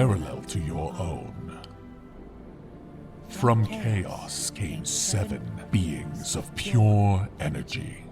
parallel to your own. From chaos came 7 beings of pure energy.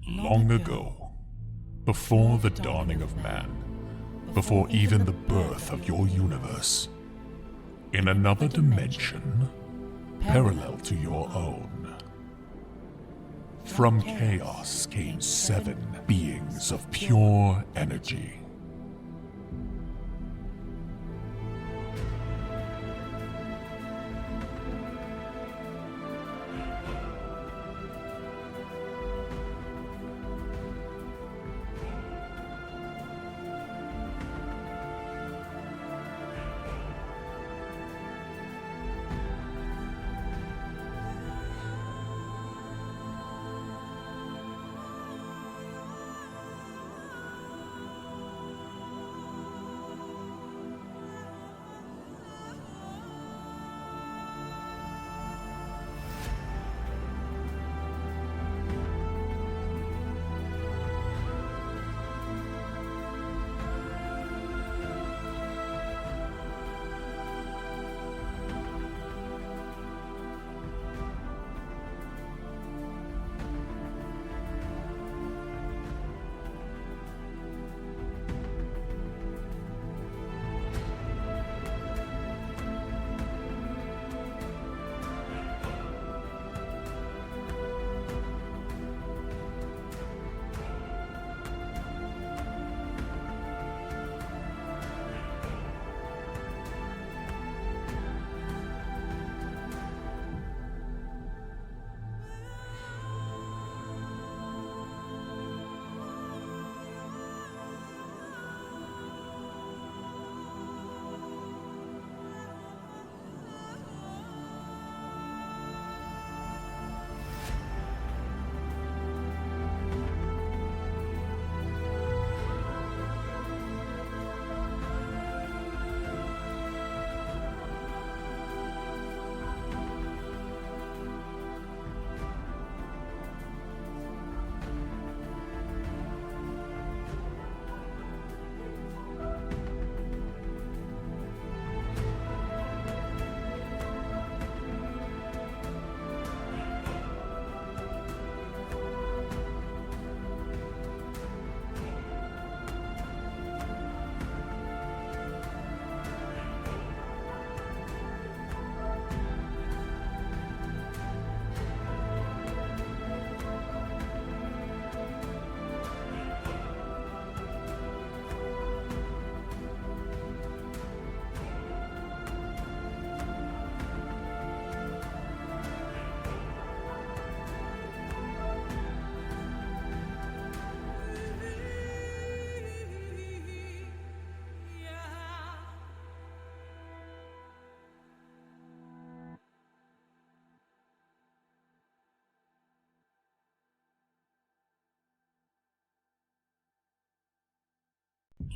Long ago, before the dawning of man, before even the birth of your universe, in another dimension, parallel to your own, from chaos came 7 beings of pure energy.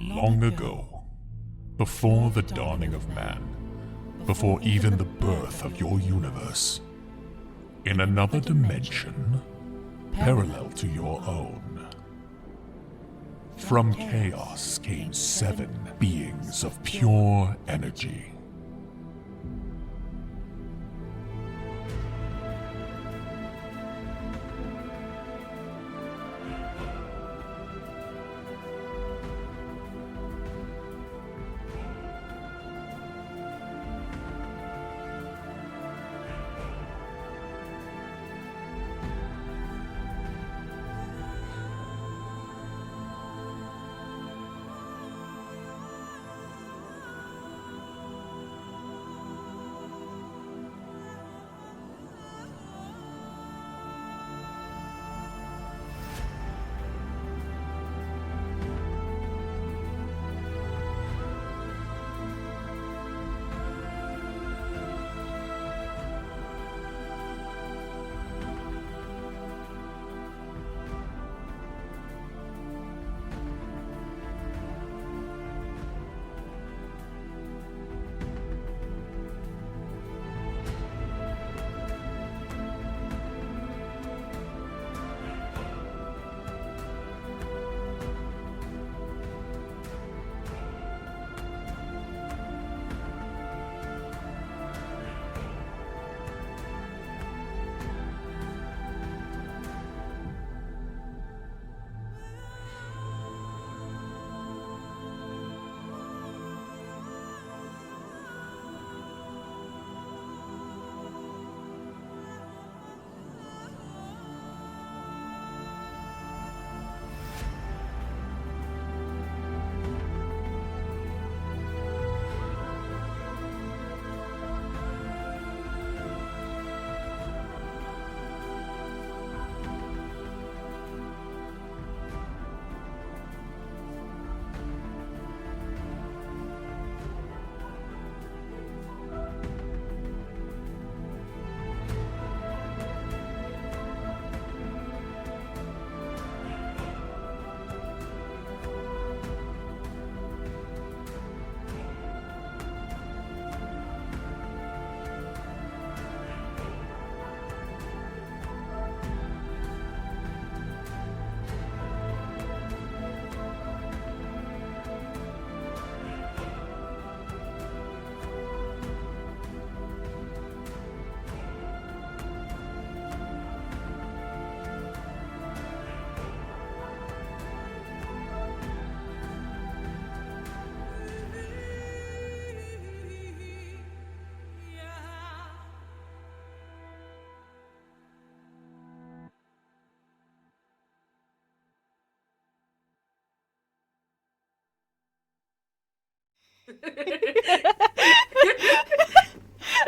Long ago, before the dawning of man, before even the birth of your universe, in another dimension, parallel to your own, from chaos came 7 beings of pure energy.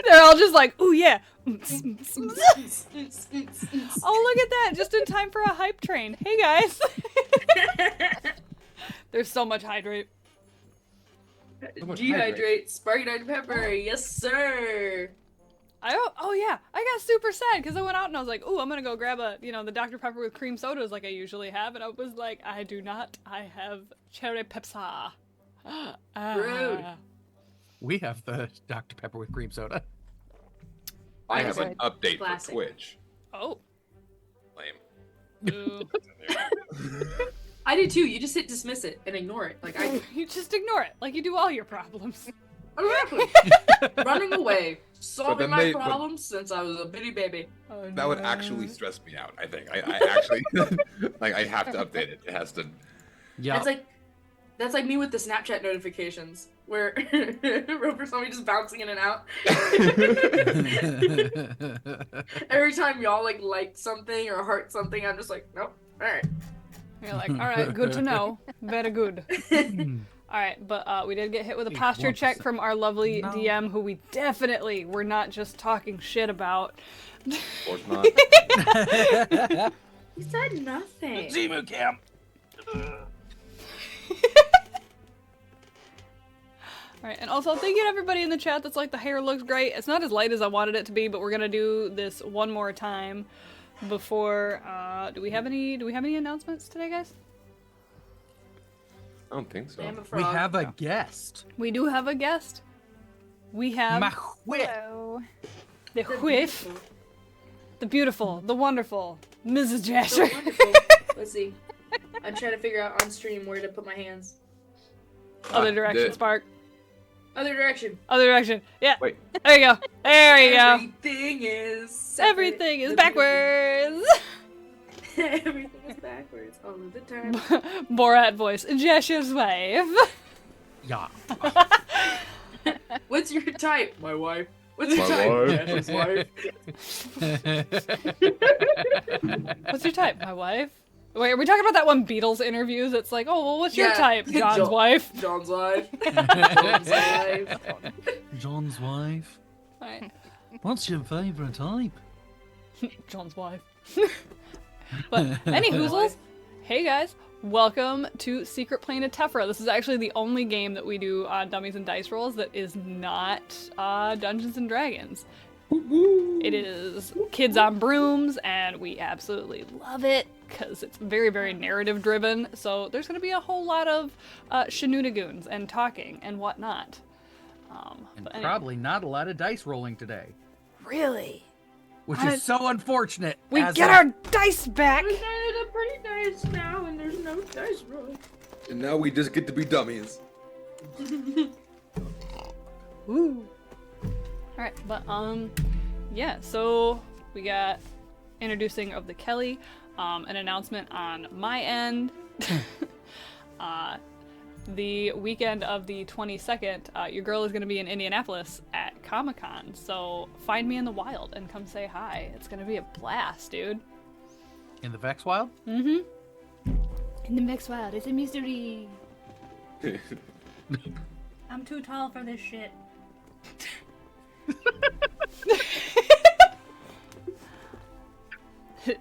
They're all just like, ooh yeah. Oh, look at that. Just in time for a hype train. Hey, guys. There's so much hydrate. Dehydrate, sparky Dr. Pepper, yes sir. Oh yeah, I got super sad because I went out and I was like, ooh, I'm gonna go grab the Dr. Pepper with cream sodas like I usually have, and I was like, I do not. I have cherry Pepsi. Rude. We have the Dr. Pepper with cream soda. I have an update Classic. for Twitch. Oh. Lame. Ooh. I do too. You just hit dismiss it and ignore it. Like You just ignore it, like you do all your problems. exactly. Running away, solving my they- problems since I was a bitty baby. Oh, That would no. actually stress me out, I think. I actually, like, I have to update it. It has to. Yeah. That's like me with the Snapchat notifications, where Roper saw me just bouncing in and out. Every time y'all like something or heart something, I'm just like, nope. All right. You're like, all right, good to know. Very good. All right, but we did get hit with a posture check from our lovely DM, who we definitely were not just talking shit about. Of course not. He said nothing. Zimu Camp. Alright, and also thank you to everybody in the chat that's like, the hair looks great. It's not as light as I wanted it to be, but we're gonna do this one more time before, do we have any announcements today, guys? I don't think so. I am a We frog. have a guest. We do have a guest. We have Mahwit. Hello. the The whiff, beautiful. the beautiful, the wonderful Mrs. So Jasher. wonderful. Let's see. I'm trying to figure out on stream where to put my hands. Other direction, the- Spark. Other direction. Other direction. Yeah. Wait. There you go. There you go. Everything is separate. Everything is The backwards. beautiful. Everything is backwards all of the time. Borat voice. Jasher's wife. Yeah. What's your type? My wife. What's your My type? wife. Jasher's wife. What's your type? My wife. Wait, are we talking about that one Beatles interview that's like, oh, well, what's your Yeah. type? John's John- wife. John's wife. John's wife. John's wife. Alright. What's your favorite type? John's wife. But any hoozles, hey guys, welcome to Secret Plane of Tephra. This is actually the only game that we do on Dummies and Dice Rolls that is not Dungeons and Dragons. It is kids on brooms, and we absolutely love it because it's very, very narrative driven. So there's going to be a whole lot of shenanigans and talking and whatnot. And But anyway. probably not a lot of dice rolling today, Really? which I- is so unfortunate. We as get a- our dice back! There's a pretty dice now, and there's no dice roll. And now we just get to be dummies. Woo. Alright, but yeah, so we got introducing of the Kelly, an announcement on my end. The weekend of the 22nd, your girl is going to be in Indianapolis at Comic-Con, so find me in the wild and come say hi. It's going to be a blast, dude. in the Vex Wild. In the Vex Wild, it's a mystery. I'm too tall for this shit.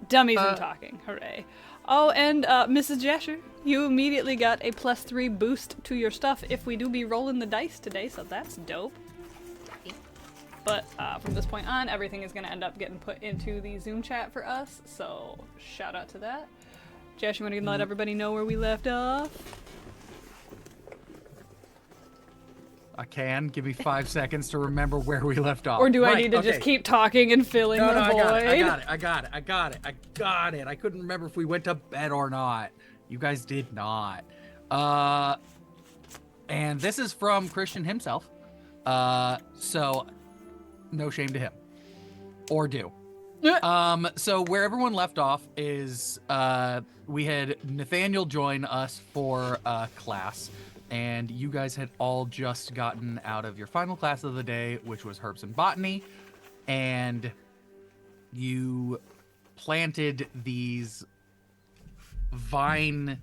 Dummies and talking, hooray. Oh, and Mrs. Jasher, you immediately got a +3 boost to your stuff if we do be rolling the dice today, so that's dope. But from this point on, everything is going to end up getting put into the Zoom chat for us, so shout out to that. Jasher, you want to let everybody know where we left off? I can. Give me 5 seconds to remember where we left off. Or do I Right, need to just okay. keep talking and filling No, the no, void? I got it. I couldn't remember if we went to bed or not. You guys did not. And this is from Christian himself. So no shame to him. Or do. So where everyone left off is we had Nathaniel join us for class, and you guys had all just gotten out of your final class of the day, which was herbs and botany, and you planted these vine.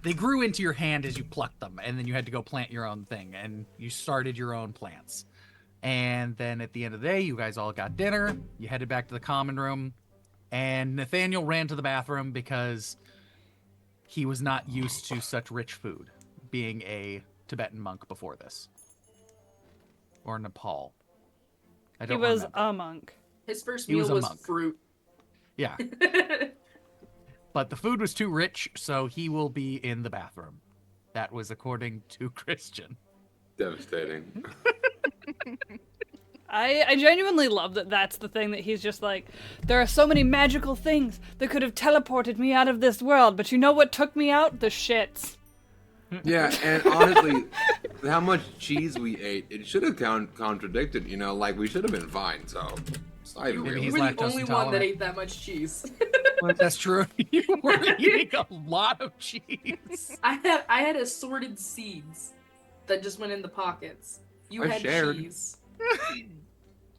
They grew into your hand as you plucked them, and then you had to go plant your own thing, and you started your own plants. And then at the end of the day, you guys all got dinner, you headed back to the common room, and Nathaniel ran to the bathroom because he was not used to such rich food, being a Tibetan monk before this. Or Nepal. I He don't was remember. a monk. His first He was meal a was monk. fruit. Yeah. But the food was too rich, so he will be in the bathroom. That was according to Christian. Devastating. I genuinely love that that's the thing that he's just like, there are so many magical things that could have teleported me out of this world, but you know what took me out? The shits. Yeah, and honestly, how much cheese we ate, it should have contradicted, you know, like we should have been fine, so it's not even You Maybe real. he's were the lactose only one that intolerant. ate that much cheese. That's true. You were eating a lot of cheese. I had assorted seeds that just went in the pockets. You I had shared. cheese.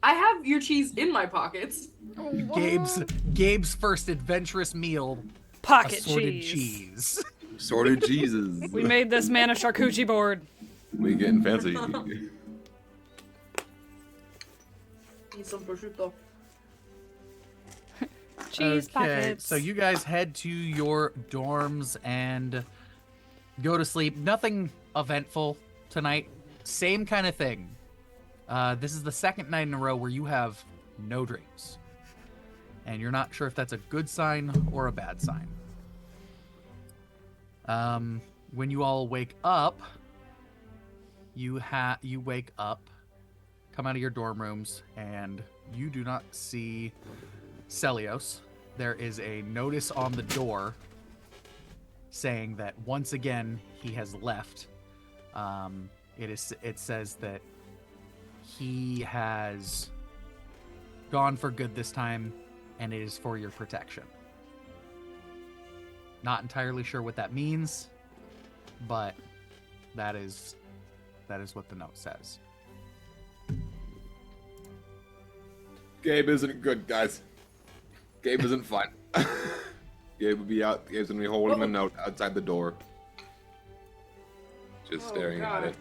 I have your cheese in my pockets. Gabe's first adventurous meal, Pocket assorted cheese. cheese. Sorted cheeses. We made this man a charcuterie board. We getting fancy. Need some prosciutto. Cheese pockets. So you guys head to your dorms and go to sleep. Nothing eventful tonight. Same kind of thing. This is the second night in a row where you have no dreams. And you're not sure if that's a good sign or a bad sign. When you all wake up, you wake up, come out of your dorm rooms, and you do not see Celios. There is a notice on the door saying that once again he has left. It says that he has gone for good this time, and it is for your protection. Not entirely sure what that means, but that is what the note says. Gabe isn't good, guys. Gabe isn't fine. Gabe will be out. Gabe's gonna be holding a note outside the door, just staring at it.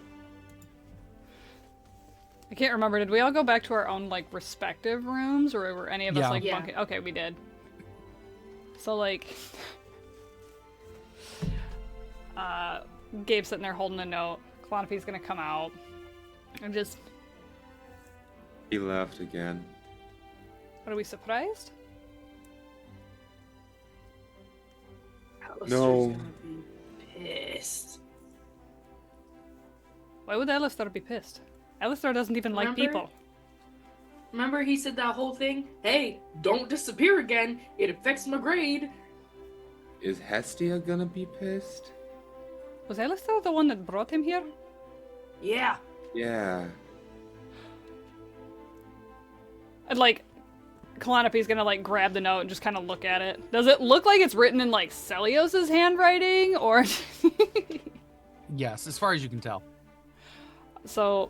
I can't remember. Did we all go back to our own like respective rooms, or were any of us like Yeah. bunking? Okay, we did. So like, Gabe's sitting there holding a note. Clonopy's gonna come out and just. He left again. Are we surprised? Alistair's No. gonna be pissed. Why would Alistair be pissed? Alistair doesn't even like Remember? people. Remember he said that whole thing? Hey, don't disappear again. It affects my grade. Is Hestia gonna be pissed? Was Alistair the one that brought him here? Yeah. Yeah. And like, Calliope's gonna like grab the note and just kind of look at it. Does it look like it's written in like Celios's handwriting, or? Yes, as far as you can tell. So,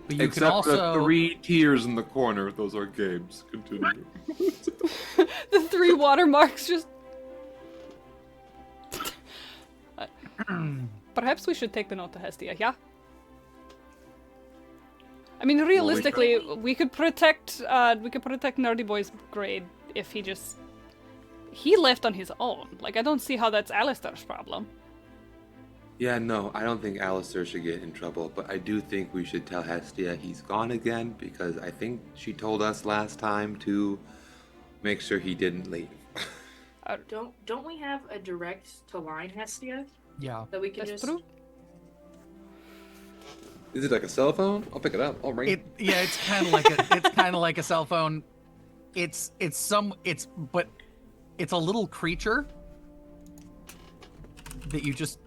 But you Except can also the 3 tears in the corner. Those are Gabe's. Continue. the 3 watermarks just. Perhaps we should take the note to Hestia, yeah? I mean, realistically, we could protect Nerdy Boy's grade if he left on his own. Like, I don't see how that's Alistair's problem. Yeah, no, I don't think Alistair should get in trouble, but I do think we should tell Hestia he's gone again, because I think she told us last time to make sure he didn't leave. Don't we have a direct to line Hestia yeah. that we can That's just true. Is it like a cell phone? I'll pick it up. I'll ring. It's kind of like a cell phone. But it's a little creature that you just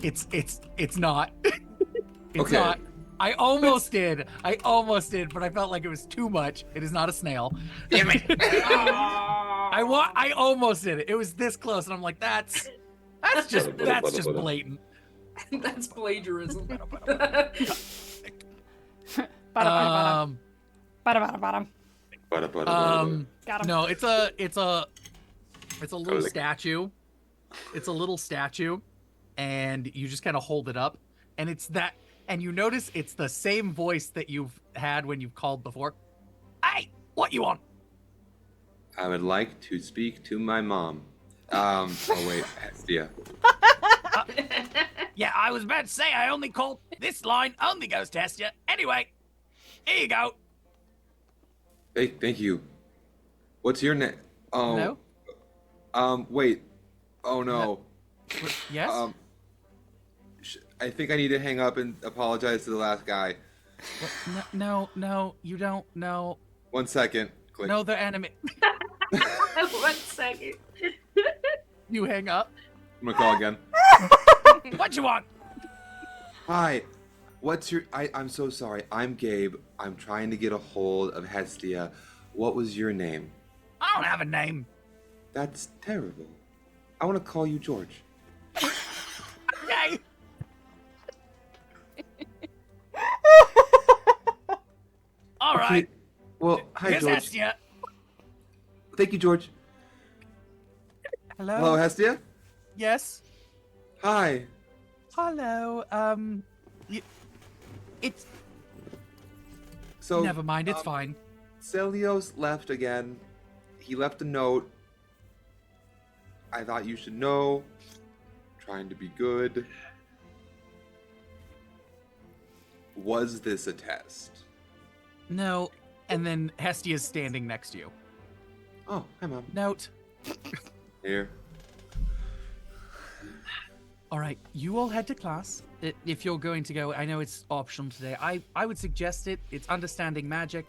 it's not. It's Okay. not. I almost did, but I felt like it was too much. It is not a snail. Damn it! I almost did it. It was this close, and I'm like, that's just blatant. That's plagiarism. Bottom. Bada, bada, bada. Got him. No, it's a little statue. It's a little statue, and you just kind of hold it up, and and you notice it's the same voice that you've had when you've called before. Hey, what you want? I would like to speak to my mom. Oh wait, Hestia. Yeah, I was about to say I only called this line only goes to Hestia. Anyway, here you go. Hey, thank you. What's your name? Oh. Hello? Wait. Oh no. Yes. I think I need to hang up and apologize to the last guy. No, you don't. No, 1 second. Click. no, they're enemy. 1 second. You hang up. I'm gonna call again. What you want? Hi. What's your? I'm so sorry. I'm Gabe. I'm trying to get a hold of Hestia. What was your name? I don't have a name. That's terrible. I want to call you George. Okay. All right. Okay. Well, hi Here's George. Hestia. Thank you, George. Hello. Hello, Hestia. Yes. Hi. Hello. It's So never mind. It's fine. Celios left again. He left a note. I thought you should know. Trying to be good. Was this a test? No. And then Hestia's standing next to you. Oh, hi, Mom. Note. Here. All right, you all head to class. If you're going to go, I know it's optional today. I would suggest it. It's understanding magic.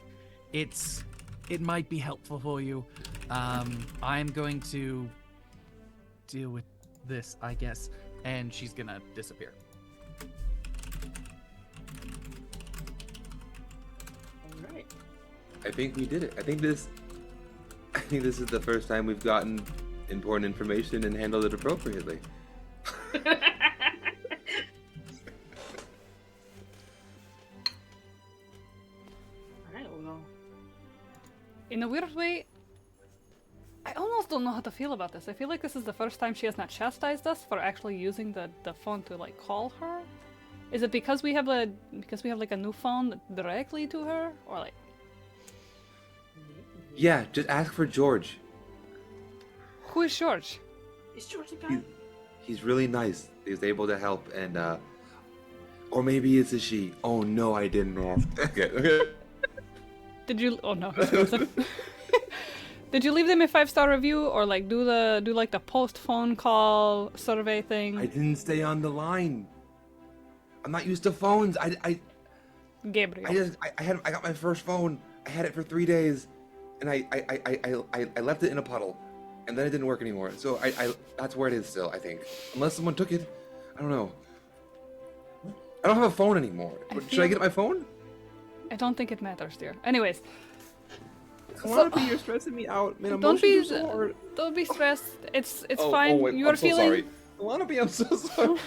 It might be helpful for you. I'm going to deal with this, I guess. And she's gonna disappear. All right. I think we did it. I think this is the first time we've gotten important information and handled it appropriately. Alright, well. In a weird way, I almost don't know how to feel about this. I feel like this is the first time she has not chastised us for actually using the phone to like call her. Is it because we have like a new phone directly to her, or like? Yeah, just ask for George. Who is George? Is George a guy? He's really nice. He's able to help, and or maybe it's a she. Oh no, I didn't ask. Okay. Did you? Oh no, he's frozen. Did you leave them a 5-star review, or like do like the post phone call survey thing? I didn't stay on the line. I'm not used to phones. I Gabriel. I got my first phone. I had it for 3 days, and I left it in a puddle, and then it didn't work anymore. So I that's where it is still. I think unless someone took it, I don't know. I don't have a phone anymore. Should I get my phone? I don't think it matters, dear. Anyways, Calliope, you're stressing me out. Man, don't be emotions are so hard. don't be stressed. It's Oh, fine. oh, wait, you I'm are so feeling. sorry. Calliope, I'm so sorry.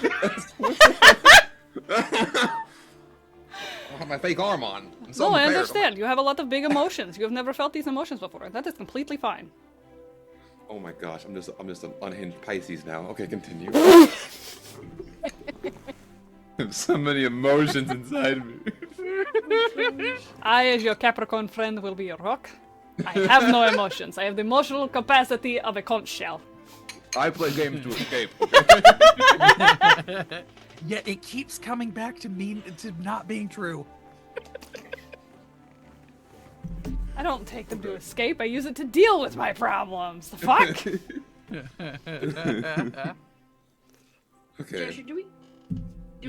I have my fake arm on. I'm so No, I unprepared. understand. You have a lot of big emotions. You have never felt these emotions before. That is completely fine. Oh my gosh, I'm just an unhinged Pisces now. Okay, continue. There's so many emotions inside me. I, as your Capricorn friend, will be a rock. I have no emotions. I have the emotional capacity of a conch shell. I play games to escape. Yet it keeps coming back to not being true. I don't take them to escape. I use it to deal with my problems. The fuck? Okay. Joshua, do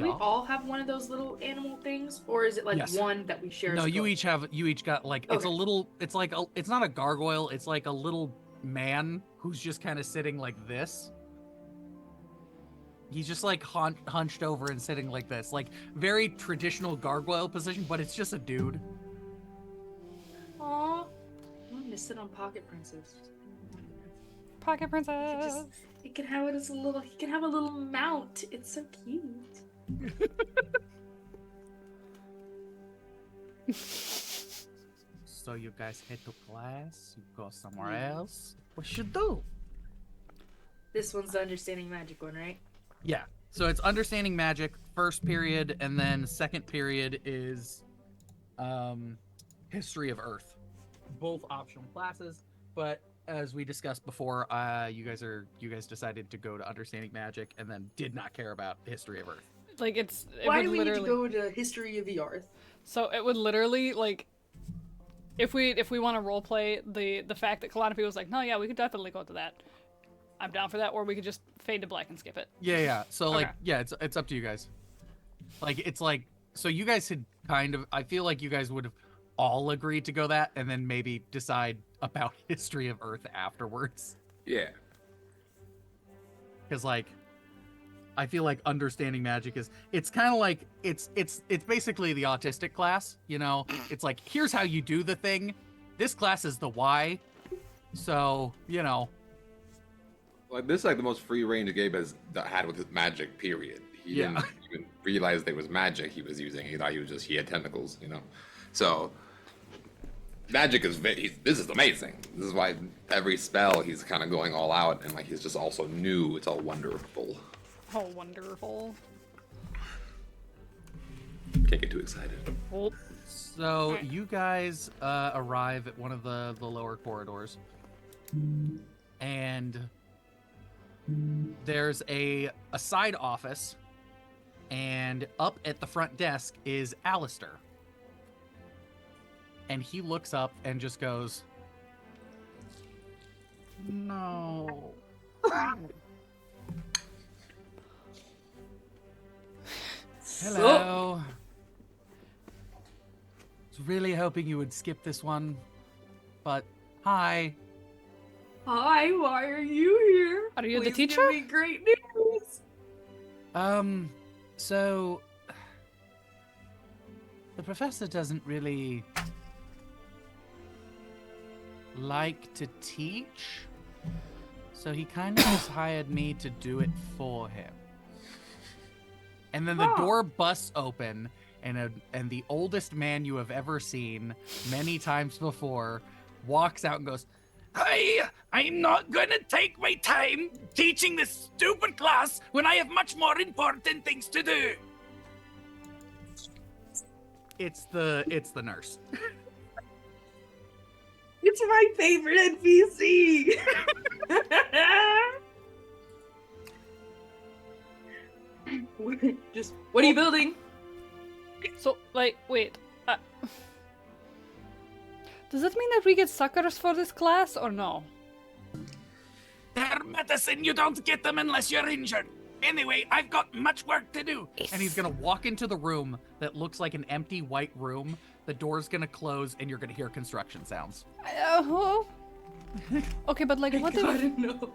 we all have one of those little animal things, or is it like Yes. one that we share? No, as you well? each got like it's a Okay. little. It's like it's not a gargoyle. It's like a little man who's just kind of sitting like this. He's just like hunched over and sitting like this, like very traditional gargoyle position, but it's just a dude. Aw, I'm gonna sit on Pocket Princess. Pocket princess. He can have it as a little. He can have a little mount. It's so cute. So you guys head to class. You go somewhere else. What you do? This one's the understanding magic one, right? Yeah. So it's understanding magic first period, and then second period is history of Earth. Both optional classes, but as we discussed before, you guys decided to go to understanding magic and then did not care about history of Earth. Like it Why would do we need to literally. go to history of the earth? So it would literally like, if we want to roleplay the fact that Calliope was like, no, yeah, we could definitely go to that. I'm down for that, or we could just fade to black and skip it. Yeah. So like, Okay. yeah, it's up to you guys. Like it's like, so you guys had kind of. I feel like you guys would have all agreed to go that, and then maybe decide about history of Earth afterwards. Yeah. Because like, I feel like understanding magic is. It's kind of like it's basically the autistic class. You know, it's like here's how you do the thing. This class is the why. So you know. Like this is like the most free range Gabe has had with his magic. Period. He Yeah. didn't even realize there was magic he was using. He thought he had tentacles. You know. So magic is this is amazing. This is why every spell he's kind of going all out, and like he's just also new. It's all wonderful. Oh, wonderful. Can't get too excited. Oh, So Alright. you guys arrive at one of the lower corridors, and there's a side office, and up at the front desk is Alistair. And he looks up and just goes, "No." Hello. Was really hoping you would skip this one, but hi. Hi, why are you here? Are you the Please teacher? Give me great news. So the professor doesn't really like to teach, so he kind of just hired me to do it for him. And then the Oh. door busts open, and the oldest man you have ever seen many times before walks out and goes, I'm not gonna take my time teaching this stupid class when I have much more important things to do. It's the nurse. It's my favorite NPC. Just what are you building? So, like, wait. Does that mean that we get suckers for this class or no? They're medicine. You don't get them unless you're injured. Anyway, I've got much work to do. And he's gonna walk into the room that looks like an empty white room. The door's gonna close, and you're gonna hear construction sounds. Okay, but like, what I if, didn't know.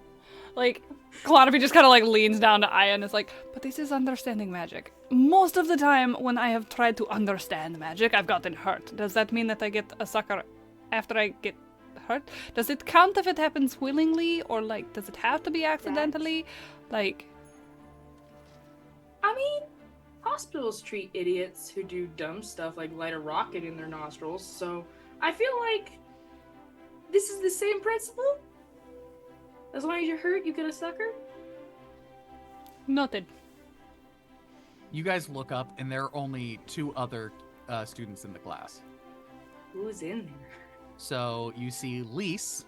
like, Calliope just kind of like leans down to Aya and is like, but this is understanding magic. Most of the time when I have tried to understand magic, I've gotten hurt. Does that mean that I get a sucker after I get hurt? Does it count if it happens willingly, or like, does it have to be accidentally? Like, I mean, hospitals treat idiots who do dumb stuff like light a rocket in their nostrils, so I feel like this is the same principle. As long as you're hurt, you get a sucker. noted. You guys look up, and there are only 2 other students in the class. Who's in there? So you see Lise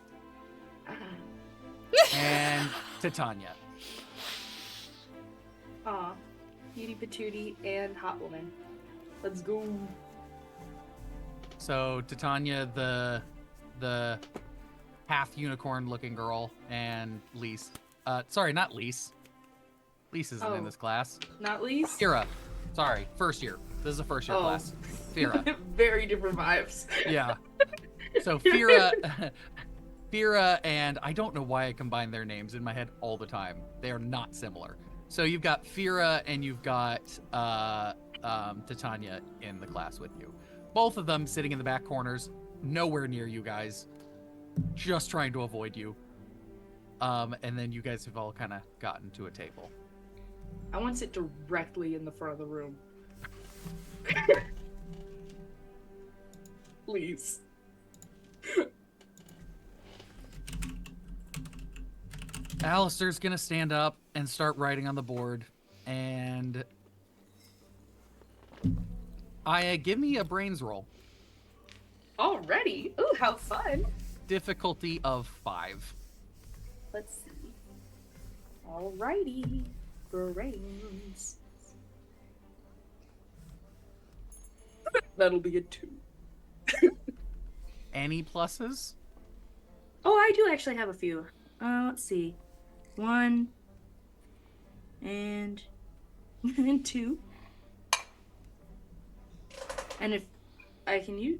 and Titania. Aw, Beauty Patootie and Hot Woman. Let's go. So Titania, the half unicorn looking girl, and Lise. Sorry, not Lise. Lise isn't in Oh. this class. Not least. Fira. Sorry, first year. This is a first year Oh. class. Fira. Very different vibes. Yeah. So Fira, Fira, and I don't know why I combine their names in my head all the time. They are not similar. So you've got Fira and you've got Titania in the class with you. Both of them sitting in the back corners, nowhere near you guys, just trying to avoid you. And then you guys have all kind of gotten to a table. I want to sit directly in the front of the room. Please. Alistair's gonna stand up and start writing on the board, and give me a brains roll. Already? Ooh, how fun. Difficulty of 5. Let's see. Alrighty. Brains. That'll be a 2. Any pluses? Oh, I do actually have a few. Let's see. 1 and 2. And if I can use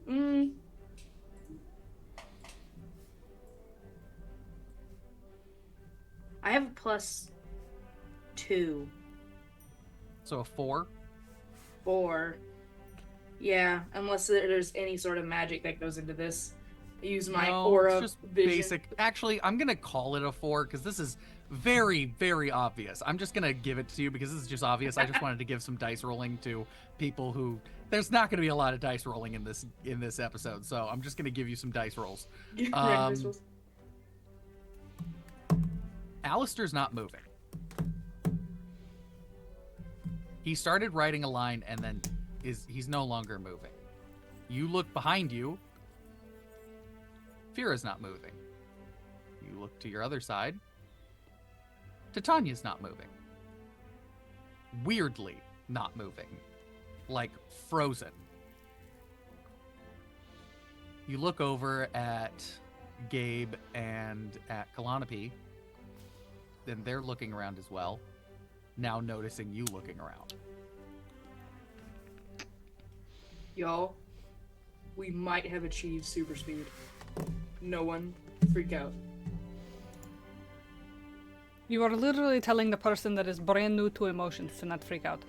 I have a +2. So a 4. 4. Yeah, unless there's any sort of magic that goes into this. I use my No, aura it's just vision. basic. Actually, I'm gonna call it a 4 because this is very, very obvious. I'm just gonna give it to you because this is just obvious. I just wanted to give some dice rolling to people who. There's not gonna be a lot of dice rolling in this episode, so I'm just gonna give you some dice rolls. Alistair's not moving. He started writing a line and then he's no longer moving. You look behind you. Fira's not moving. You look to your other side. Titania's not moving. Weirdly not moving. Like frozen. You look over at Gabe and at Kalanopi. Then they're looking around as well. Now noticing you looking around. Y'all, we might have achieved super speed. No one freak out. You are literally telling the person that is brand new to emotions to not freak out.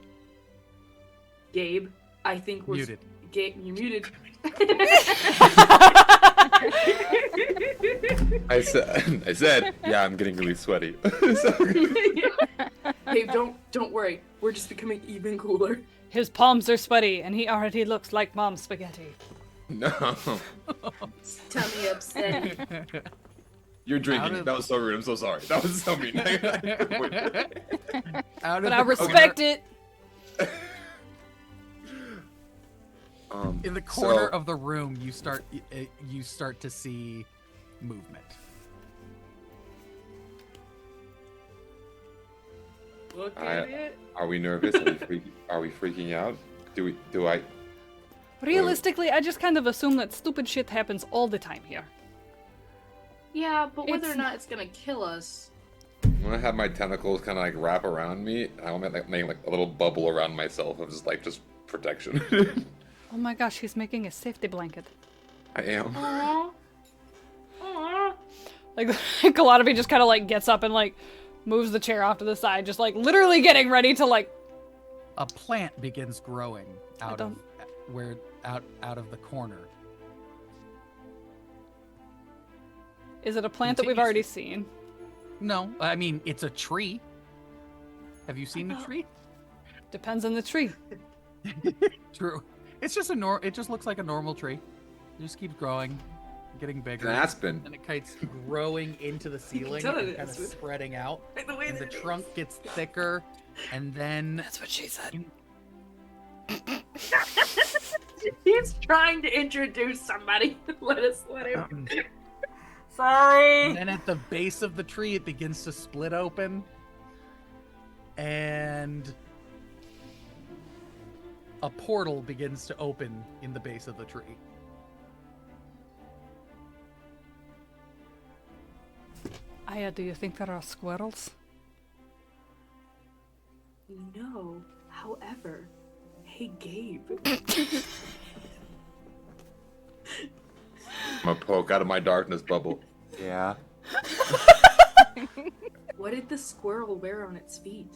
Gabe, I think we're Muted. Gabe, you muted. I said, yeah, I'm getting really sweaty. Gabe, don't worry. We're just becoming even cooler. His palms are sweaty, and he already looks like mom's spaghetti. No. Tummy upset. You're drinking. of- That was so rude. I'm so sorry. That was so mean. But I respect it. In the corner of the room, you start to see movement. Look at it. Are we nervous? Are we freaking out? Do I? Realistically, I just kind of assume that stupid shit happens all the time here. Yeah, but whether It's or not it's gonna kill us. I'm gonna have my tentacles kind of like wrap around me. I want to make like a little bubble around myself of just protection. Oh my gosh, he's making a safety blanket. I am. Aww. Aww. Like, Galatopi just kind of like gets up and like moves the chair off to the side, just like literally getting ready to like. A plant begins growing out don't- of the corner. Is it a plant that we've Continues. already seen? No, I mean it's a tree. Have you seen the tree? Depends on the tree. True. It's just it just looks like a normal tree. It just keeps growing, getting bigger. An aspen. And it keeps growing into the ceiling tell and it kind of is. spreading out. The way And the that it trunk gets thicker, and then That's what she said. He's trying to introduce somebody. Let him. Sorry. and then at the base of the tree it begins to split open, and a portal begins to open in the base of the tree. Aya, do you think there are squirrels? No. However, hey Gabe. I'm gonna poke out of my darkness bubble. Yeah. What did the squirrel wear on its feet?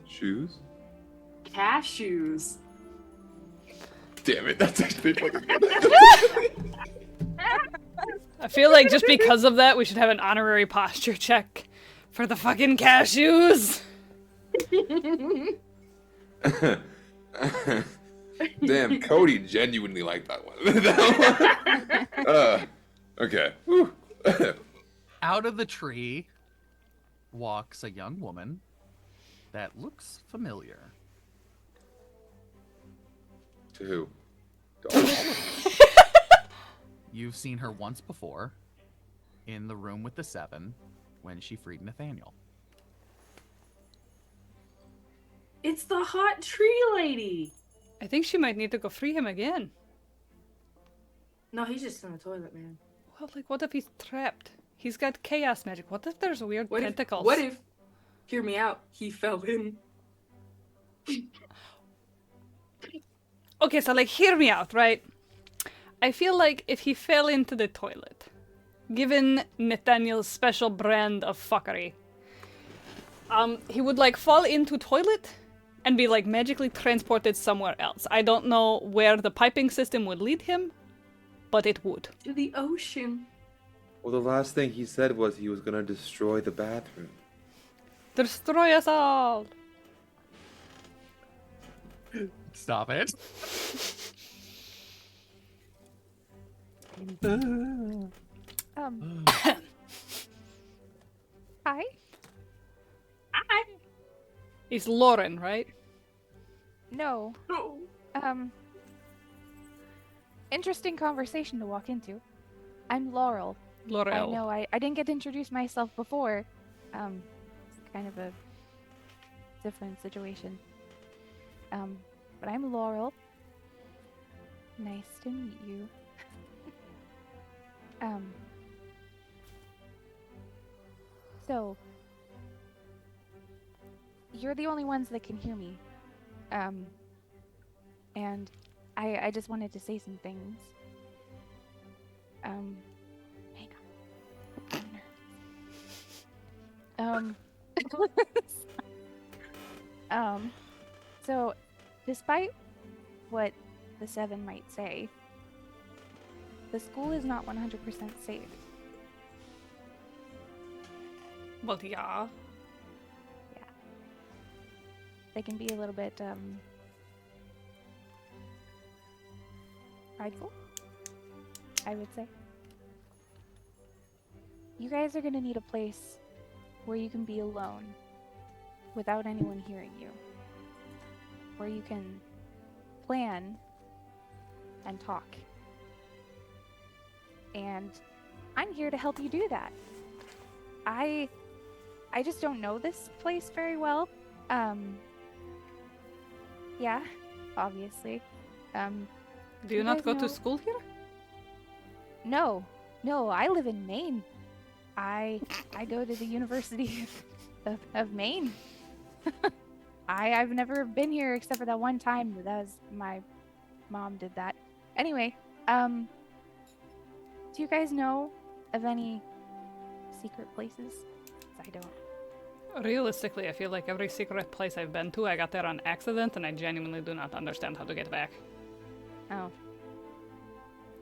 Shoes? Cashews. Damn it, that's actually fucking good. I feel like just because of that, we should have an honorary posture check for the fucking cashews. Damn, Cody genuinely liked that one. Okay. Whew. Out of the tree walks a young woman that looks familiar. To who? To all of them. You've seen her once before in the room with the seven when she freed Nathaniel. It's the hot tree lady. I think she might need to go free him again. No, he's just in the toilet, man. Well, like, what if he's trapped? He's got chaos magic. What if there's weird What tentacles? What if? Hear me out. He fell in. Okay, so like, hear me out, right? I feel like if he fell into the toilet, given Nathaniel's special brand of fuckery, he would like fall into toilet and be like magically transported somewhere else. I don't know where the piping system would lead him, but it would. To the ocean. Well, the last thing he said was he was gonna destroy the bathroom. Destroy us all! Stop it. Hi. Hi. It's Lauren, right? No. No. Interesting conversation to walk into. I'm Laurel. Laurel. I know I didn't get to introduce myself before. It's kind of a different situation. But I'm Laurel. Nice to meet you. So you're the only ones that can hear me. and I just wanted to say some things. Hang on. So, despite what the Seven might say, the school is not 100% safe. Well, yeah. They can be a little bit, prideful, I would say. You guys are gonna need a place where you can be alone without anyone hearing you. Where you can plan and talk. And I'm here to help you do that. I just don't know this place very well. Yeah, obviously. Do you not go to school here? No, I live in Maine. I go to the University of Maine. I've never been here except for that one time. That was my mom did that. Anyway, do you guys know of any secret places? 'Cause I don't. Realistically, I feel like every secret place I've been to, I got there on accident, and I genuinely do not understand how to get back. Oh,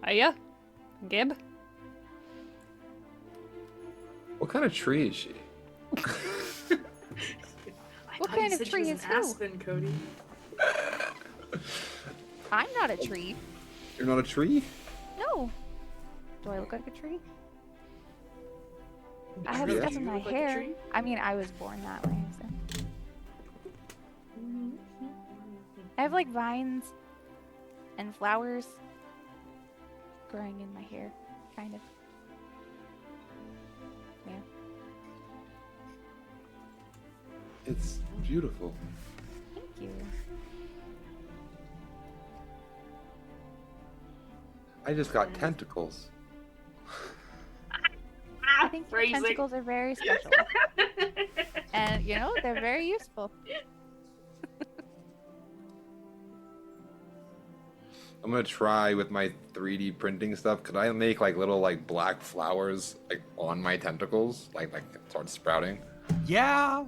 Aya? Gib? What kind of tree is she? What thought you kind of said she tree was is an who? aspen, Cody? I'm not a tree. You're not a tree? No. Do I look like a tree? I have Really? stuff Do in you my look like a hair. tree? I mean, I was born that way, so. I have like vines and flowers growing in my hair, kind of. Yeah. It's beautiful. Thank you. I just got tentacles. I think your Phrasing. tentacles are very special. And, you know, they're very useful. I'm gonna try with my 3D printing stuff. Could I make like little like black flowers like on my tentacles, like start sprouting? Yeah.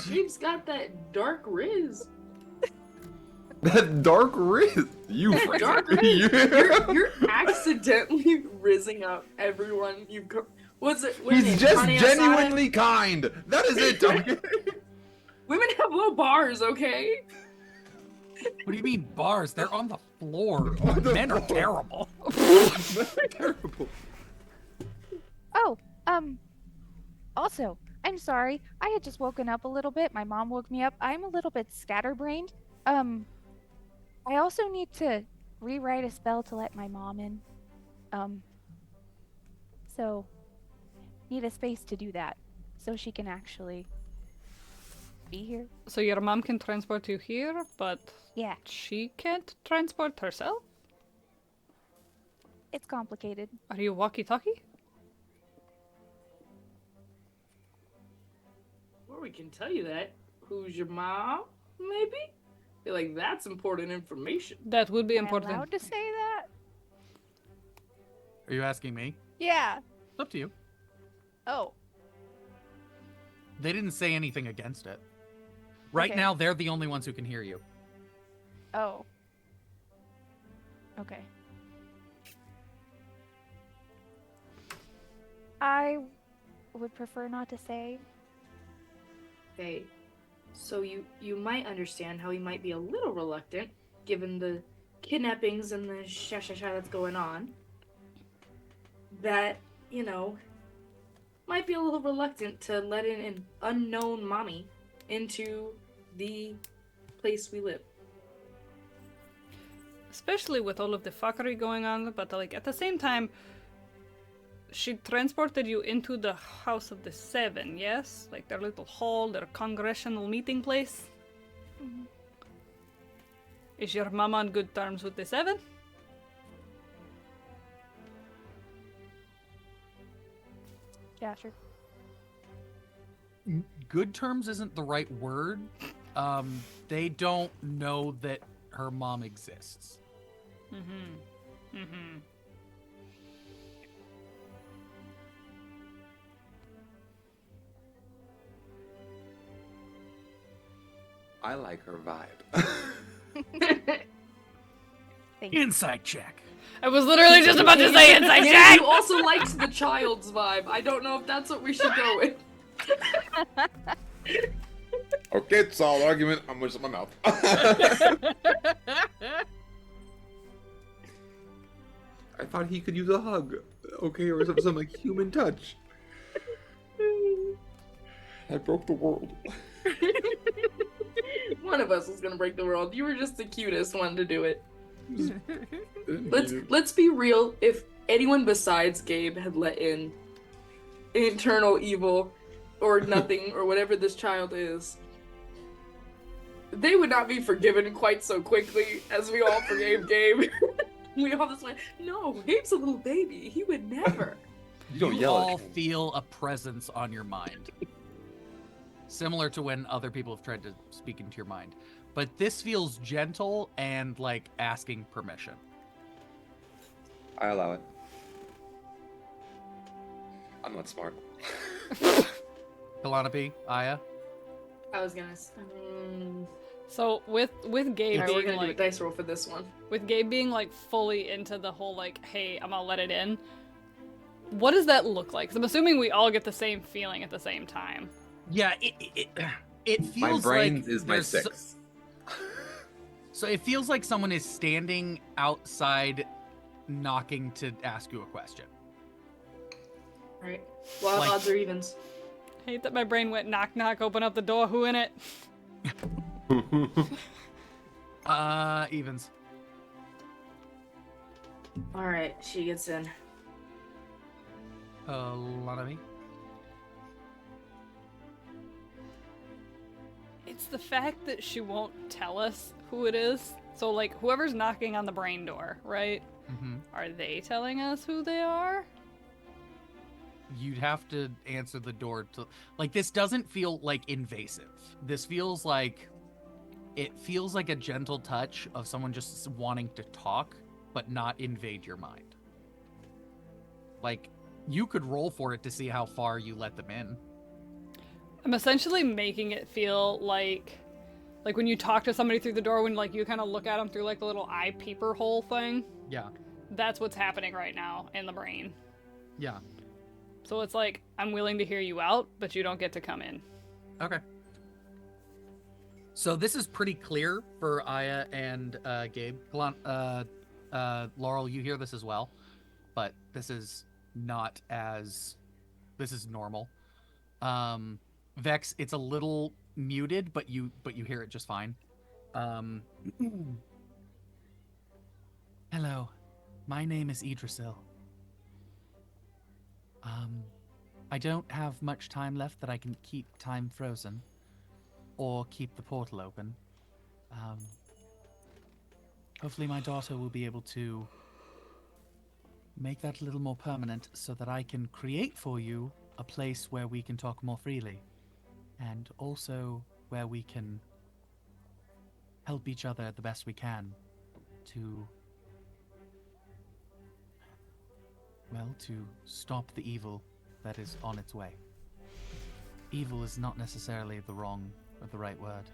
She's got that dark riz. That dark riz. You That Fraser. dark riz. You're accidentally rizzing up everyone you've co- What's it? what's He's it, just carne asada? genuinely kind. That is it. Okay? Women have low bars, okay? What do you mean bars? They're on the floor. On the Men are floor. terrible. Terrible. Oh, also, I'm sorry. I had just woken up a little bit. My mom woke me up. I'm a little bit scatterbrained. I also need to rewrite a spell to let my mom in. So need a space to do that so she can actually be here. So your mom can transport you here, but Yeah, she can't transport herself? it's complicated. Are you walkie-talkie? Well, we can tell you that. Who's your mom? Maybe? Feel like that's important information. That would be Am I important. allowed to say that? Are you asking me? Yeah. It's up to you. Oh. They didn't say anything against it. Right Okay. now, they're the only ones who can hear you. Oh. Okay. I would prefer not to say. Okay. So you might understand how he might be a little reluctant, given the kidnappings and the sha-sha-sha that's going on. That, you know, might be a little reluctant to let in an unknown mommy into the place we live. Especially with all of the fuckery going on, but like at the same time, she transported you into the House of the Seven, yes? Like their little hall, their congressional meeting place? Mhm. Is your mom on good terms with the Seven? Yeah, sure. Good terms isn't the right word. They don't know that her mom exists. I like her vibe. Thank you. Insight check. I was literally just about to say inside And check. you also liked the child's vibe. I don't know if that's what we should go with. Okay, it's all argument. I'm gonna shut my mouth. I thought he could use a hug. Okay, or some like human touch. I broke the world. One of us was gonna break the world. You were just the cutest one to do it. Let's be real. If anyone besides Gabe had let in internal evil or nothing or whatever this child is, they would not be forgiven quite so quickly as we all forgave Gabe. We all just went, no, Gabe's a little baby. He would never. You don't You yell all at him. feel a presence on your mind. Similar to when other people have tried to speak into your mind. But this feels gentle and like asking permission. I allow it. I'm not smart. Kalanapi, Aya. I was gonna. So with Gabe Alright, we're being gonna do a like dice roll for this one. with Gabe being like fully into the whole like, hey, I'm gonna let it in. What does that look like? 'Cause I'm assuming we all get the same feeling at the same time. Yeah, it feels My brain like is my there's six. So it feels like someone is standing outside knocking to ask you a question. Alright. Wild Like- odds or evens. I hate that my brain went knock knock, open up the door, who in it? Evens. Alright, she gets in. Kalanapi. It's the fact that she won't tell us who it is. So like whoever's knocking on the brain door, right? Mm-hmm. Are they telling us who they are? You'd have to answer the door to like this doesn't feel like invasive. This feels like it feels like a gentle touch of someone just wanting to talk but not invade your mind. Like you could roll for it to see how far you let them in. I'm essentially making it feel like when you talk to somebody through the door, when like you kind of look at them through like the little eye peeper hole thing. Yeah. That's what's happening right now in the brain. Yeah. So it's like, I'm willing to hear you out, but you don't get to come in. Okay. So this is pretty clear for Aya and Gabe. Laurel, you hear this as well, but this is not as this is normal. Vex, it's a little muted, but you hear it just fine. Hello, my name is Idrisil. I don't have much time left that I can keep time frozen, or keep the portal open. Hopefully my daughter will be able to make that a little more permanent so that I can create for you a place where we can talk more freely, and also where we can help each other the best we can to, well, to stop the evil that is on its way. Evil is not necessarily the wrong or the right word.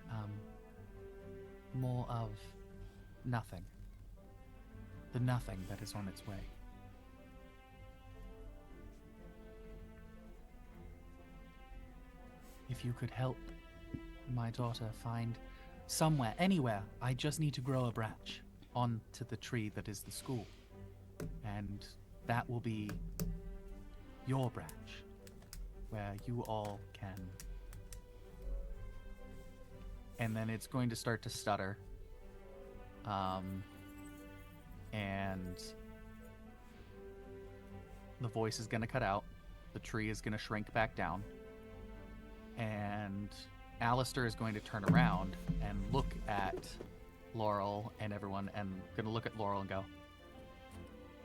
More of nothing. The nothing that is on its way. If you could help my daughter find somewhere, anywhere, I just need to grow a branch onto the tree that is the school. And that will be your branch, where you all can. And then it's going to start to stutter. And the voice is going to cut out. The tree is going to shrink back down. And Alistair is going to turn around and look at Laurel and everyone, and going to look at Laurel and go,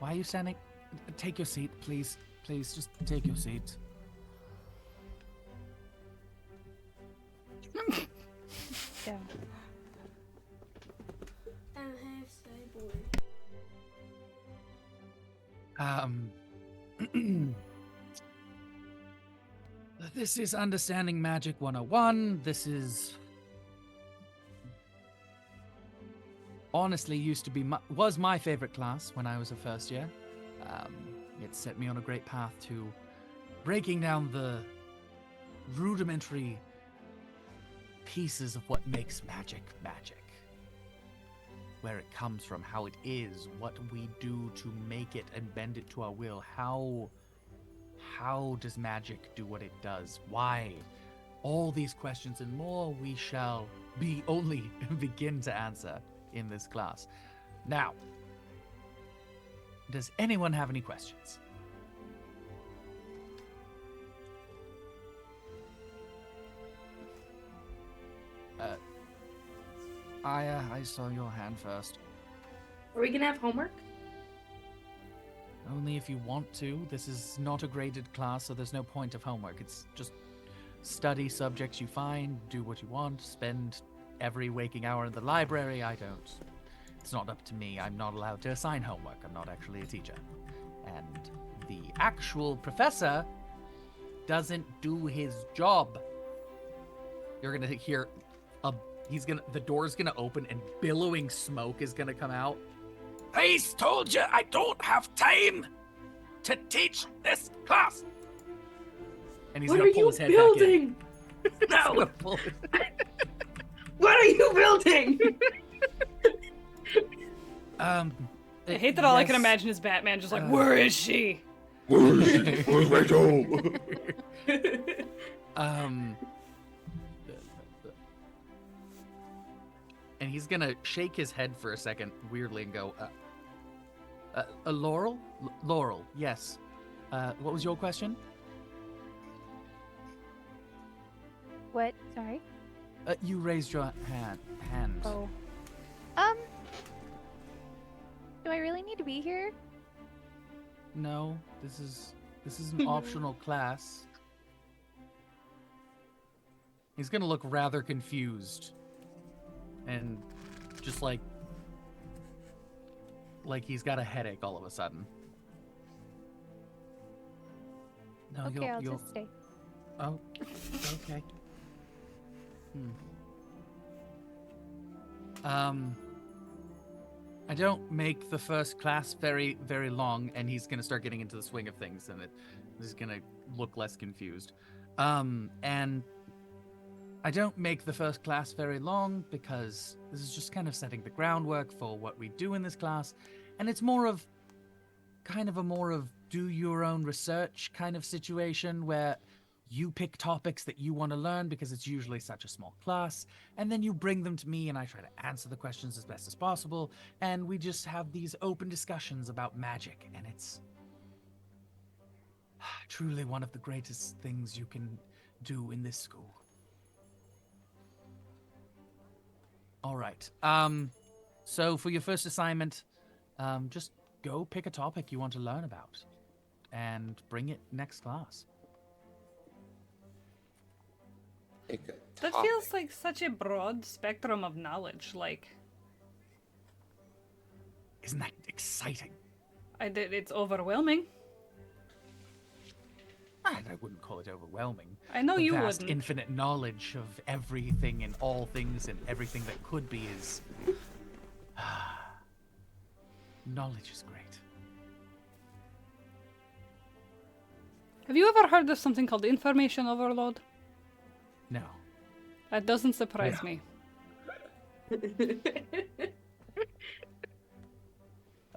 "Why are you standing? Take your seat, please. Please, just take your seat." Go. And half cyborg. This is Understanding Magic 101. This is honestly used to be was my favorite class when I was a first year. It set me on a great path to breaking down the rudimentary pieces of what makes magic magic. Where it comes from, how it is, what we do to make it and bend it to our will. How does magic do what it does? Why? All these questions and more we shall only begin to answer in this class. Now, does anyone have any questions? I saw your hand first. Are we gonna have homework? Only if you want to. This is not a graded class, so there's no point of homework. It's just study subjects you find, do what you want, spend every waking hour in the library. It's not up to me. I'm not allowed to assign homework. I'm not actually a teacher. And the actual professor doesn't do his job. You're gonna hear the door's gonna open and billowing smoke is gonna come out. I told you I don't have time to teach this class. And he's What gonna are pull you his head back in. building? No. What are you building? I hate that all I can yes. imagine is Batman just like, where is she? Where's Rachel? And he's gonna shake his head for a second weirdly and go, Laurel? Laurel, yes. What was your question? What? Sorry. You raised your hand. Oh. Do I really need to be here? No, this is an optional class. He's gonna look rather confused. And just like he's got a headache all of a sudden. No, Okay, I'll just stay. Oh, okay. I don't make the first class very, very long, and he's gonna start getting into the swing of things, and it is gonna look less confused. And I don't make the first class very long because this is just kind of setting the groundwork for what we do in this class, and it's more of do your own research kind of situation where you pick topics that you want to learn because it's usually such a small class, and then you bring them to me and I try to answer the questions as best as possible, and we just have these open discussions about magic, and it's truly one of the greatest things you can do in this school. All right. So for your first assignment, just go pick a topic you want to learn about and bring it next class. That feels like such a broad spectrum of knowledge. Like, Isn't that exciting? it's overwhelming. I wouldn't call it overwhelming. I know The you vast, wouldn't. infinite knowledge of everything and all things and everything that could be is... knowledge is great. Have you ever heard of something called information overload? No. That doesn't surprise Yeah.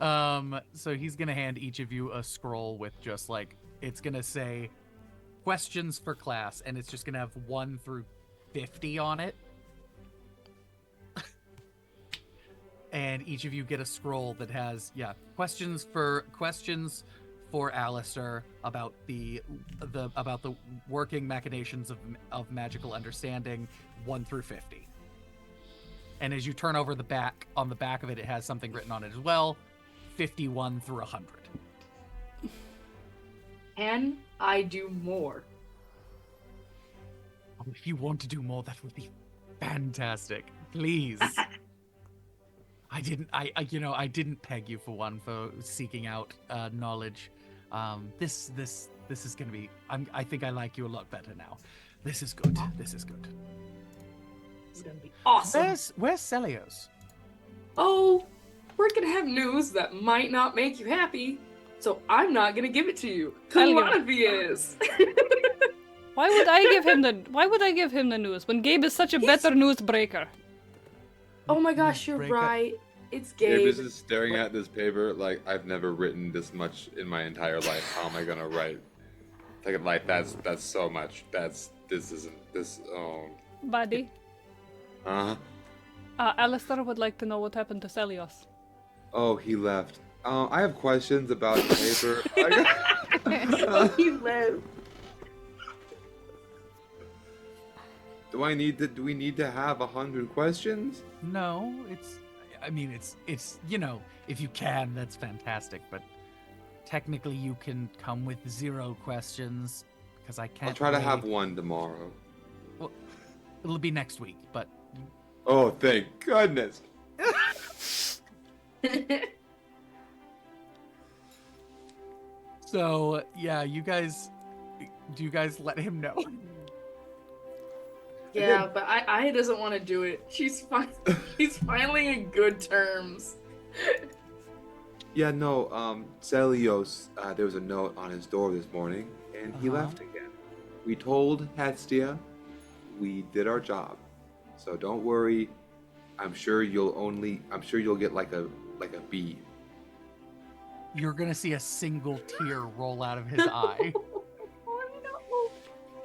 me. So he's gonna hand each of you a scroll with just like, it's gonna say questions for class, and it's just gonna have 1 through 50 on it. And each of you get a scroll that has, questions for Alistair about the working machinations of magical understanding, 1 through 50. And as you turn over the back, on the back of it, it has something written on it as well, 51 through 100. Can I do more? Oh, if you want to do more, that would be Fantastic. Please. I didn't peg you for one for seeking out knowledge. This is gonna be. I think I like you a lot better now. This is good. This is good. It's gonna be awesome. Where's Celios? Oh, we're gonna have news that might not make you happy, so I'm not gonna give it to you. I'll give it. Kalanavi is. Why would I give him the news when Gabe is such a better news breaker? Oh my gosh, you're Break up. right. It's Gabe Gabe. is just staring at this paper like I've never written this much in my entire life. How am I gonna write? Like that's so much. This isn't this. Oh. Buddy, Alistair would like to know what happened to Celios. Oh, he left. I have questions about the paper. He left. Do we need to have 100 questions? No, it's. I mean, it's. If you can, that's fantastic. But technically, you can come with 0 questions because I can't. I'll try to wait. have one tomorrow. Well, it'll be next week, but. Oh, thank goodness. So yeah, do you guys let him know? Yeah, but I doesn't want to do it. He's finally in good terms. Yeah, no, Celios, there was a note on his door this morning, and he left again. We told Hestia we did our job. So don't worry. I'm sure you'll get like a B. You're gonna see a single tear roll out of his eye. Oh no.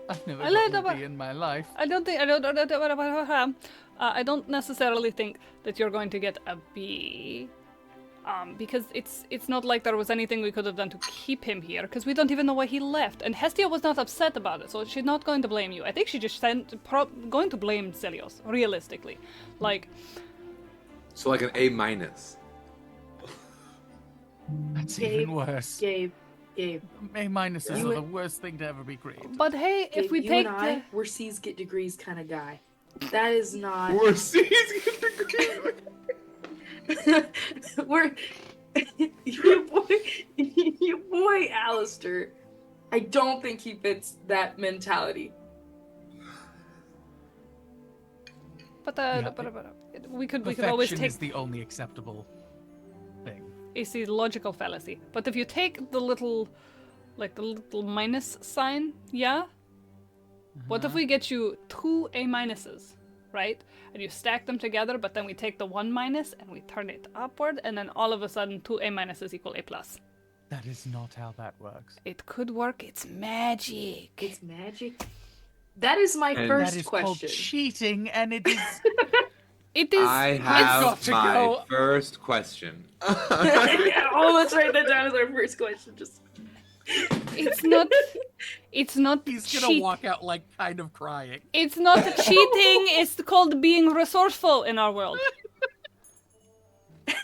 I've never I let gotten a him- B in my life. I don't necessarily think that you're going to get a B, because it's not like there was anything we could have done to keep him here, because we don't even know why he left. And Hestia was not upset about it, so she's not going to blame you. I think she just going to blame Celios, realistically. Like, So like an A minus. That's Gabe, even worse. Gabe. A minuses You are the and- worst thing to ever be created. but hey, if Gabe, we you take and I, we're C's get degrees kind of guy. That is not. We're C's. We're your boy Alistair. I don't think he fits that mentality. Yeah, we could always Perfection take. is the only acceptable thing. It's the logical fallacy. But if you take the little minus sign, yeah? What if we get you 2 A minuses, right? And you stack them together, but then we take the 1 minus and we turn it upward, and then all of a sudden 2 A minuses equal A plus. That is not how that works. It could work. It's magic. It's magic. That is my And first That is called question. cheating, and it is. It is. I got have to my go. first question. Yeah, oh, let's write that down as our first question. Just It's not. It's not. He's gonna cheat- walk out like kind of crying. It's not cheating. It's called being resourceful in our world.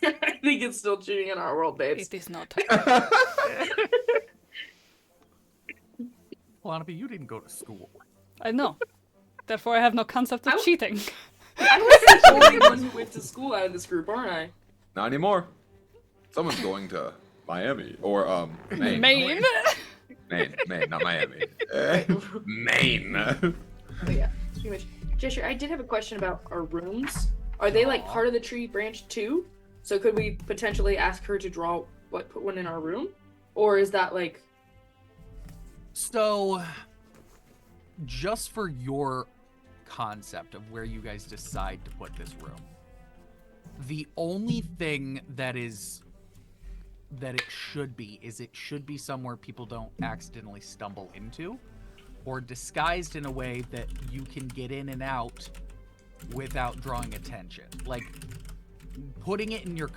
I think it's still cheating in our world, babes. It is not. Wannabe, you didn't go to school. I know. Therefore, I have no concept of cheating. I was the only one who went to school out of this group, aren't I? Not anymore. Someone's going to Miami or Maine. Maine. Maine, not Miami. Maine. But yeah, it's pretty much. Jester, I did have a question about our rooms. Are they like part of the tree branch too? So could we potentially ask her to put one in our room? Or is that like... So, just for your concept of where you guys decide to put this room, the only thing that it should be is it should be somewhere people don't accidentally stumble into, or disguised in a way that you can get in and out without drawing attention. Like putting it in your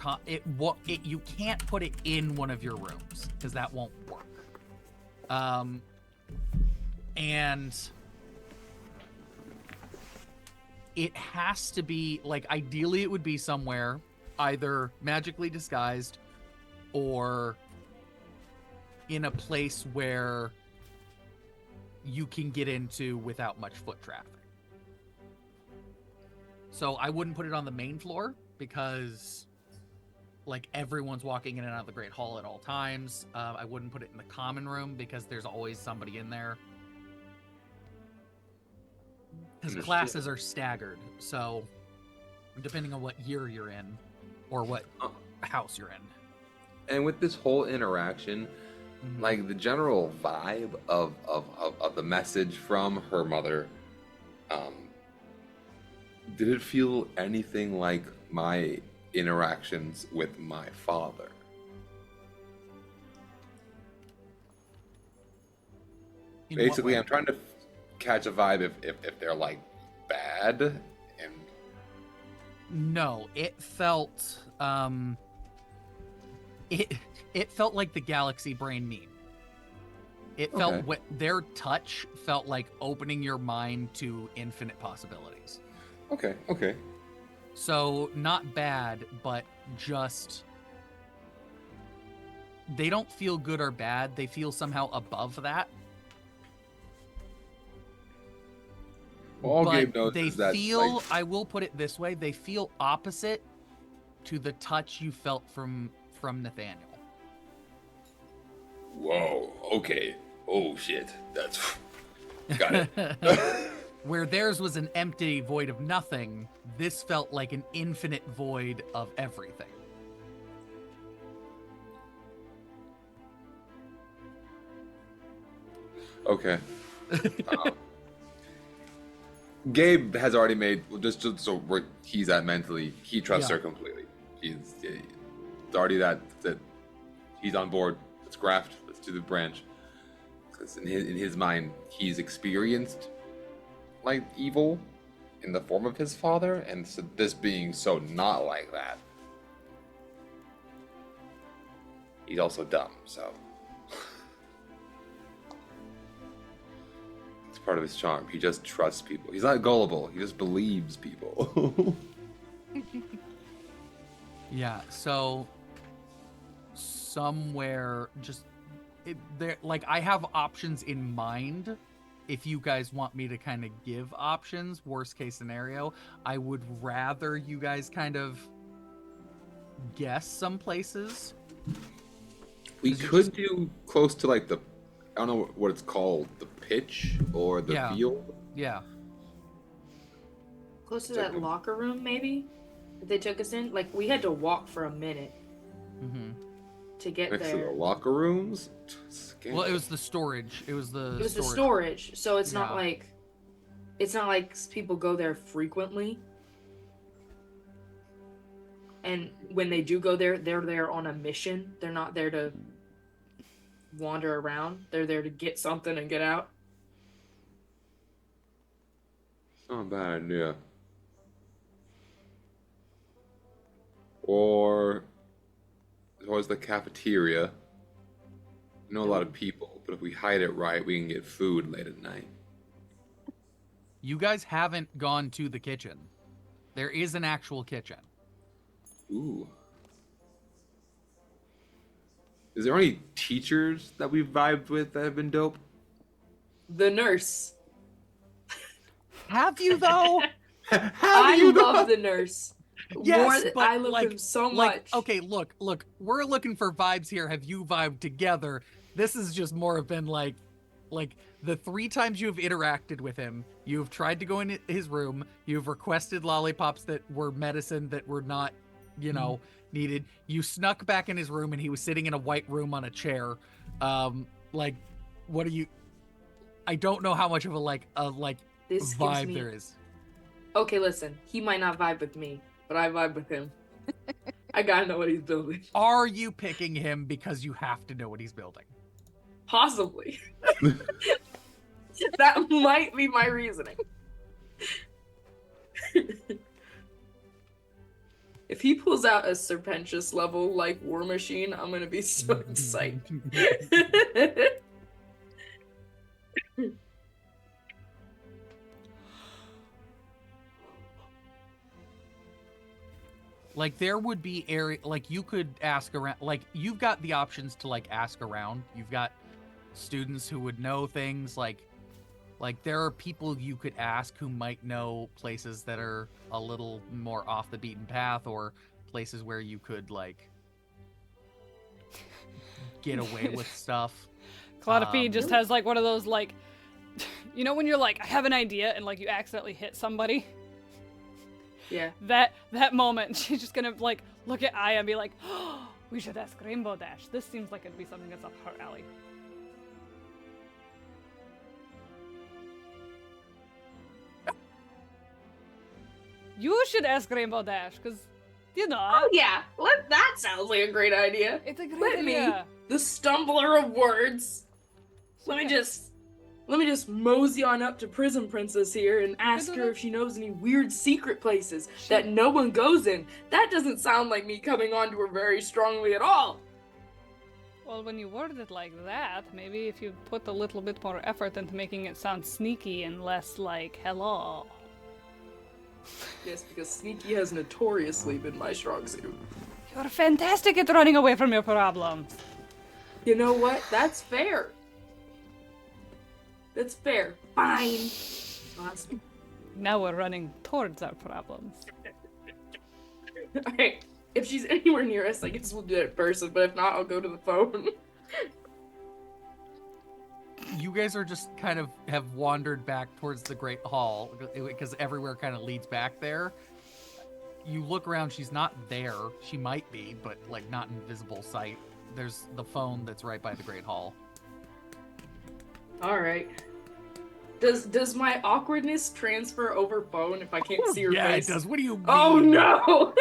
you can't put it in one of your rooms because that won't work. And it has to be like, ideally it would be somewhere either magically disguised or in a place where you can get into without much foot traffic. So I wouldn't put it on the main floor because like everyone's walking in and out of the Great Hall at all times. I wouldn't put it in the common room because there's always somebody in there. Because Understood. classes are staggered, so depending on what year you're in or what house you're in. And with this whole interaction, Mhm. like the general vibe of the message from her mother, did it feel anything like my interactions with my father? In what Basically, way? I'm trying to catch a vibe if they're like bad and No, it felt it felt like the galaxy brain meme. It felt Okay. what their touch felt like opening your mind to infinite possibilities. okay. So not bad, but just they don't feel good or bad. They feel somehow above that. Well, all But Gabe knows they is that feel, like, I will put it this way, they feel opposite to the touch you felt from Nathaniel. whoa, okay, oh shit, that's got it. Where theirs was an empty void of nothing, this felt like an infinite void of everything. Okay. Gabe has already made just so where he's at mentally. He trusts Yeah. her completely. It's already that he's on board. Let's graft. Let's do the branch. Because in his mind, he's experienced like evil in the form of his father, and so this being so not like that, he's also dumb. So it's part of his charm. He just trusts people. He's not gullible. He just believes people. Yeah, so somewhere just there, like I have options in mind. If you guys want me to kind of give options, worst case scenario, I would rather you guys kind of guess some places. We 'Cause you could do close to like the, I don't know what it's called, the pitch or the Yeah. field. Yeah. Close to It's like that a- locker room, maybe? That they took us in? Like, we had to walk for a minute hmm to get Next to the there. locker rooms. Well, it was the storage. It was the It was the storage, so it's not Yeah. like people go there frequently. And when they do go there, they're there on a mission. They're not there to wander around. They're there to get something and get out. Not a bad idea. Or there's always the cafeteria. I know a lot of people, but if we hide it right, we can get food late at night. You guys haven't gone to the kitchen. There is an actual kitchen. Ooh. Is there any teachers that we've vibed with that have been dope? The nurse. Have you though? I love the nurse. Yes, but I love like, him so like, much. okay, look, we're looking for vibes here. Have you vibed together? This is just more of been like the 3 times you've interacted with him, you've tried to go in his room, you've requested lollipops that were medicine that were not, needed. You snuck back in his room and he was sitting in a white room on a chair. Like, what are you? I don't know how much of a This gives vibe me- there is. Okay, listen. He might not vibe with me, but I vibe with him. I gotta know what he's building. Are you picking him because you have to know what he's building? Possibly. That might be my reasoning. If he pulls out a Serpentious level like War Machine, I'm gonna be so excited. Like there would be area, like you could ask around, like you've got the options to like ask around. You've got students who would know things like Like, there are people you could ask who might know places that are a little more off the beaten path, or places where you could, like, get away with stuff. Calliope just has like one of those like, you know when you're like, I have an idea and like you accidentally hit somebody? Yeah. That moment, she's just gonna like look at Aya and be like, oh, we should ask Rainbow Dash. This seems like it'd be something that's up her alley. You should ask Rainbow Dash, because, you know. Oh yeah, that sounds like a great idea. It's a great Let idea. me, the stumbler of words. Let me just mosey on up to Prism Princess here and ask her if she knows any weird secret places that no one goes in. That doesn't sound like me coming on to her very strongly at all. Well, when you word it like that, maybe if you put a little bit more effort into making it sound sneaky and less like, hello. Yes, because sneaky has notoriously been my strong suit. You're fantastic at running away from your problems. You know what? That's fair. That's fair. Fine. Awesome. Now we're running towards our problems. Alright, if she's anywhere near us, I guess we'll do it in person, but if not, I'll go to the phone. You guys are just kind of have wandered back towards the Great Hall, because everywhere kind of leads back there. You look around, she's not there. She might be, but like not in visible sight. There's the phone that's right by the Great Hall. Alright. Does my awkwardness transfer over phone if I can't see her Yeah, face? it does. What do you mean? Oh no!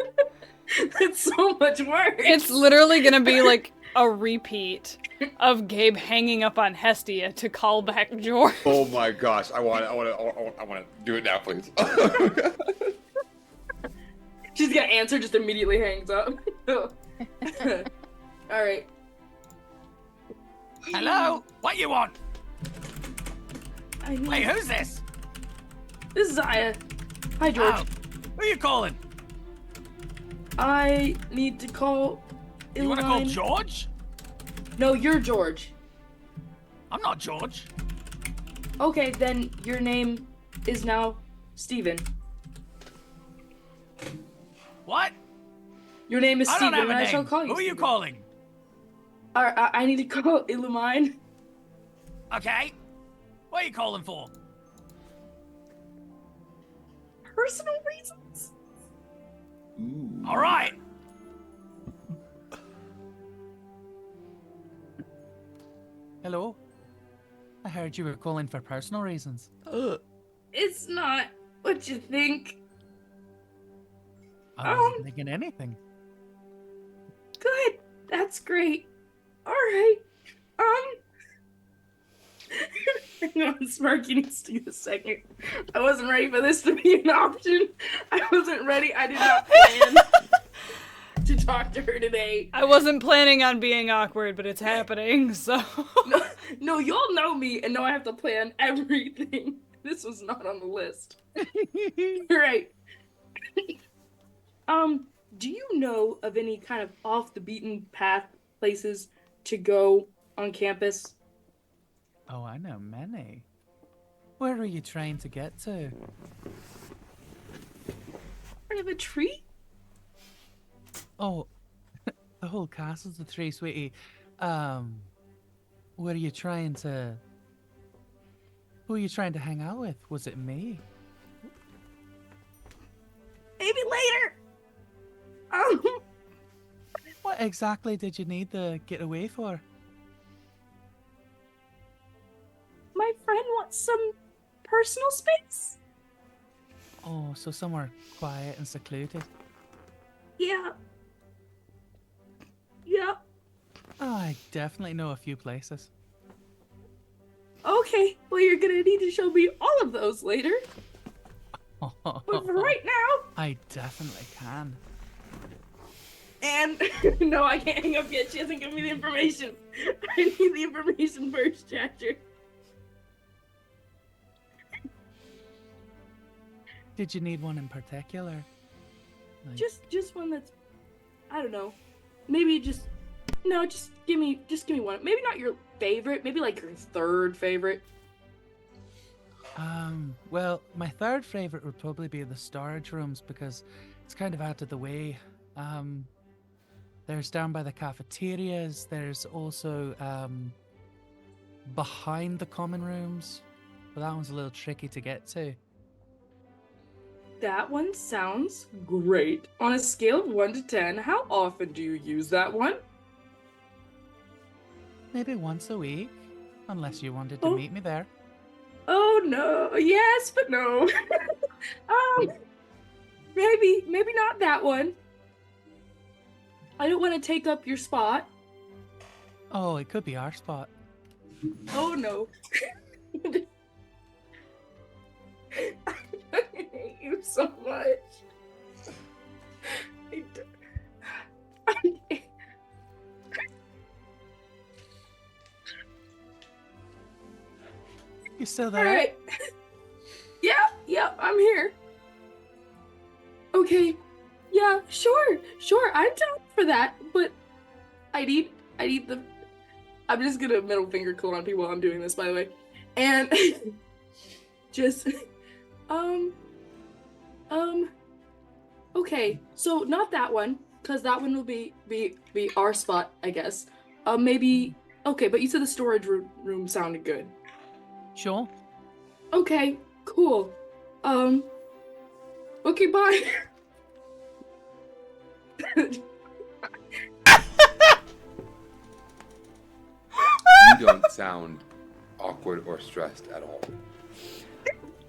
That's so much worse! It's literally gonna be like a repeat of Gabe hanging up on Hestia to call back George. Oh my gosh, I want to do it now, please. She's gonna answer, just immediately hangs up. Alright. Hello? What you want? I need... Wait, who's this? This is Aya. Hi, George. Oh, who are you calling? I need to call You want to call Iline. George? No, you're George. I'm not George. Okay, then your name is now Steven. What? Your name is I don't Steven, have and a I shall name. call you Who are you Steven. calling? I need to call Illumine. Okay. What are you calling for? Personal reasons? All right. Hello. I heard you were calling for personal reasons. It's not what you think. I wasn't thinking anything. Good. That's great. Alright. Hang on, Smirky needs to take a second. I wasn't ready for this to be an option. I wasn't ready. I did not plan to talk to her today. I wasn't planning on being awkward, but it's happening, so. No, you'll know me and know I have to plan everything. This was not on the list. Right. Do you know of any kind of off the beaten path places to go on campus? Oh, I know many. Where are you trying to get to? Part of a tree? Oh, the whole castle's a tree, sweetie. Where are you trying to... Who are you trying to hang out with? Was it me? Maybe later. What exactly did you need the getaway for? My friend wants some personal space. Oh, so somewhere quiet and secluded. Yeah. Yeah. Oh, I definitely know a few places. Okay. Well, you're gonna need to show me all of those later. But for right now, I definitely can. and no, I can't hang up yet. She hasn't given me the information. I need the information first, Chapter. Did you need one in particular? Like, Just one that's, I don't know. Maybe just give me one. Maybe not your favorite. Maybe like your third favorite. Well, my third favorite would probably be the storage rooms because it's kind of out of the way. There's down by the cafeterias. There's also behind the common rooms, but that one's a little tricky to get to. That one sounds great. On a scale of 1 to 10, how often do you use that one? Maybe once a week, unless you wanted to Oh. meet me there. Oh no, yes, but no. Maybe not that one. I don't want to take up your spot. Oh, it could be our spot. Oh no. I hate you so much. You still there? Alright. Yeah, I'm here. Okay. Yeah, sure, I'm down for that, but I need the I'm just gonna middle finger clone on people while I'm doing this, by the way. And just okay, so not that one, because that one will be our spot, I guess. Maybe okay, but you said the storage room sounded good. Sure. Okay, cool. Okay, bye. You don't sound awkward or stressed at all.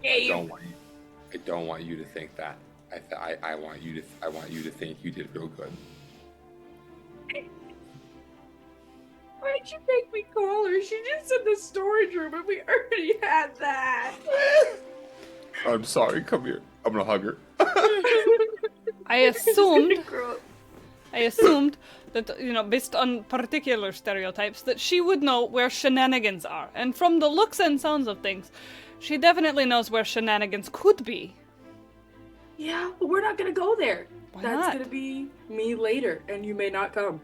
I don't want you to think that. I want you to think you did real good. Why'd you make me call her? She just said the storage room and we already had that. I'm sorry. Come here. I'm gonna hug her. I assumed Girl. that, based on particular stereotypes, that she would know where shenanigans are. And from the looks and sounds of things, she definitely knows where shenanigans could be. Yeah, but we're not gonna go there. Why That's not? gonna be me later, and you may not come.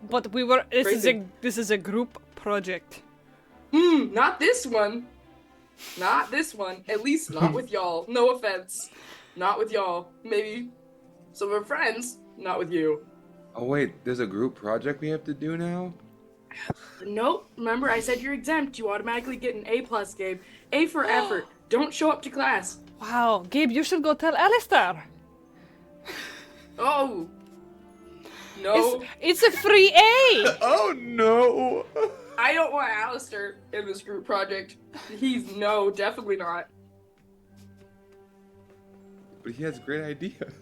But this Crazy. is a group project. Not this one. Not this one. At least not with y'all. No offense. Not with y'all. Maybe some of our friends. Not with you. Oh wait, there's a group project we have to do now? Nope. Remember, I said you're exempt. You automatically get an A+, Gabe. A for effort. Don't show up to class. Wow, Gabe, you should go tell Alistair. Oh. No. It's a free A! Oh no! I don't want Alistair in this group project. He's no, definitely not. But he has great ideas.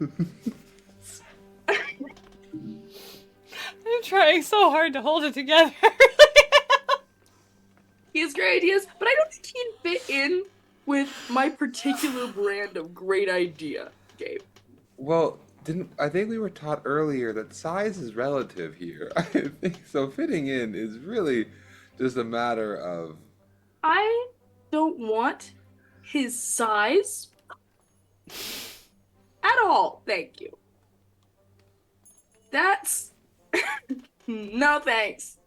I'm trying so hard to hold it together. He has great ideas, but I don't think he'd fit in with my particular brand of great idea, Gabe. Well, I think we were taught earlier that size is relative here. I think so. Fitting in is really just a matter of. I don't want his size at all. Thank you. That's no thanks.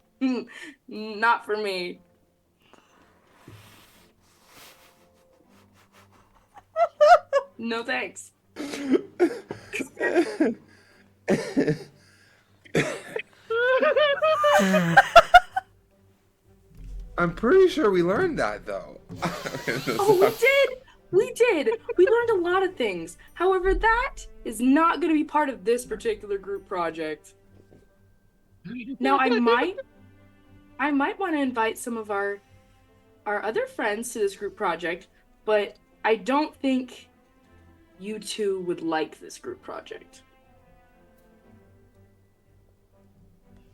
Not for me. No thanks. I'm pretty sure we learned that though. Oh, we did. We did. We learned a lot of things. However, that is not going to be part of this particular group project. Now, I might want to invite some of our other friends to this group project, but I don't think you two would like this group project.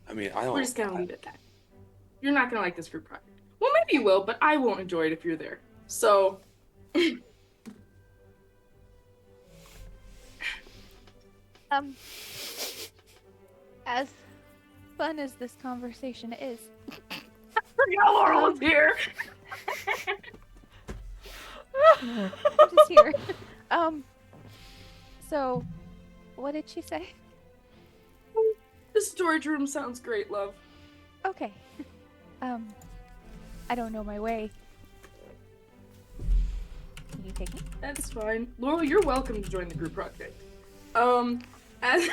I mean, I don't. We're just going to leave it at that. You're not going to like this group project. Well, maybe you will, but I won't enjoy it if you're there. So... As fun as this conversation is, forgot Laurel was here. I'm just here. So, what did she say? The storage room sounds great, love. Okay. I don't know my way. you take me? That's fine. Laurel, you're welcome to join the group project. As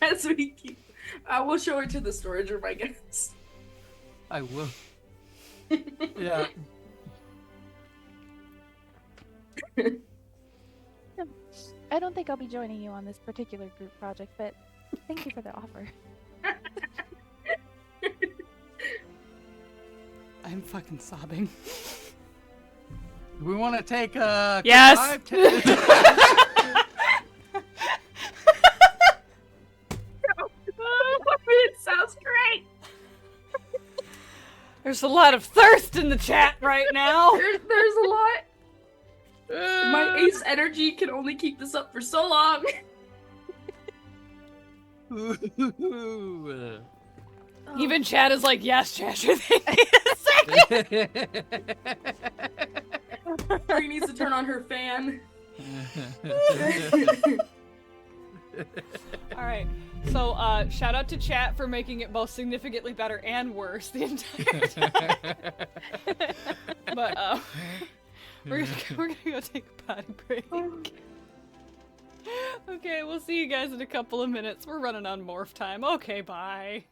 as we keep, I will show her to the storage room, I guess. I will. Yeah. I don't think I'll be joining you on this particular group project, but thank you for the offer. I'm fucking sobbing. Do we want to take a quick Yes. 5, 10 It sounds great. There's a lot of thirst in the chat right now. There's a lot. My ace energy can only keep this up for so long. Even Chad is like, yes, Chasher, thank you. Tori needs to turn on her fan. All right. So, shout out to chat for making it both significantly better and worse the entire time. But we're gonna go take a potty break. Okay, we'll see you guys in a couple of minutes. We're running on morph time. Okay, bye.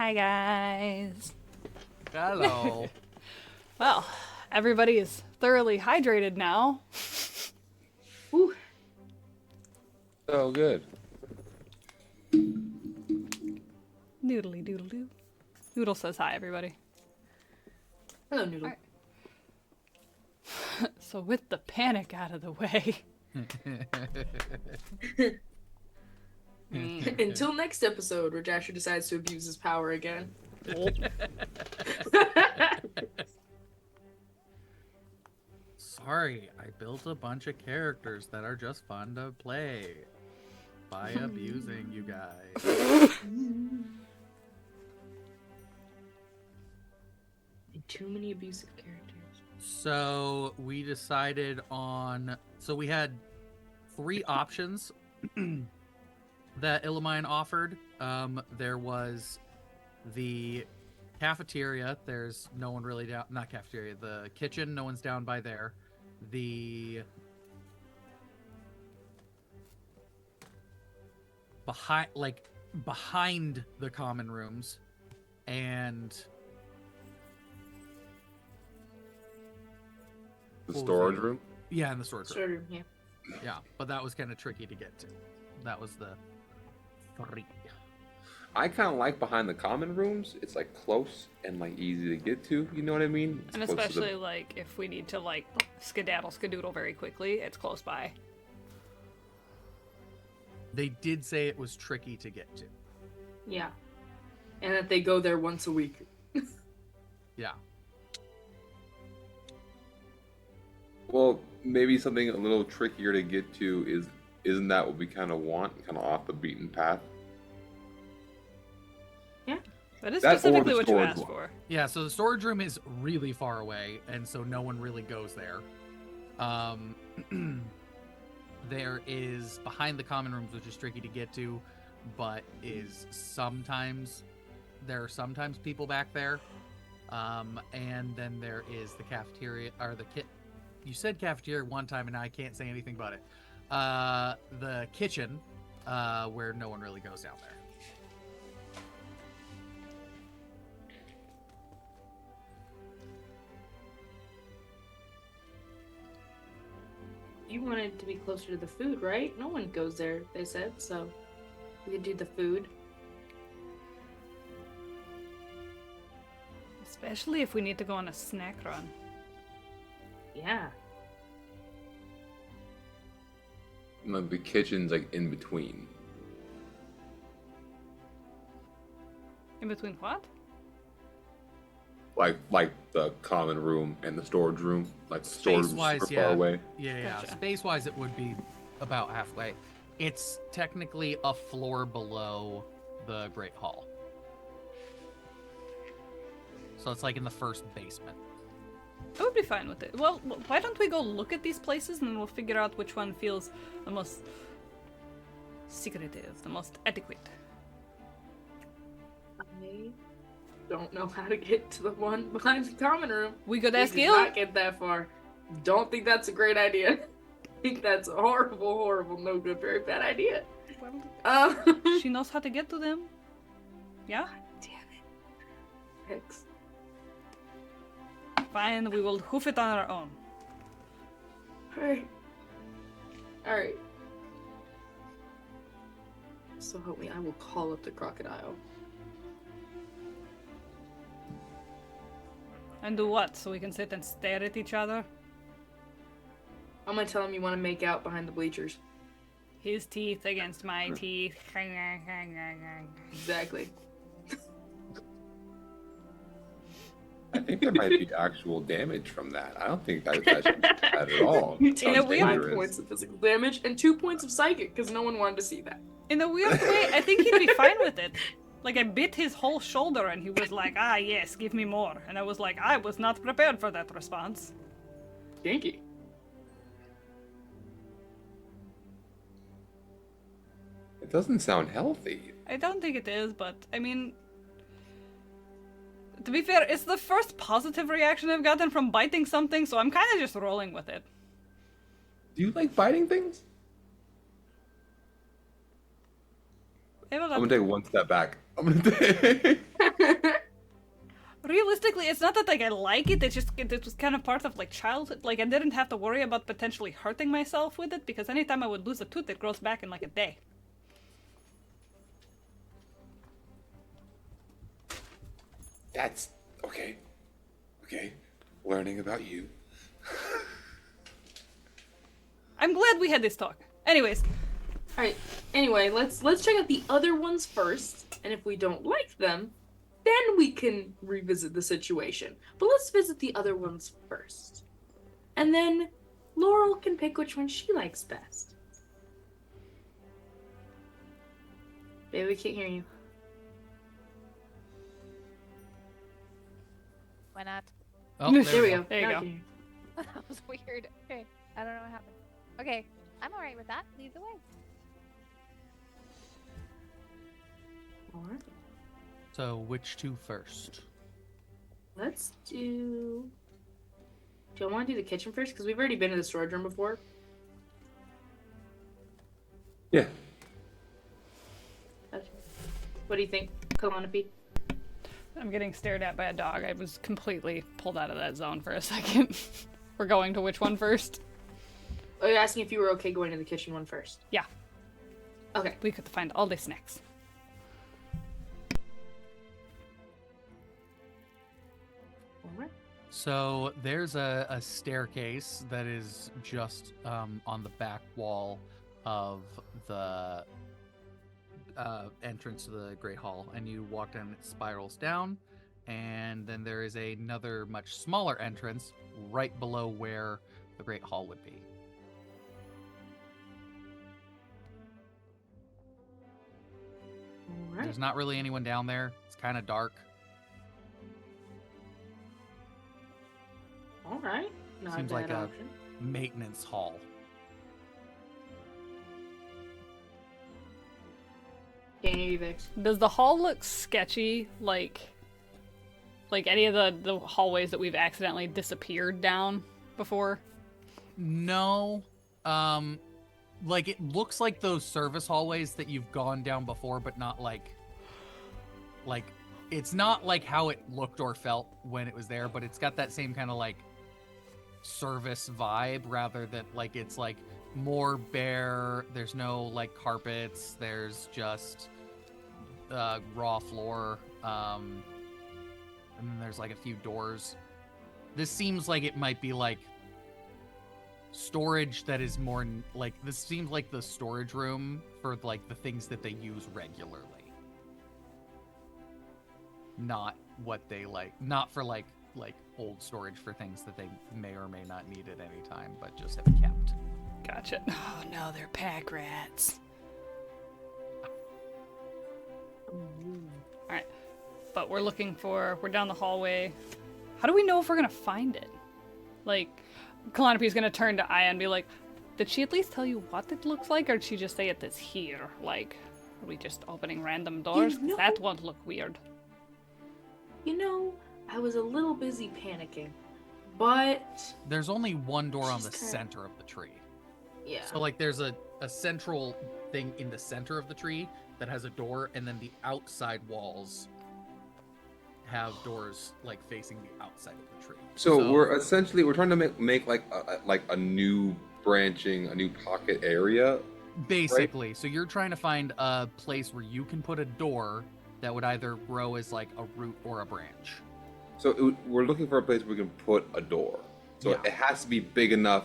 Hi, guys. Hello. Well, everybody is thoroughly hydrated now. Ooh. So good. Noodly doodle doo. Noodle says hi, everybody. Hello, Noodle. Alright. So with the panic out of the way. Until next episode, where Jasher decides to abuse his power again. Sorry, I built a bunch of characters that are just fun to play by abusing you guys. Too many abusive characters. So we decided on. So we had 3 options that Illamine offered. There was the cafeteria. There's no one really down. Not cafeteria. The kitchen. No one's down by there. The behind the common rooms, and The What was storage it? room? yeah, in the storage room. Sure, yeah. Yeah, but that was kind of tricky to get to. That was the 3. I kind of like behind the common rooms. It's like close and like easy to get to. You know what I mean? It's And close to the- especially like if we need to like skedaddle very quickly, it's close by. They did say it was tricky to get to. Yeah. And that they go there once a week. Yeah. Well, maybe something a little trickier to get to isn't that what we kind of want? Kind of off the beaten path. That is That or specifically the what you storage asked one. for. Yeah, so the storage room is really far away, and so no one really goes there. There is behind the common rooms, which is tricky to get to, but there are sometimes people back there. And then there is the cafeteria, or the kit. You said cafeteria one time, and I can't say anything about it. The kitchen, where no one really goes down there. You wanted to be closer to the food, right? No one goes there, they said, so we could do the food. Especially if we need to go on a snack run. Yeah. And like the kitchen's like in between. In between what? Like the common room and the storage room. Like the storage room's Space-wise, super yeah. far away. Yeah. Gotcha. Space-wise, it would be about halfway. It's technically a floor below the Great Hall. So it's like in the first basement. I would be fine with it. Well, why don't we go look at these places and then we'll figure out which one feels the most secretive, the most adequate. I don't know how to get to the one behind the common room. We could We ask did Gil. not get that far. Don't think that's a great idea. I think that's a horrible, no good, very bad idea. She knows how to get to them. Yeah? Damn it. Hex. Fine, we will hoof it on our own. Alright. So help me, I will call up the crocodile. And do what? So we can sit and stare at each other? I'm gonna tell him you want to make out behind the bleachers. His teeth against my teeth. Exactly. I think there might be actual damage from that. I don't think that should be bad at all. You Sounds take we 5 dangerous. points of physical damage and 2 points of psychic because no one wanted to see that. In a weird way, I think he'd be fine with it. Like, I bit his whole shoulder and he was like, ah, yes, give me more. And I was like, I was not prepared for that response. Kinky. It doesn't sound healthy. I don't think it is, but I mean, to be fair, it's the first positive reaction I've gotten from biting something, so I'm kind of just rolling with it. Do you like biting things? It was I'm gonna take one step back. I'm gonna take. realistically, it's not that like I like it. It's just it was kind of part of like childhood. Like I didn't have to worry about potentially hurting myself with it because anytime I would lose a tooth, it grows back in like a day. That's okay. Okay. Learning about you. I'm glad we had this talk. Anyways, All right. Anyway, let's check out the other ones first, and if we don't like them, then we can revisit the situation. But let's visit the other ones first, and then Laurel can pick which one she likes best. Baby, we can't hear you. Why not? Oh, There we go. There you Now I go. can hear That was weird. Okay, I don't know what happened. Okay, I'm alright with that. Lead the way. All right. So which two first? Let's do. Do you want to do the kitchen first? Because we've already been in the storage room before. Yeah. Okay. What do you think, Kalanapi? I'm getting stared at by a dog. I was completely pulled out of that zone for a second. We're going to which one first? Oh, you're asking if you were okay going to the kitchen one first. Yeah, Okay. we could find all the snacks. All right. So there's a staircase that is just on the back wall of the entrance to the Great Hall, and you walk down, it spirals down, and then there is another much smaller entrance right below where the Great Hall would be. All right. There's not really anyone down there. It's kind of dark. All right. Not Seems a like bad a- option. Maintenance hall. Can't hear you, Vix. Does the hall look sketchy, like any of the hallways that we've accidentally disappeared down before? No. Like it looks like those service hallways that you've gone down before, but not like it's not like how it looked or felt when it was there, but it's got that same kind of like service vibe rather than like it's like more bare. There's no like carpets. There's just raw floor. And then there's like a few doors. This seems like it might be like storage that is more like this seems like the storage room for like the things that they use regularly, not what they not for like old storage for things that they may or may not need at any time but just have kept. Gotcha. Oh no, they're pack rats. Alright. But we're down the hallway. How do we know if we're gonna find it? Like, Kalanapi's gonna turn to Aya and be like, did she at least tell you what it looks like, or did she just say it is here? Like, are we just opening random doors? 'Cause know- that won't look weird. You know, I was a little busy panicking, but There's only one door on the She's kinda- center of the tree. yeah. So like there's a central thing in the center of the tree that has a door, and then the outside walls have doors like facing the outside of the tree. So we're trying to make like a new branching, a new pocket area. basically, so you're trying to find a place where you can put a door that would either grow as like a root or a branch. So we're looking for a place where we can put a door. So Yeah. it has to be big enough.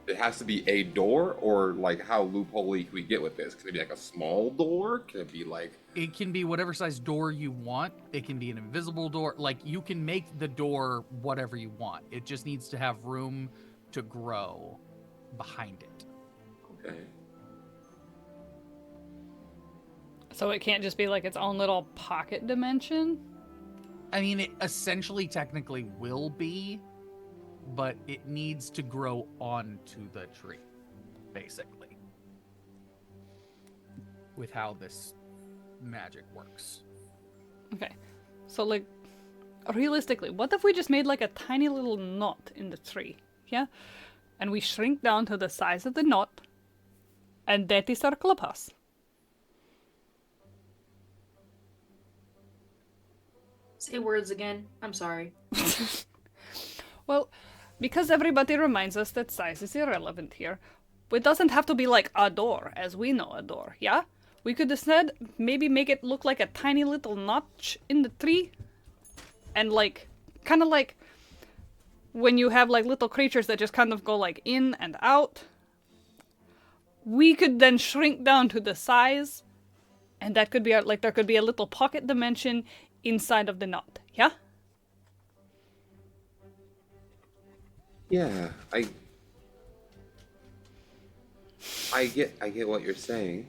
It has to be a door, or like how loopholey can we get with this? Can it be like a small door? Can it be like? It can be whatever size door you want. It can be an invisible door. Like you can make the door whatever you want. It just needs to have room to grow behind it. Okay. So it can't just be like its own little pocket dimension? I mean, it essentially technically will be, but it needs to grow onto the tree, basically, with how this magic works. Okay. So, like, realistically, what if we just made like a tiny little knot in the tree? Yeah? And we shrink down to the size of the knot, and that is our clubhouse. Say words again. I'm sorry. Well, because everybody reminds us that size is irrelevant here, it doesn't have to be like a door, as we know a door, yeah? We could instead maybe make it look like a tiny little notch in the tree. And like, kind of like when you have like little creatures that just kind of go like in and out. We could then shrink down to the size, and that could be like there could be a little pocket dimension inside of the knot, yeah? Yeah, I get what you're saying.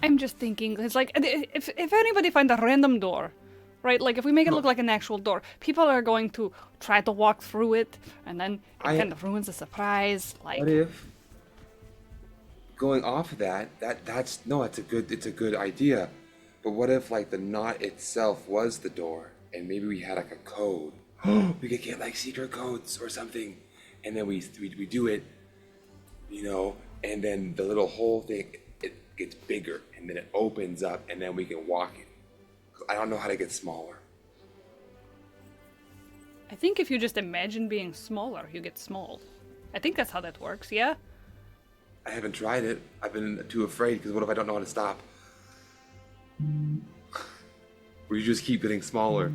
I'm just thinking, it's like, if anybody finds a random door, right? Like, if we make it look like an actual door, people are going to try to walk through it, and then it kind of ruins the surprise. Like, What if going off of that's a good idea. But what if like the knot itself was the door, and maybe we had like a code? We could get like secret codes or something, and then we do it, you know, and then the little hole thing it gets bigger, and then it opens up, and then we can walk it. 'Cause I don't know how to get smaller. I think if you just imagine being smaller, you get small. I think that's how that works, yeah? I haven't tried it. I've been too afraid because what if I don't know how to stop? Or you just keep getting smaller?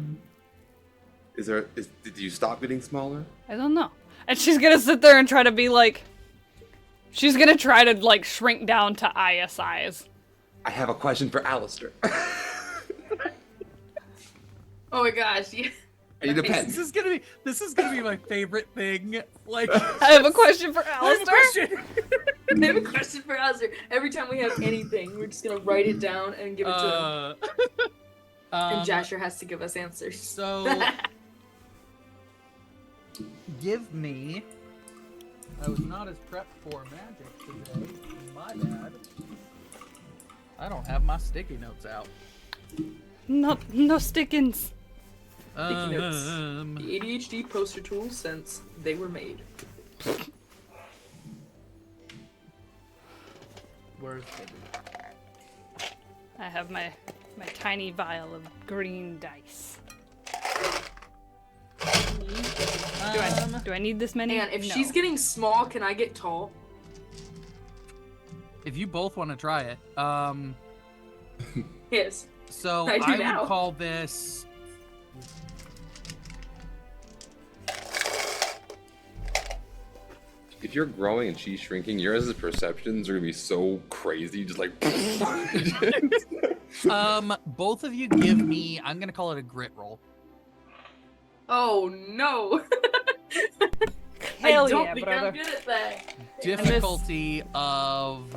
Did you stop getting smaller? I don't know. And she's gonna sit there and try to be like... She's gonna try to, like, shrink down to Aya size. I have a question for Alistair. Oh my gosh, yeah. I need a pen. This is gonna be my favorite thing. Like, I have a question for I have a Alistair. question. I have a question for Alistair. Every time we have anything, we're just gonna write it down and give it to him. And Jasher has to give us answers. So, give me. I was not as prepped for magic today. My bad. I don't have my sticky notes out. No stickins. Sticky notes. The ADHD poster tools since they were made. Where's Baby? I have my tiny vial of green dice. Do I need this many? And if No. she's getting small, can I get tall? If you both want to try it, Yes. so I do I now. would call this. If you're growing and she's shrinking, your guys' perceptions are gonna be so crazy, just like. Both of you give me. I'm gonna call it a grit roll. Oh no! Hell I don't yeah, think brother. I'm good at that. Difficulty of.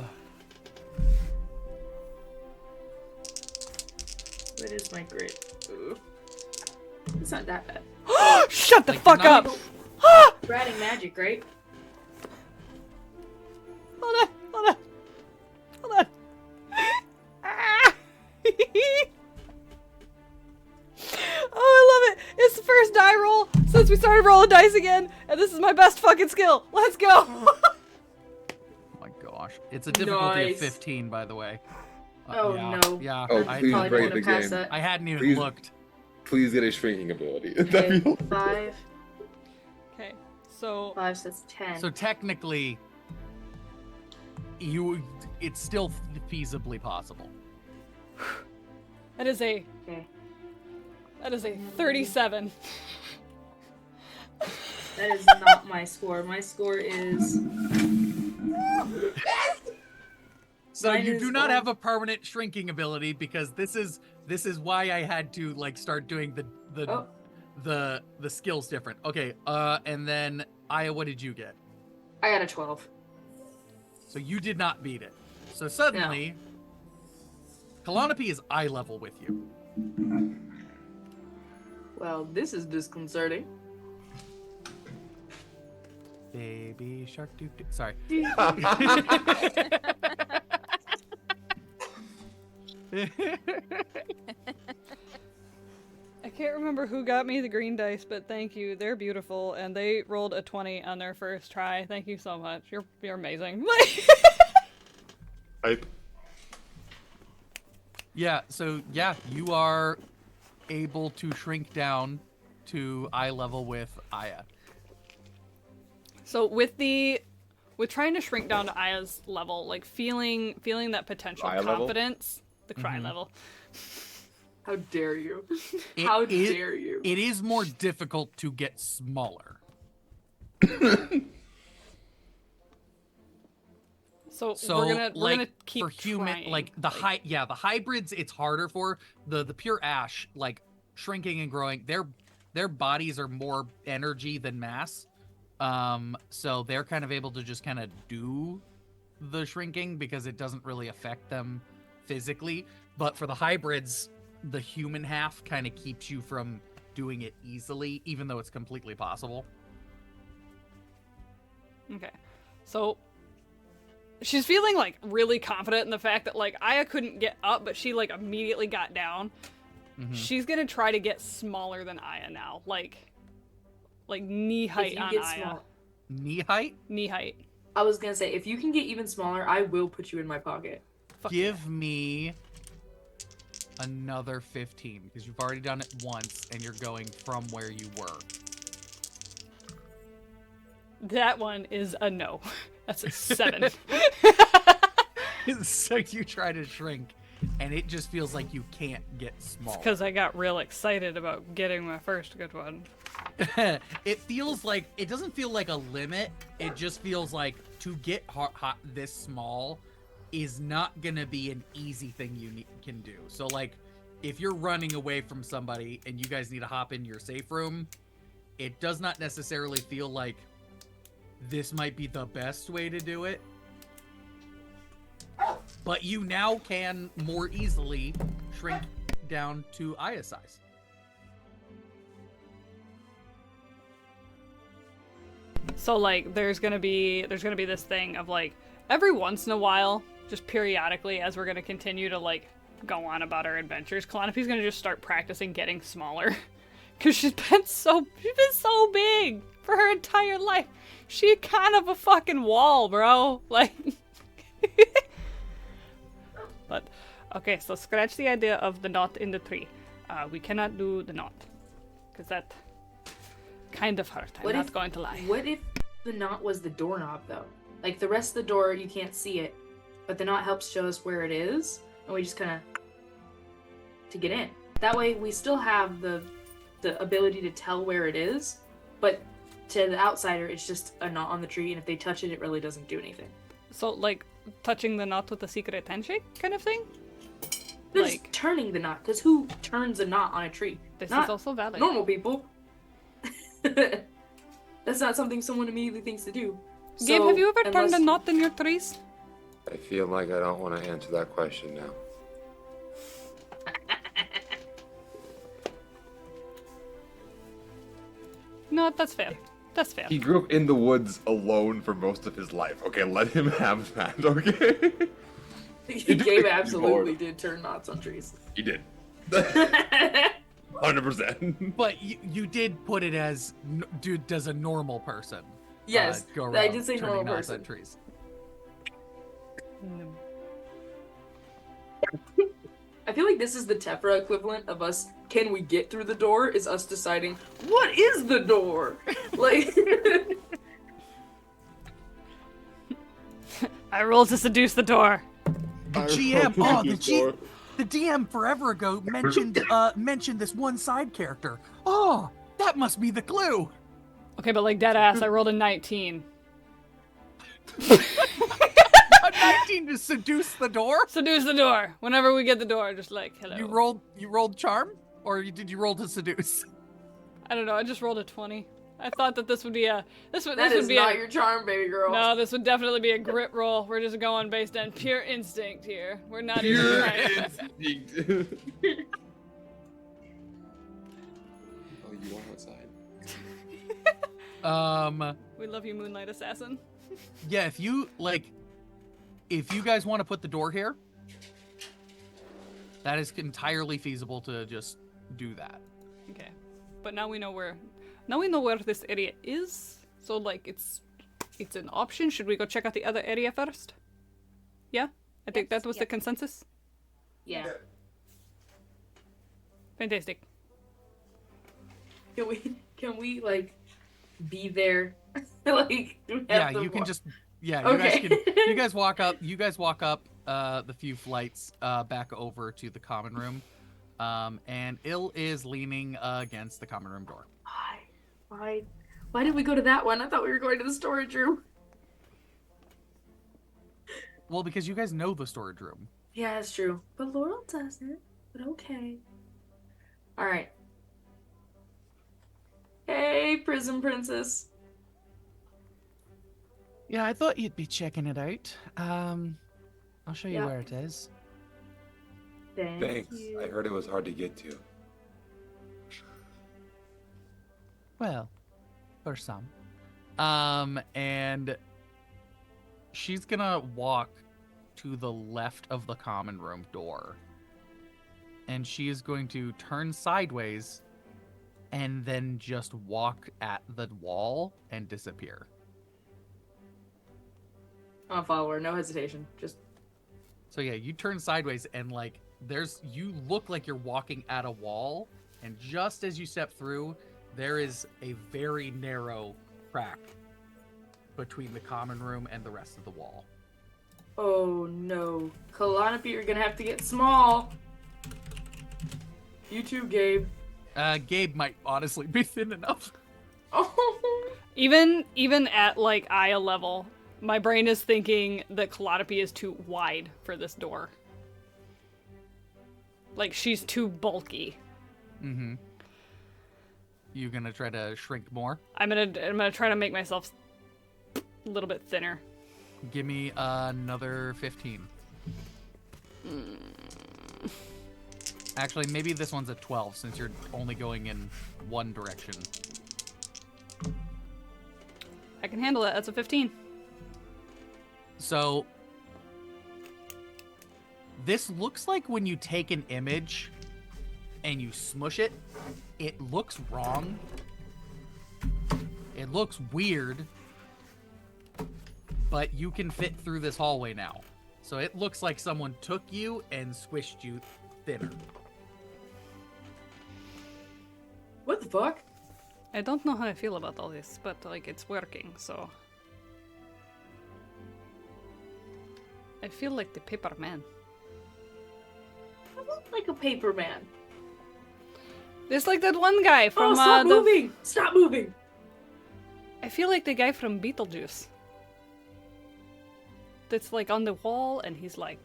What is my grit? Ooh. It's not that bad. Shut the Like, fuck not up! We're adding magic, right? Hold on. Ah. Oh, I love it! It's the first die roll since we started rolling dice again, and this is my best fucking skill. Let's go! Oh my gosh, it's a difficulty Nice. of 15, by the way. Oh, yeah, no. Yeah, Oh, I, please Probably break not the gonna pass game. that. I hadn't even Please. looked. Please get a shrinking ability. Okay, 5. Okay, so 5 says 10. So technically, it's still feasibly possible. that is a Okay. 37. That is not my score. My score is. So Mine you is do not all- have a permanent shrinking ability because this is why I had to like start doing Oh. the skills different. Okay, and then Aya, what did you get? I got a 12. So you did not beat it. So suddenly, Kalanope is eye level with you. Well, this is disconcerting. Baby shark doo doo. Sorry. I can't remember who got me the green dice, but thank you. They're beautiful, and they rolled a 20 on their first try. Thank you so much. You're amazing. Hype. Yeah, so yeah, you are able to shrink down to eye level with Aya. So with trying to shrink down to Aya's level, like feeling that potential Aya level? confidence, the cry level. How dare you? It How is- dare you? It is more difficult to get smaller. So, So we're like gonna keep for human, trying. like the hybrids, it's harder for the pure ash, like shrinking and growing. Their bodies are more energy than mass, so they're kind of able to just kind of do the shrinking because it doesn't really affect them physically. But for the hybrids, the human half kind of keeps you from doing it easily, even though it's completely possible. Okay. So she's feeling like really confident in the fact that like Aya couldn't get up, but she like immediately got down. Mhm. She's gonna try to get smaller than Aya now, like knee height If you on get Aya. small, Knee height? Knee height. I was gonna say if you can get even smaller, I will put you in my pocket. Fuck Give me another 15 because you've already done it once and you're going from where you were. That one is a no. That's a 7. So you try to shrink and it just feels like you can't get small. Because I got real excited about getting my first good one. It feels like, it doesn't feel like a limit. It just feels like to get this small is not gonna be an easy thing you can do. So like, if you're running away from somebody and you guys need to hop in your safe room, it does not necessarily feel like this might be the best way to do it. But you now can more easily shrink down to Aya size. So like there's gonna be this thing of like every once in a while, just periodically as we're gonna continue to like go on about our adventures, Calliope's gonna just start practicing getting smaller. Cause she's been so big for her entire life. She's kind of a fucking wall, bro. Like But okay, so scratch the idea of the knot in the tree. We cannot do the knot. Cause that kind of hurt. I'm not going to lie. What if the knot was the doorknob though? Like the rest of the door, you can't see it, but the knot helps show us where it is, and we just kind of to get in. That way, we still have the ability to tell where it is, but to the outsider, it's just a knot on the tree, and if they touch it, it really doesn't do anything. So like touching the knot with a secret handshake kind of thing? They're Like- just turning the knot, because who turns a knot on a tree? This Not is also valid. normal people. That's not something someone immediately thinks to do. Gabe, So, have you ever turned unless- a knot in your trees? I feel like I don't want to answer that question now. No, that's fair. That's fair. He grew up in the woods alone for most of his life. Okay, let him have that, okay? Gabe absolutely did turn knots on trees. He did. 100%. But you did put it as, dude, does a normal person Yes, go I around did say turning normal knots person. on trees? I feel like this is the Tephra equivalent of us. Can we get through the door? Is us deciding what is the door? Like, I roll to seduce the door. The GM, the DM forever ago mentioned this one side character. Oh, that must be the clue. Okay, but like dead ass, I rolled a 19. A 19 to seduce the door. Seduce the door. Whenever we get the door, just like hello. You rolled charm, or did you roll to seduce? I don't know. I just rolled a 20. I thought that this would be a this would that is be not a your charm, baby girl. no. This would definitely be a grit roll. We're just going based on pure instinct here. We're not even Pure trying. instinct. Oh, you are outside. We love you, Moonlight Assassin. Yeah, if you guys want to put the door here, that is entirely feasible to just do that. Okay, but now we know where this area is. So like it's an option. Should we go check out the other area first? Yeah, I think Yes, that was yeah. the consensus. Yeah. Fantastic. Can we like be there? Like do we Yeah, have to you can walk? just yeah, Okay. you guys walk up the few flights back over to the common room. And Il is leaning against the common room door. Why did we go to that one? I thought we were going to the storage room. Well, because you guys know the storage room. Yeah, that's true. But Laurel doesn't. But okay. All right. Hey, Prison Princess. Yeah, I thought you'd be checking it out. I'll show you Yeah. where it is. Thanks. you. I heard it was hard to get to. Well, for some. And she's gonna walk to the left of the common room door. And she is going to turn sideways and then just walk at the wall and disappear. I'll follow her. No hesitation. Just So yeah, you turn sideways and like you look like you're walking at a wall, and just as you step through, there is a very narrow crack between the common room and the rest of the wall. oh no. Kalana you're gonna have to get small. You too, Gabe. Gabe might honestly be thin enough. Oh. Even at like Aya level, my brain is thinking that Calliope is too wide for this door. Like she's too bulky. Mm-hmm. You gonna try to shrink more? I'm gonna try to make myself a little bit thinner. Give me another 15. Actually, maybe this one's a 12 since you're only going in one direction. I can handle it. That's a 15. So this looks like when you take an image and you smush it, it looks wrong. It looks weird, but you can fit through this hallway now. So it looks like someone took you and squished you thinner. What the fuck? I don't know how I feel about all this, but like it's working, so I feel like the paper man. I look like a paper man. There's like that one guy from Stop moving! Stop moving! I feel like the guy from Beetlejuice. That's like on the wall and he's like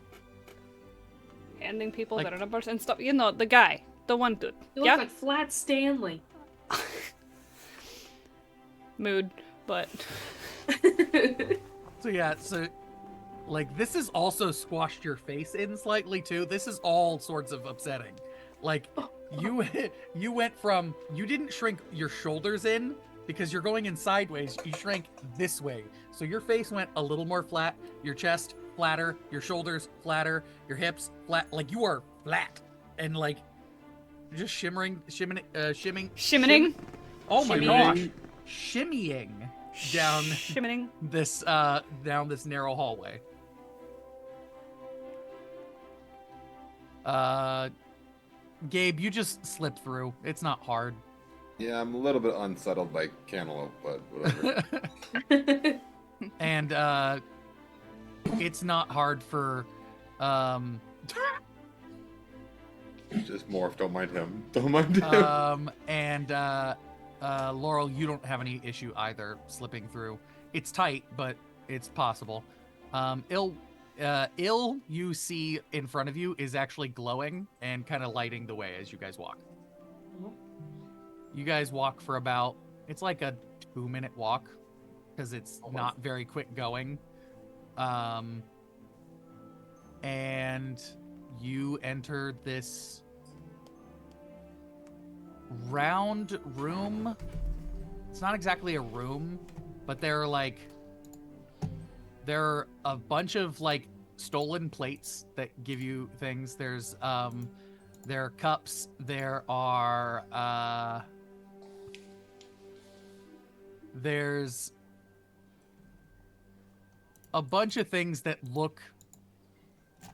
handing people Like- their numbers and stuff. You know, the guy. The one dude. You look Yeah? like Flat Stanley. Mood, but So yeah, so like this has also squashed your face in slightly too. This is all sorts of upsetting. Like you went from you didn't shrink your shoulders in because you're going in sideways. You shrank this way. So your face went a little more flat, your chest flatter, your shoulders flatter, your hips flat. Like you are flat and like just shimmering. shimming. Oh my Shimmying. gosh. Shimmying down Shimming. this narrow hallway. Gabe, you just slip through. It's not hard. Yeah, I'm a little bit unsettled by cantaloupe, but whatever. And it's not hard for Just morph. Don't mind him. Don't mind him. and Laurel, you don't have any issue either slipping through. It's tight, but it's possible. Ill you see in front of you is actually glowing and kind of lighting the way as you guys walk. You guys walk for about, it's like a 2-minute walk because it's not very quick going. And you enter this round room. It's not exactly a room, but there are a bunch of like stolen plates that give you things. There are cups. There's a bunch of things that look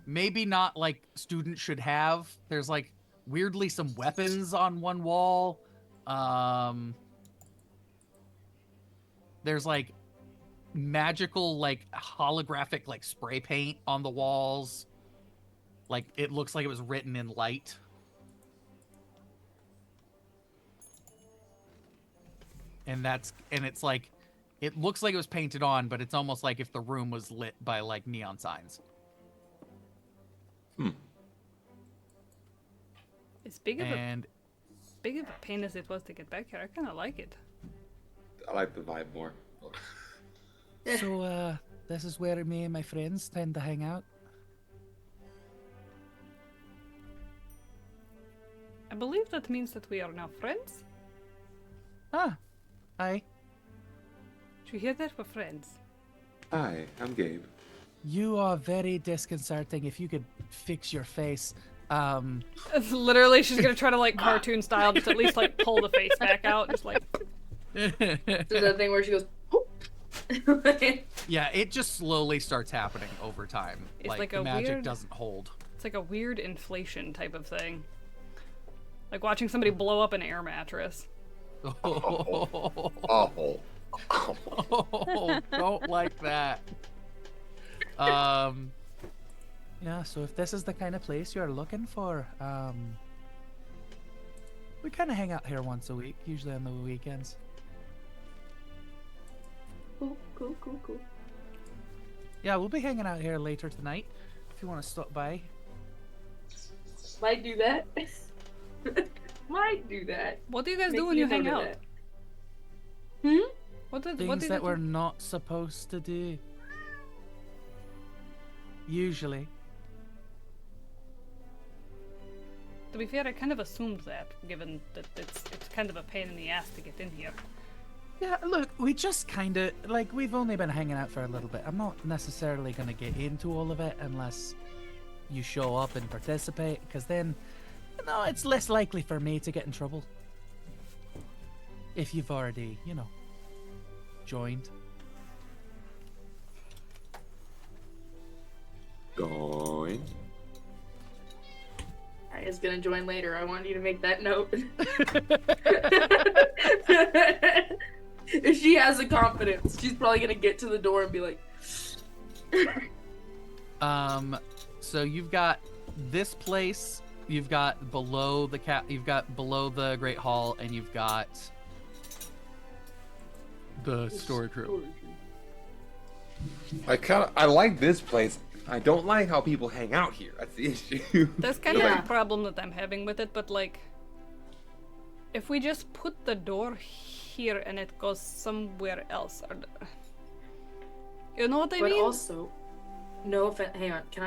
maybe not like students should have. There's like weirdly some weapons on one wall. There's like magical, like holographic, like spray paint on the walls. Like it looks like it was written in light. And it's like, it looks like it was painted on, but it's almost like if the room was lit by like neon signs. As big of And a pain as it was to get back here, I kind of like it. I like the vibe more. so, this is where me and my friends tend to hang out. I believe that means that we are now friends. Ah, hi. Did you hear that? We're friends. Hi, I'm Gabe. You are very disconcerting. If you could fix your face. It's literally, she's gonna try to like cartoon style, just at least like pull the face back out, just like. There's that thing where she goes, "Whoop." Yeah, it just slowly starts happening over time. It's like like the a magic weird- doesn't hold. It's like a weird inflation type of thing. Like watching somebody blow up an air mattress. Awful. Oh, don't like that. Yeah, so if this is the kind of place you're looking for, we kind of hang out here once a week, usually on the weekends. Cool. Yeah, we'll be hanging out here later tonight if you want to stop by. Might do that. Might do that. What do you guys Make do when me you a hang note of out? that. What do Things you that do? we're not supposed to do. Usually. To be fair, I kind of assumed that, given that it's kind of a pain in the ass to get in here. Yeah, look, we just kind of, like, we've only been hanging out for a little bit. I'm not necessarily going to get into all of it unless you show up and participate, because then, you know, it's less likely for me to get in trouble. If you've already, you know, joined. Join. Is gonna join later. I want you to make that note. If she has the confidence, she's probably gonna get to the door and be like, So you've got this place, you've got below the you've got below the Great Hall, and you've got the storage room. I like this place. I don't like how people hang out here. That's the issue. That's kind of Yeah. the problem that I'm having with it, but like, if we just put the door here and it goes somewhere else, you know what I but mean? also, no offense. Hang on, can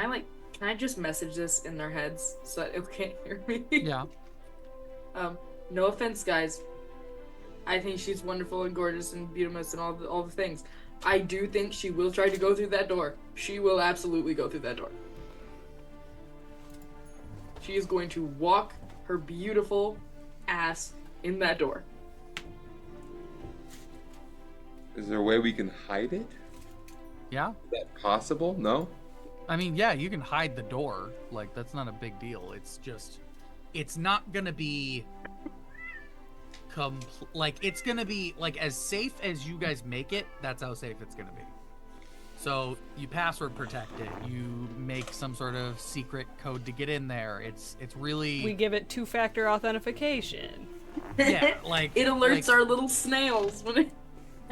I just message this in their heads so that it can't hear me? Yeah. No offense, guys. I think she's wonderful and gorgeous and beautiful and all the things. I do think she will try to go through that door. She will absolutely go through that door. She is going to walk her beautiful ass in that door. Is there a way we can hide it? Yeah. Is that possible? No? I mean, yeah, you can hide the door. Like, that's not a big deal. It's just, it's not gonna be like, it's gonna be like as safe as you guys make it. That's how safe it's gonna be. So you password protect it. You make some sort of secret code to get in there. It's really We give it two-factor authentication. yeah, like It alerts like, our little snails when it.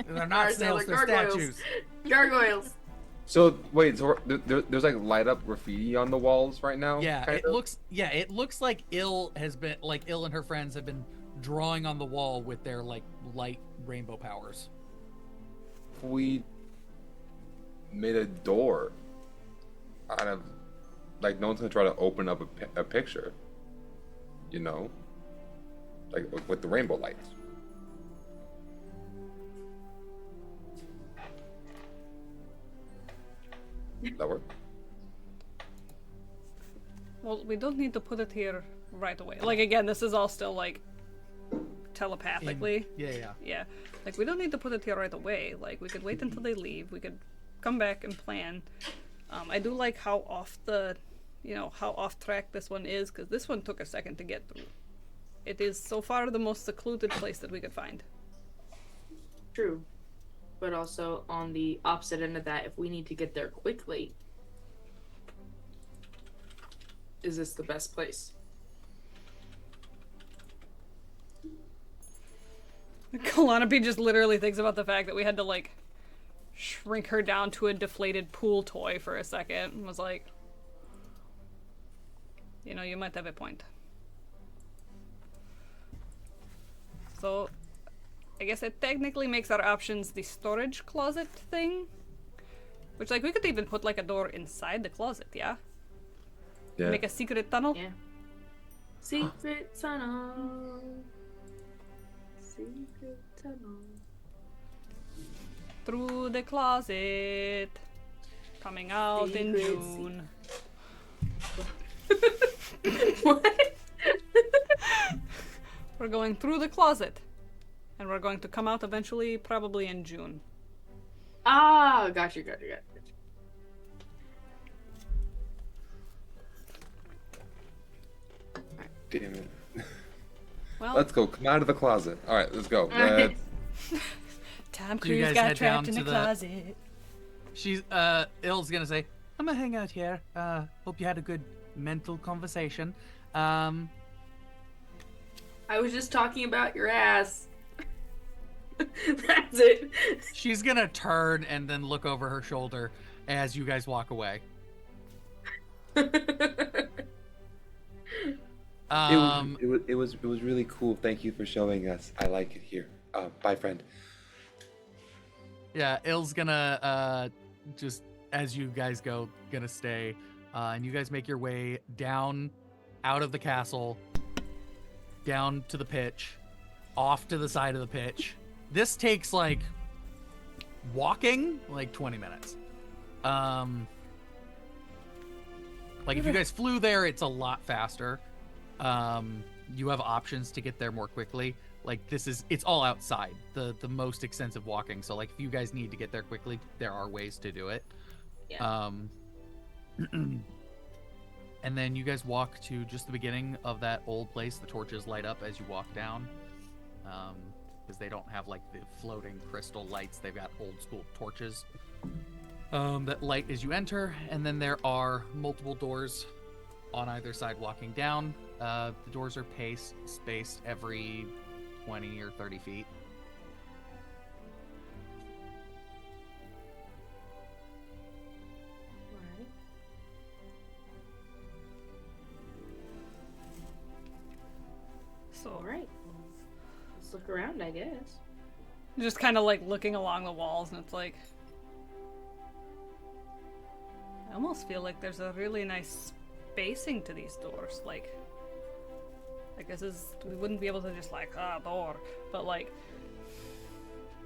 they're not our snails, they're gargoyles. statues. Gargoyles. So wait, so there's like light up graffiti on the walls right now. Yeah, kind it of? looks like Il and her friends have been drawing on the wall with their like light rainbow powers. We made a door out of like no one's gonna try to open up a picture, you know, like with the rainbow lights. That work? Well, we don't need to put it here right away. Like, again, this is all still, like, telepathically. Yeah. Yeah. Like, we don't need to put it here right away. Like, we could wait until they leave. We could come back and plan. I do like how off the, how off track this one is, because this one took a second to get through. it is so far the most secluded place that we could find. True. But also, on the opposite end of that, if we need to get there quickly, is this the best place? Calliope just literally thinks about the fact that we had to, like, shrink her down to a deflated pool toy for a second and was like, you know, you might have a point. So, I guess it technically makes our options the storage closet thing. Which, like, we could even put, like, a door inside the closet, yeah? Yeah. Make a secret tunnel? Yeah. Secret tunnel. Secret tunnel. Through the closet. Coming out in Secret June. What? We're going through the closet. And we're going to come out eventually, probably in June. Ah, gotcha. Damn it. Well, Let's go. Come out of the closet. All right, let's go. Alright. Tom Do you Cruise guys got head down trapped in to a the- closet. She's Ill's gonna say, I'm gonna hang out here. Hope you had a good mental conversation. I was just talking about your ass. That's it. She's gonna turn and then look over her shoulder as you guys walk away. It was really cool. Thank you for showing us. I like it here. Bye, friend. Yeah, Ill's gonna just as you guys go, gonna stay, and you guys make your way down out of the castle, down to the pitch, off to the side of the pitch. This takes like walking like 20 minutes. Like if you guys flew there, it's a lot faster. You have options to get there more quickly. Like it's all outside, the most extensive walking. So like if you guys need to get there quickly, there are ways to do it. Yeah. And then you guys walk to just the beginning of that old place. The torches light up as you walk down. Because they don't have like the floating crystal lights. They've got old school torches that light as you enter. And then there are multiple doors on either side walking down. The doors are spaced every 20 or 30 feet. Alright. So, Alright. Let's look around, I guess. just kind of like looking along the walls, and it's like, I almost feel like there's a really nice spacing to these doors. Like this is, we wouldn't be able to just like, door, but like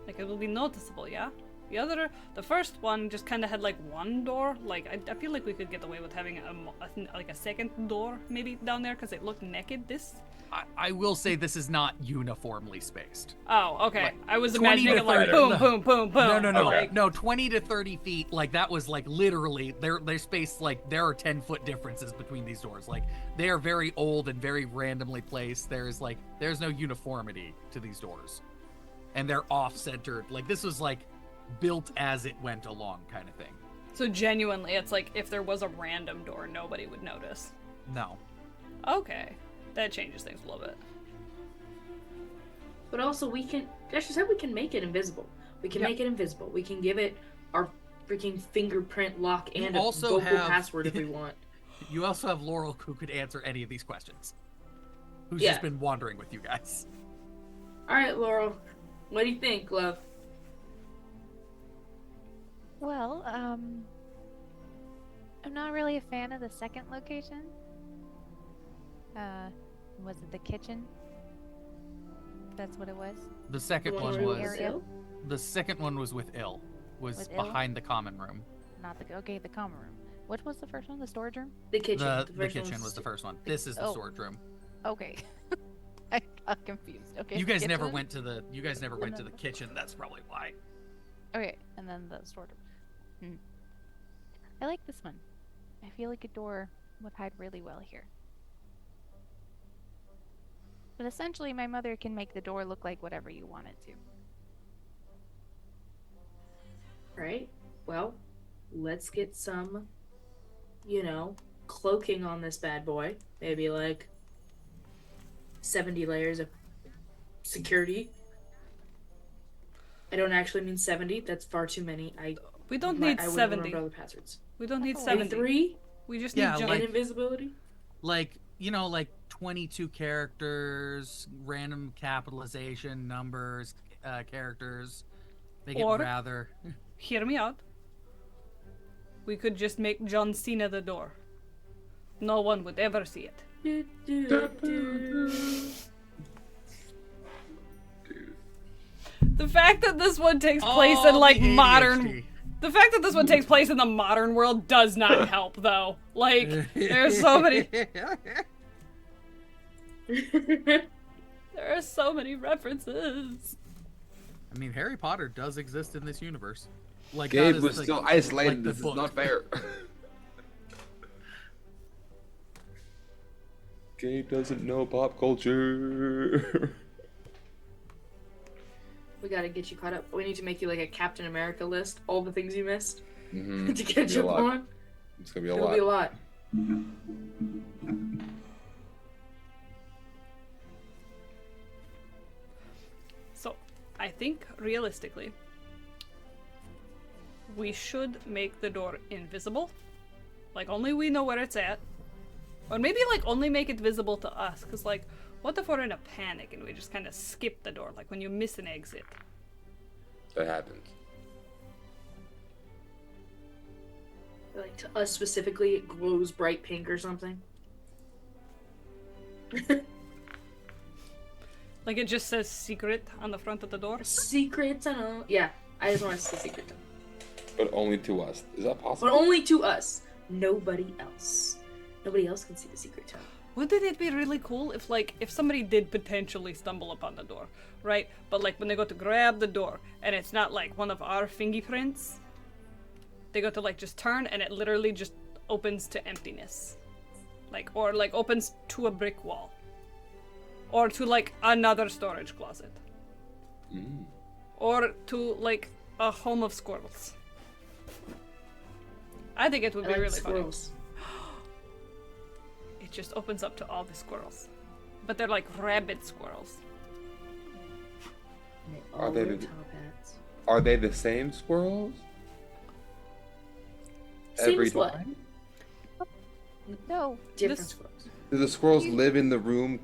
it will be noticeable, yeah? The first one just kind of had like one door. Like, I feel like we could get away with having a second door maybe down there because it looked naked. This. I will say this is not uniformly spaced. Oh, okay. Like, I was 20 imagining to it like 30. boom, No. boom, boom, boom. No, Like, no, 20 to 30 feet. Like that was like literally they're spaced like there are 10-foot differences between these doors. Like they are very old and very randomly placed. There's no uniformity to these doors, and they're off-centered. Like this was like built as it went along, kind of thing. So genuinely, it's like if there was a random door, nobody would notice. No. Okay, that changes things a little bit. But also, Josh said we can make it invisible. We can make it invisible. We can give it our freaking fingerprint lock and a also vocal have- password if we want. You also have Laurel who could answer any of these questions. Who's Yeah. just been wandering with you guys. Alright, Laurel. What do you think, love? Well, I'm not really a fan of the second location. Was it the kitchen? That's what it was. The second The one where we was were ill? the second one was with Ill. Was With Ill? behind the common room. Not the the common room. What was the first one? The storage room? The kitchen. The first kitchen one's- was the first one. This is the Oh. storage room. Okay. I got confused. Okay. You the guys never kitchen? went to the then the kitchen. That's probably why. Okay, and then the storage room. I like this one. I feel like a door would hide really well here. But essentially, my mother can make the door look like whatever you want it to. Right? Well, let's get some, cloaking on this bad boy. Maybe like 70 layers of security. I don't actually mean 70. That's far too many. We don't need I wouldn't 70. remember all the passwords. We don't need That's 70. 3 We just Yeah, need and John. invisibility. Like, like 22 characters, random capitalization, numbers, characters. Make Or- it rather. Hear me out. We could just make John Cena the door. No one would ever see it. The fact that this one takes place in like modern. The fact that this one takes place in the modern world does not help, though. Like, there's so many. There are so many references. I mean, Harry Potter does exist in this universe. Like, Gabe not as, was like- still isolated. like the This is book. not fair. Gabe doesn't know pop culture. We gotta get you caught up. We need to make you like a Captain America list. All the things you missed Mm-hmm. to catch up on. It's gonna be a It'll lot. be a lot. So, I think realistically, we should make the door invisible. Like, only we know where it's at. Or maybe, like, only make it visible to us. Because, like, what if we're in a panic and we just kind of skip the door? Like, when you miss an exit. That happens. Like to us specifically, it glows bright pink or something. Like, it just says secret on the front of the door. Secret tunnel. Yeah, I just want to say secret tunnel. But only to us. Is that possible? But only to us. Nobody else. Nobody else can see the secret tunnel. Wouldn't it be really cool if, like, if somebody did potentially stumble upon the door, right? But, like, when they go to grab the door, and it's not, like, one of our fingerprints, they go to, like, just turn, and it literally just opens to emptiness. Like, or, like, opens to a brick wall. Or to, like, another storage closet. Mm. Or to, like, a home of squirrels. I think it would I be like really funny. squirrels. It just opens up to all the squirrels. But they're like rabbit squirrels. And they Are all they wear the- top hats. Are they the same squirrels? Same Every as what? time? No, Different This- squirrels. Do the squirrels live in the room,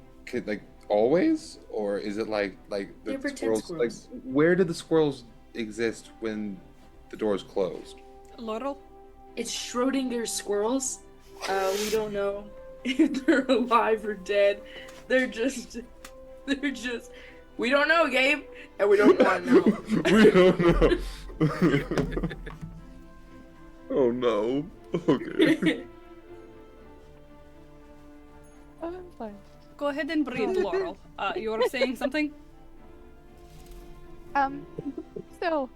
like always, or is it like the They're pretend squirrels? Like, where do the squirrels exist when the door is closed? Laurel? It's Schrodinger's squirrels. We don't know if they're alive or dead. They're just, we don't know, Gabe, and we don't want to know. We don't know. Oh no. Okay. oh, I'm fine. Go ahead and breathe, Laurel. You were saying something? So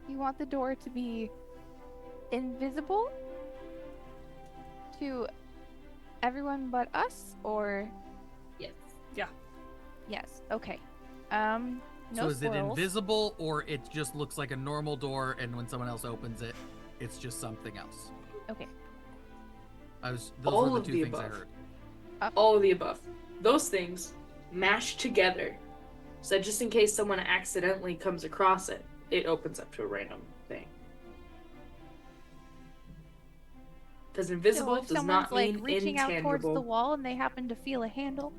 you want the door to be invisible to everyone but us, or Yes. yes? Okay. No So is it squirrels. invisible, or it just looks like a normal door, and when someone else opens it, it's just something else? Okay. Those All were of the the two things I above. heard. All of the above. Those things mashed together, so that just in case someone accidentally comes across it, it opens up to a random thing. Because invisible So if does someone's not like mean reaching out towards the intangible. wall and they happen to feel a handle,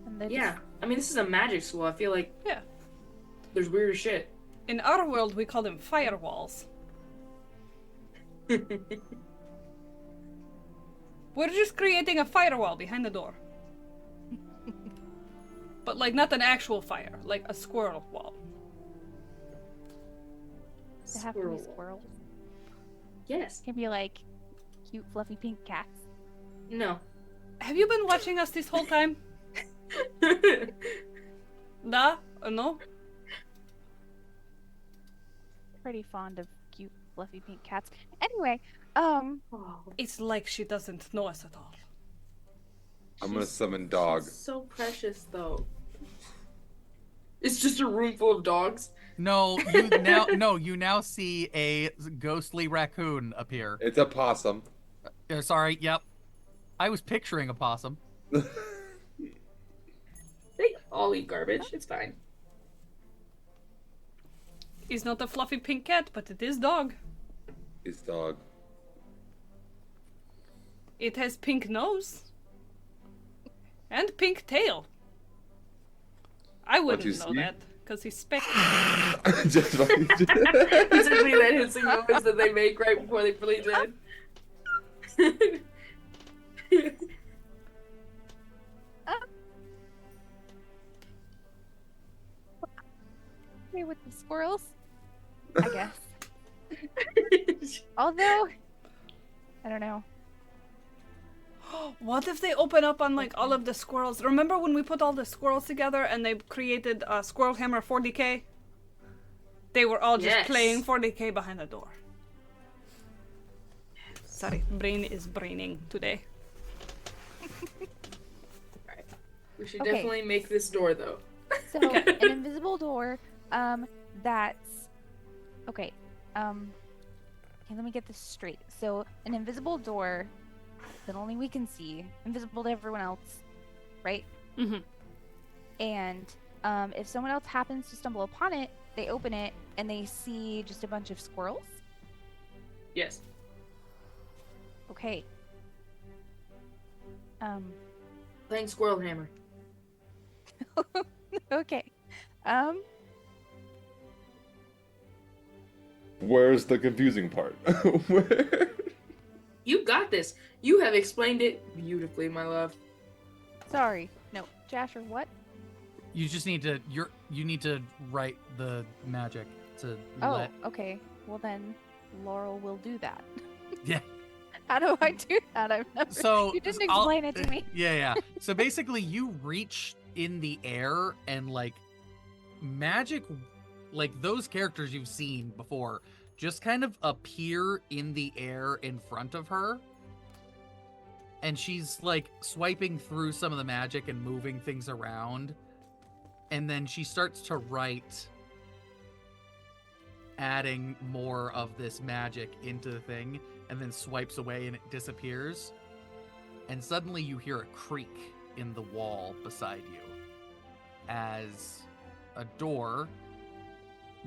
and they Yeah, I mean this is a magic school. I feel like Yeah. there's weird shit. In our world, we call them firewalls. We're just creating a firewall behind the door. But, like, not an actual fire, like a squirrel wall. They have to be Squirrel. squirrels. Yes. Can be like cute, fluffy pink cats. No. Have you been watching us this whole time? Nah? No? Pretty fond of cute, fluffy pink cats. Anyway, Oh. It's like she doesn't know us at all. I'm gonna She's- summon dog. she's so precious, though. It's just a room full of dogs. No, you now see a ghostly raccoon appear. It's a possum. Sorry, yep. I was picturing a possum. They all eat garbage. It's fine. It's not a fluffy pink cat, but it is dog. It's dog. It has pink nose. And pink tail. I What you wouldn't know see? that, because he's speckled. Just like- It's just that hissing noise that they make right before they bleed in. Okay, with the squirrels, I guess. Although, I don't know. What if they open up on like all of the squirrels? Remember when we put all the squirrels together and they created Squirrel Hammer 40k? They were all just Yes. playing 40k behind the door. Sorry, brain is braining today. We should Okay. definitely make this door, though. So an invisible door, that's okay. Okay, let me get this straight. So an invisible door that only we can see, invisible to everyone else, right? Mm-hmm. And if someone else happens to stumble upon it, they open it and they see just a bunch of squirrels. Yes. Okay. Playing Squirrel Hammer. Okay. Where's the confusing part? Where? You got this. You have explained it beautifully, my love. Sorry. No, Jasher, what? You just need to you need to write the magic to Oh, let okay. Well then, Laurel will do that. Yeah. How do I do that? I've never. So You didn't I'll- explain it to me. Yeah. So basically, you reach in the air and like magic, like those characters you've seen before, just kind of appear in the air in front of her. And she's like swiping through some of the magic and moving things around. And then she starts to write, adding more of this magic into the thing, and then swipes away and it disappears. And suddenly you hear a creak in the wall beside you as a door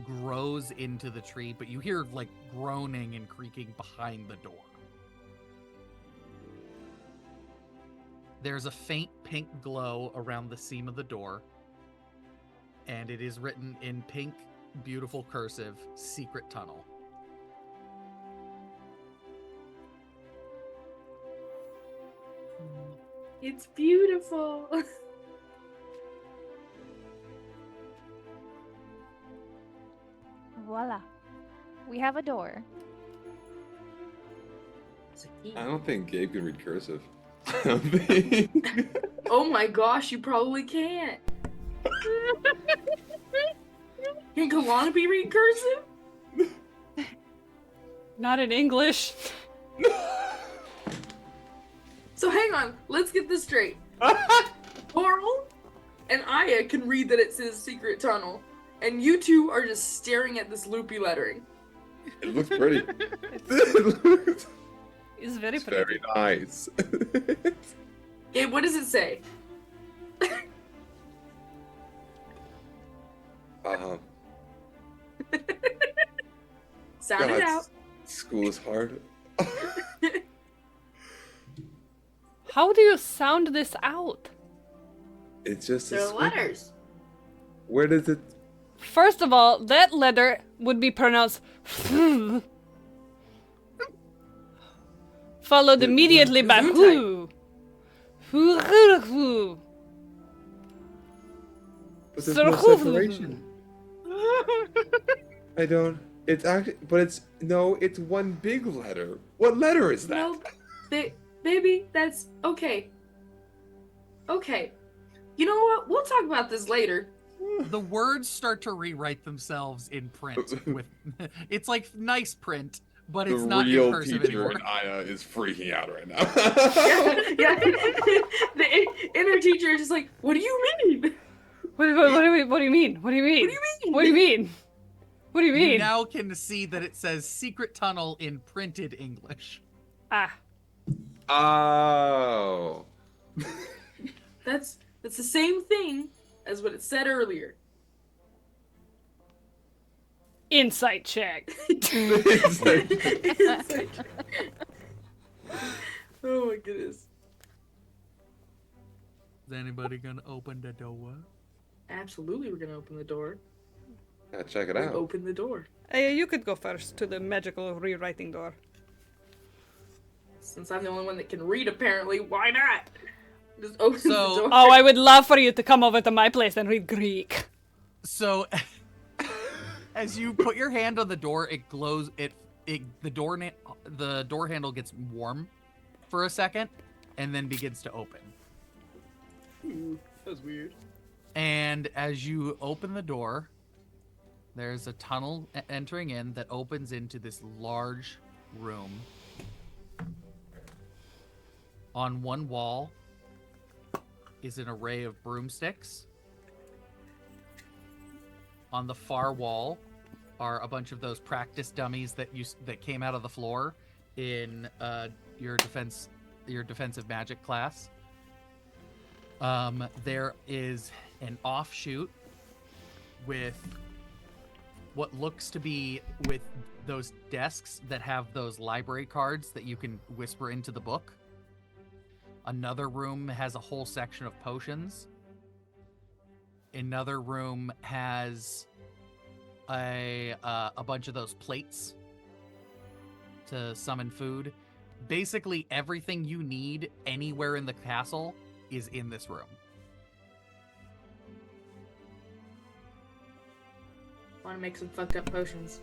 grows into the tree, but you hear like groaning and creaking behind the door. There's a faint pink glow around the seam of the door, and it is written in pink, beautiful cursive, "Secret Tunnel." It's beautiful. Voila. We have a door. It's a key. I don't think Gabe can read cursive. I don't think. Oh my gosh, you probably can't. Can Kalanabe read cursive? Not in English. So hang on, let's get this straight. Coral and Aya can read that it says secret tunnel, and you two are just staring at this loopy lettering. It looks pretty. It looks It's very it's pretty. very nice. Gabe, what does it say? Sound it God, out. School is hard. How do you sound this out? It's just a They're squid. letters. Where does it? First of all, that letter would be pronounced followed immediately by who. But there's no separation. I don't. It's actually, but it's no. It's one big letter. What letter is that? No, baby, that's okay. Okay. You know what? We'll talk about this later. The words start to rewrite themselves in print with it's like nice print, But The it's not real in cursive teacher anymore. in Aya is freaking out right now. Yeah. The inner teacher is just like, what do you mean? What do you mean? What do you mean? What do you mean? What do you mean? What do you mean? You now can see that it says secret tunnel in printed English. Ah. Oh. That's the same thing as what it said earlier. Insight check. It's like- It's like- oh my goodness. Is anybody gonna open the door? Absolutely, we're gonna open the door. yeah, check it We out. open the door. Hey, you could go first to the magical rewriting door. Since I'm the only one that can read, apparently, why not? Just open So- the door. Oh, I would love for you to come over to my place and read Greek. So, as you put your hand on the door, it glows. The door handle gets warm for a second, and then begins to open. Ooh, that was weird. And as you open the door, there's a tunnel entering in that opens into this large room. On one wall is an array of broomsticks. On the far wall are a bunch of those practice dummies that came out of the floor in your defensive magic class. There is an offshoot with what looks to be with those desks that have those library cards that you can whisper into the book. Another room has a whole section of potions. Another room has a bunch of those plates to summon food. Basically, everything you need anywhere in the castle is in this room. Want to make some fucked up potions.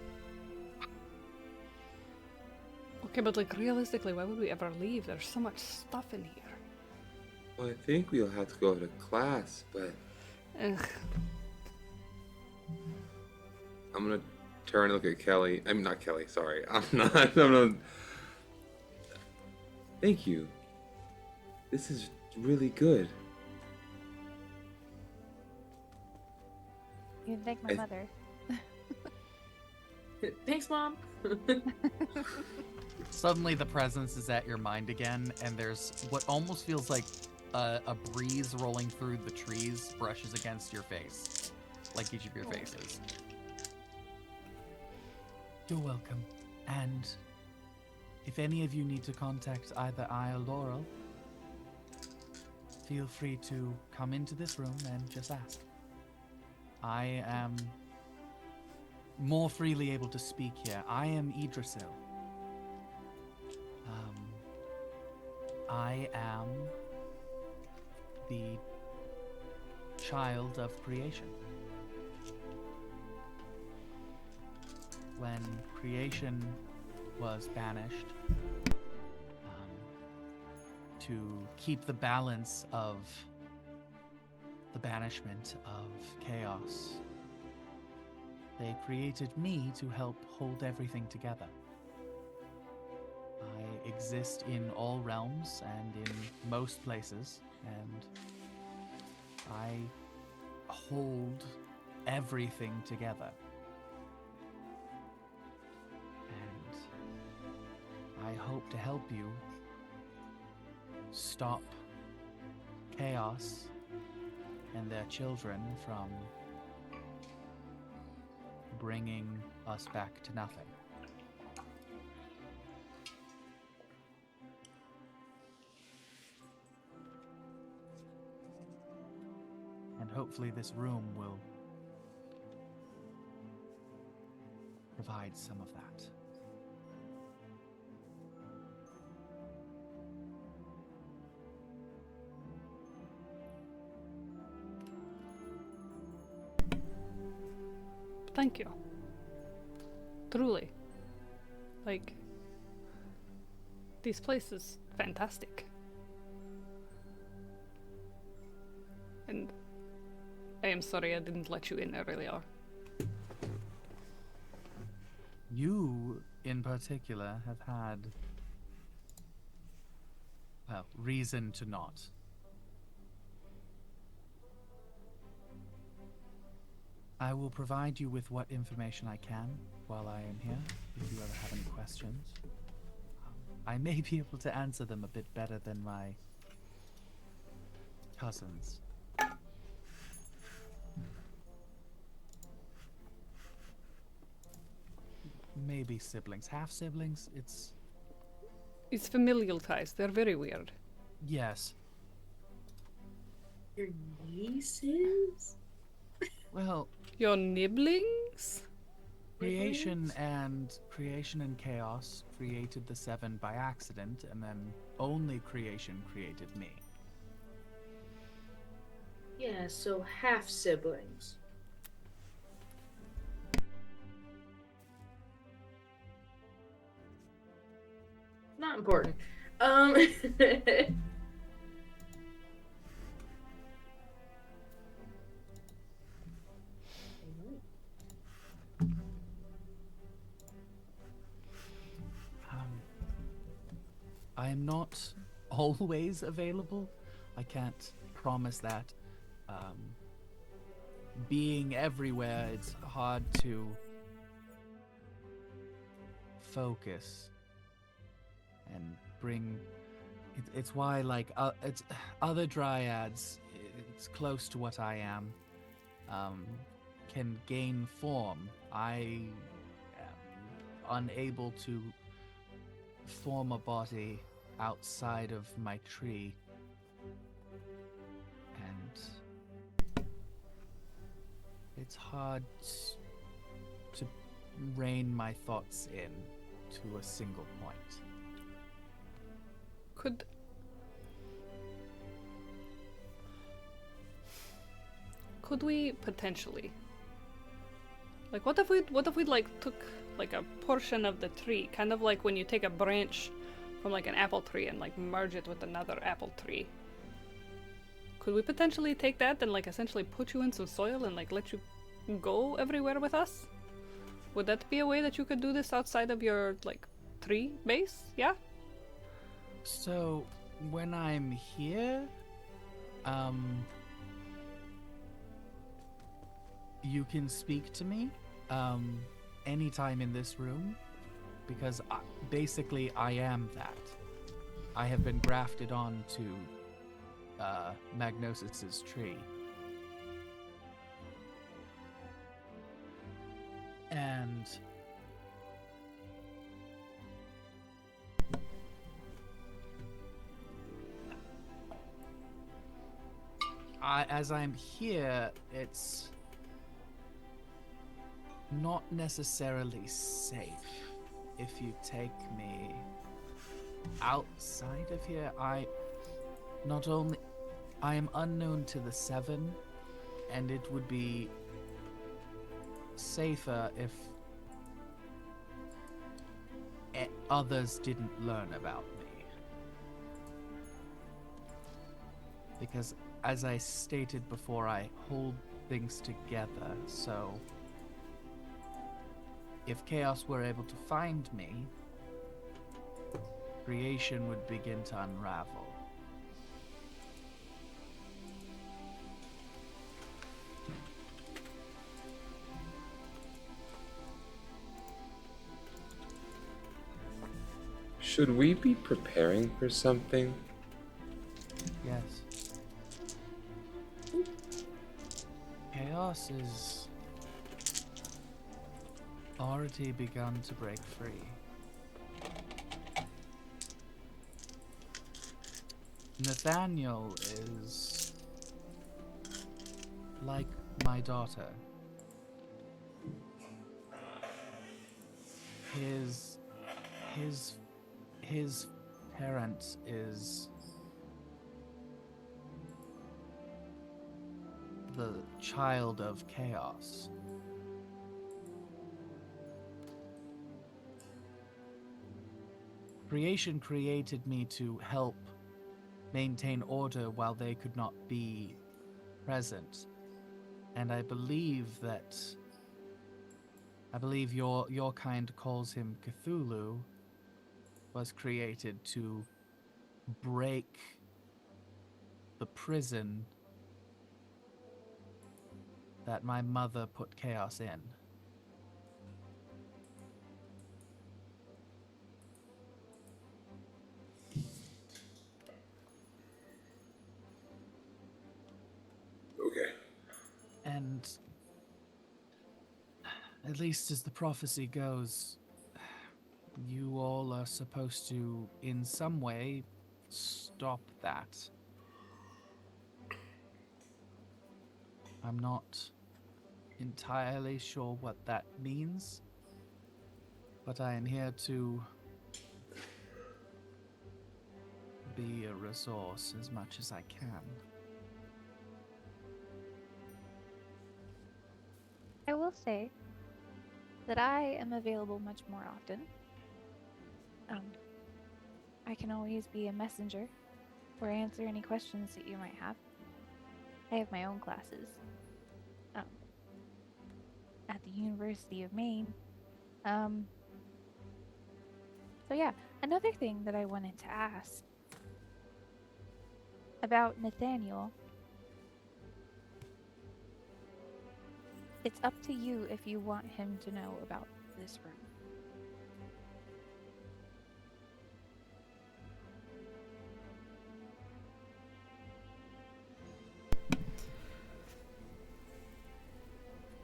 Okay, but like realistically, why would we ever leave? There's so much stuff in here. Well, I think we'll have to go to class, but Ugh. I'm gonna turn and look at Kelly. I'm not Kelly, sorry. I'm not. Thank you. This is really good. You can thank my I- mother. Thanks, Mom. Suddenly the presence is at your mind again, and there's what almost feels like a breeze rolling through the trees brushes against your face, like each of your faces. You're welcome. And if any of you need to contact either I or Laurel, feel free to come into this room and just ask. I am more freely able to speak here. I am Idrisil. I am the child of creation. When creation was banished, to keep the balance of the banishment of chaos, they created me to help hold everything together. I exist in all realms and in most places, and I hold everything together. And I hope to help you stop chaos and their children from bringing us back to nothing. And hopefully this room will provide some of that. Thank you. Truly. Like, this place is fantastic. And I am sorry I didn't let you in earlier. You in particular have had, well, reason to not. I will provide you with what information I can while I am here, if you ever have any questions. I may be able to answer them a bit better than my cousins. Maybe siblings. Half siblings? It's familial ties. They're very weird. Yes. Your nieces? Well, Your nibblings? creation and chaos created the seven by accident, and then only creation created me. Yeah, so half siblings. Not important. I am not always available. I can't promise that. Being everywhere, it's hard to focus and bring. It's why, like, it's other dryads. It's close to what I am. Can gain form. I am unable to form a body outside of my tree, and it's hard to rein my thoughts in to a single point. Could we potentially, like, what if we like took like a portion of the tree, kind of like when you take a branch from like an apple tree and like merge it with another apple tree? Could we potentially take that and like essentially put you in some soil and like let you go everywhere with us? Would that be a way that you could do this outside of your like tree base? Yeah? So when I'm here, you can speak to me anytime in this room, because basically I am that. I have been grafted on to Magnosis's tree. And as I'm here, it's not necessarily safe. If you take me outside of here, I am unknown to the Seven, and it would be safer if others didn't learn about me. Because as I stated before, I hold things together, so if Chaos were able to find me, creation would begin to unravel. Should we be preparing for something? Yes. Chaos is already begun to break free. Nathaniel is like my daughter. His parent is the child of chaos. Creation created me to help maintain order while they could not be present. And I believe that I believe your kind calls him Cthulhu, was created to break the prison that my mother put chaos in. Okay. And at least as the prophecy goes, you all are supposed to, in some way, stop that. I'm not entirely sure what that means, but I am here to be a resource as much as I can. I will say that I am available much more often. I can always be a messenger or answer any questions that you might have. I have my own classes at the University of Maine. So yeah, another thing that I wanted to ask about Nathaniel. It's up to you if you want him to know about this room.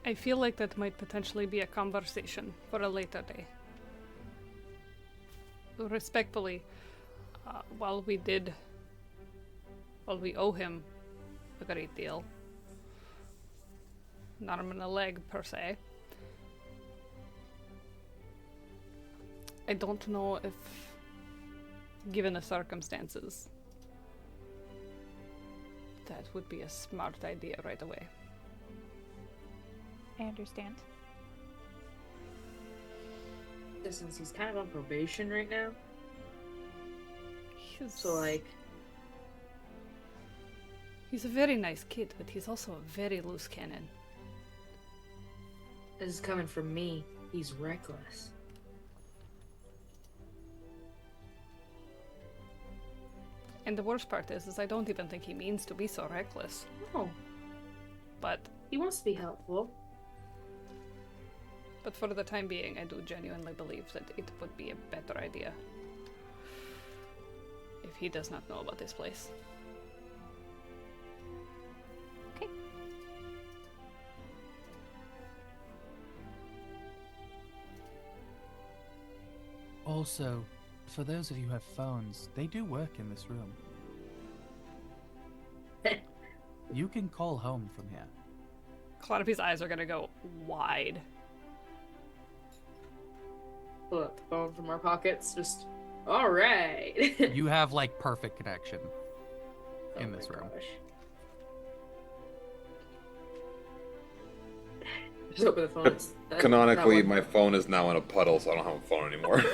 I feel like that might potentially be a conversation for a later day. Respectfully, while we owe him a great deal, an arm and a leg per se, I don't know if, given the circumstances, that would be a smart idea right away. I understand. Since he's kind of on probation right now, He's a very nice kid, but he's also a very loose cannon. this is coming from me. He's reckless. And the worst part is I don't even think he means to be so reckless. No, But he wants to be helpful. for the time being, I do genuinely believe that it would be a better idea if he does not know about this place. Okay. Also, for those of you who have phones, they do work in this room. You can call home from here. Calliope's eyes are gonna go wide. Pull out the phone from our pockets. Just, all right. You have like perfect connection in this room. Just open the phone. Canonically, my phone is now in a puddle, so I don't have a phone anymore.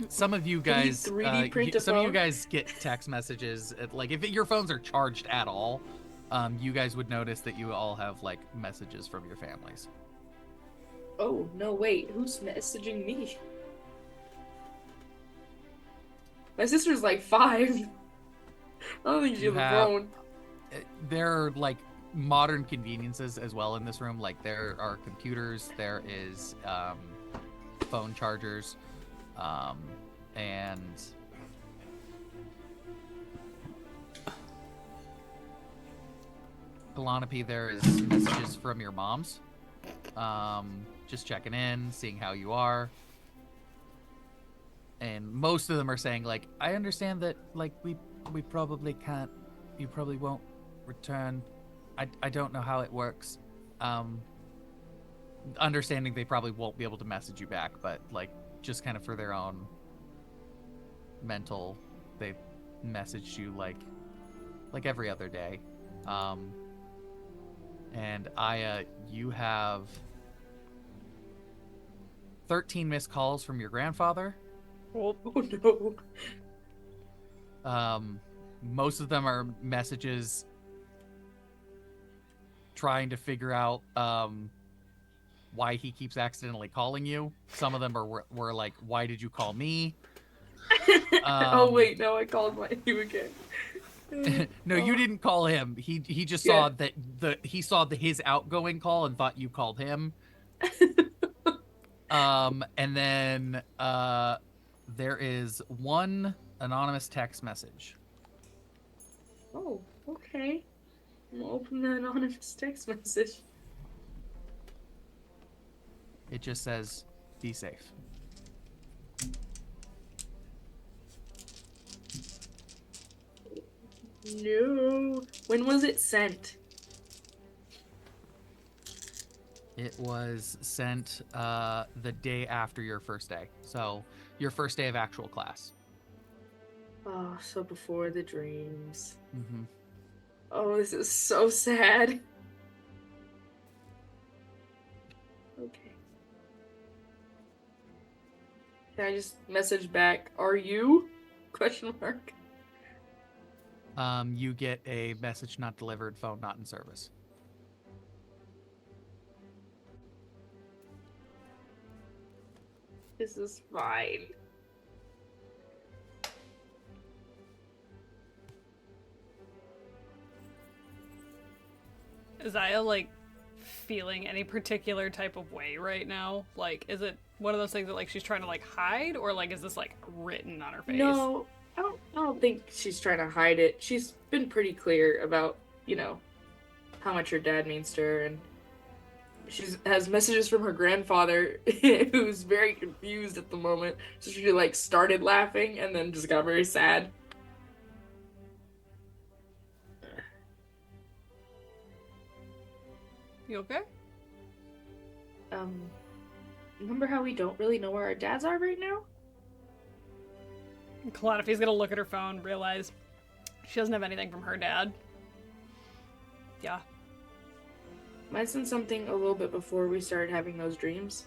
Some of you guys, 3D print a some of you phone? guys get text messages. Like, if your phones are charged at all, you guys would notice that you all have like messages from your families. Oh, no, wait. Who's messaging me? My sister's like 5. I don't think she You has a have- phone. There are like modern conveniences as well in this room. Like, there are computers, there is phone chargers, and Calliope, there is messages from your moms. Just checking in, seeing how you are. And most of them are saying, like, I understand that, like, we probably can't, you probably won't return. I don't know how it works. Understanding they probably won't be able to message you back, but, like, just kind of for their own mental, they messaged you, like every other day. And Aya, you have 13 missed calls from your grandfather. Oh, no. Most of them are messages trying to figure out why he keeps accidentally calling you. Some of them were like, "Why did you call me?" Oh wait, no, I called you again. No, you didn't call him. He just saw that his outgoing call and thought you called him. And then there is one anonymous text message. Oh, okay. I'm gonna open the anonymous text message. It just says, "Be safe." No. When was it sent? It was sent the day after your first day. So your first day of actual class. Oh, so before the dreams. Mm-hmm. Oh, this is so sad. Okay. Can I just message back, "Are you?" Question mark. You get a message not delivered, phone not in service. This is fine. Is Aya, like, feeling any particular type of way right now? Like, is it one of those things that, like, she's trying to, like, hide? Or, like, is this, like, written on her face? No, I don't think she's trying to hide it. She's been pretty clear about, how much her dad means to her, and she has messages from her grandfather, who's very confused at the moment. So she, like, started laughing and then just got very sad. You okay? Remember how we don't really know where our dads are right now? Calliope's gonna look at her phone, realize she doesn't have anything from her dad. Yeah. I sent something a little bit before we started having those dreams.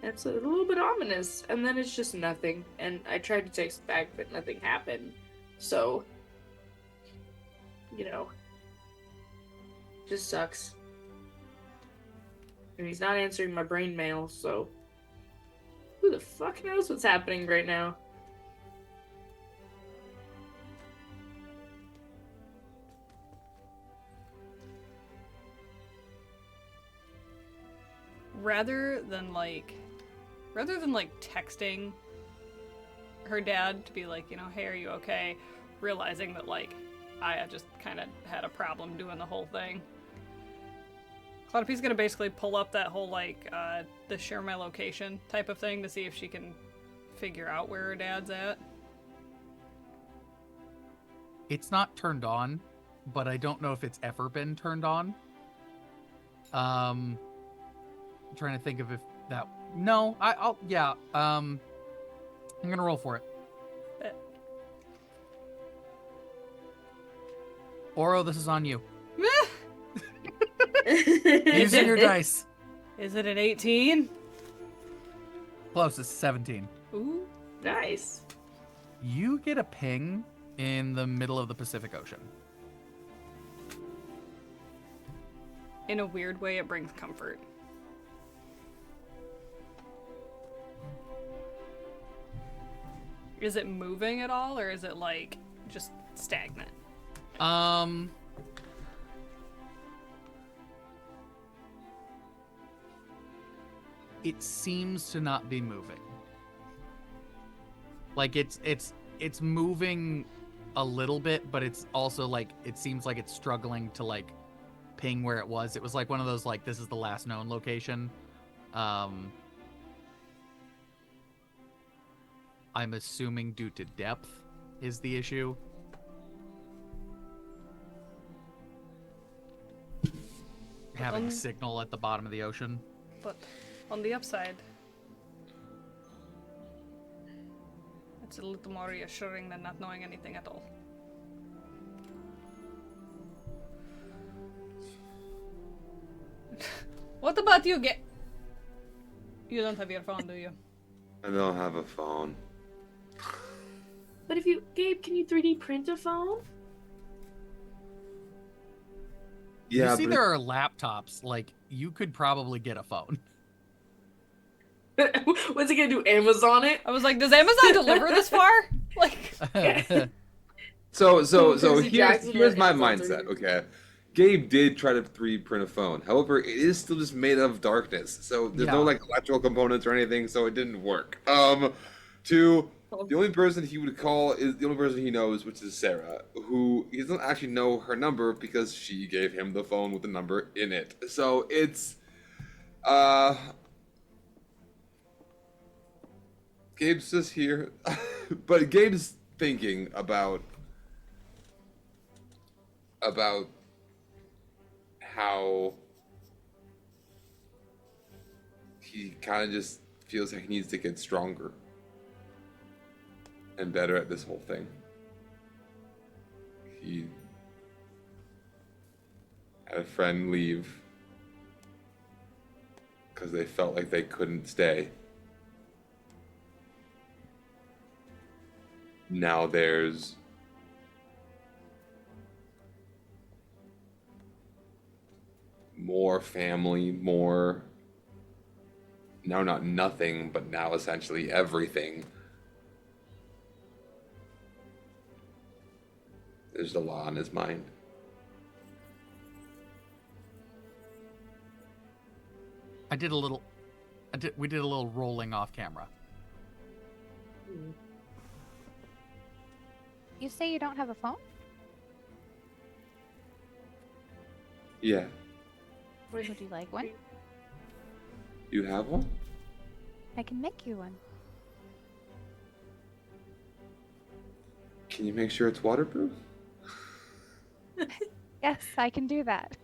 It's a little bit ominous, and then it's just nothing. And I tried to text back, but nothing happened. So, just sucks. And he's not answering my brain mail, so who the fuck knows what's happening right now? Rather than texting her dad to be like, hey, are you okay? Realizing that, like, Aya just kind of had a problem doing the whole thing. Calliope's gonna basically pull up that whole, like, the share my location type of thing to see if she can figure out where her dad's at. It's not turned on, but I don't know if it's ever been turned on. I'm trying to think of if that... No, I'll... Yeah, I'm gonna roll for it. Bet. Oro, this is on you. Using your dice. Is it an 18? Close, it's 17. Ooh. Nice. You get a ping in the middle of the Pacific Ocean. In a weird way, it brings comfort. Is it moving at all, or is it, like, just stagnant? It seems to not be moving. Like, it's moving a little bit, but it's also, like, it seems like it's struggling to, like, ping where it was. It was like one of those, like, this is the last known location. I'm assuming due to depth is the issue. Having signal at the bottom of the ocean. But on the upside, it's a little more reassuring than not knowing anything at all. What about you, You don't have your phone, do you? I don't have a phone. But Gabe, can you 3D print a phone? Yeah, you see but there are laptops. Like, you could probably get a phone. What's he gonna do? Amazon it? I was like, does Amazon deliver this far? Like, so Percy Jackson here's or my Amazon's mindset. or- Okay, Gabe did try to 3D print a phone. However, it is still just made of darkness, so there's no Yeah. like electrical components or anything, so it didn't work. Two, the only person he would call is the only person he knows, which is Sarah, who he doesn't actually know her number because she gave him the phone with the number in it. So it's Gabe's just here, but Gabe's thinking about how he kind of just feels like he needs to get stronger and better at this whole thing. He had a friend leave because they felt like they couldn't stay. Now there's more family, more now not nothing, but now essentially everything. There's a lot on his mind. We did a little rolling off camera. You say you don't have a phone? Yeah. Would you like one? You have one? I can make you one. Can you make sure it's waterproof? Yes, I can do that.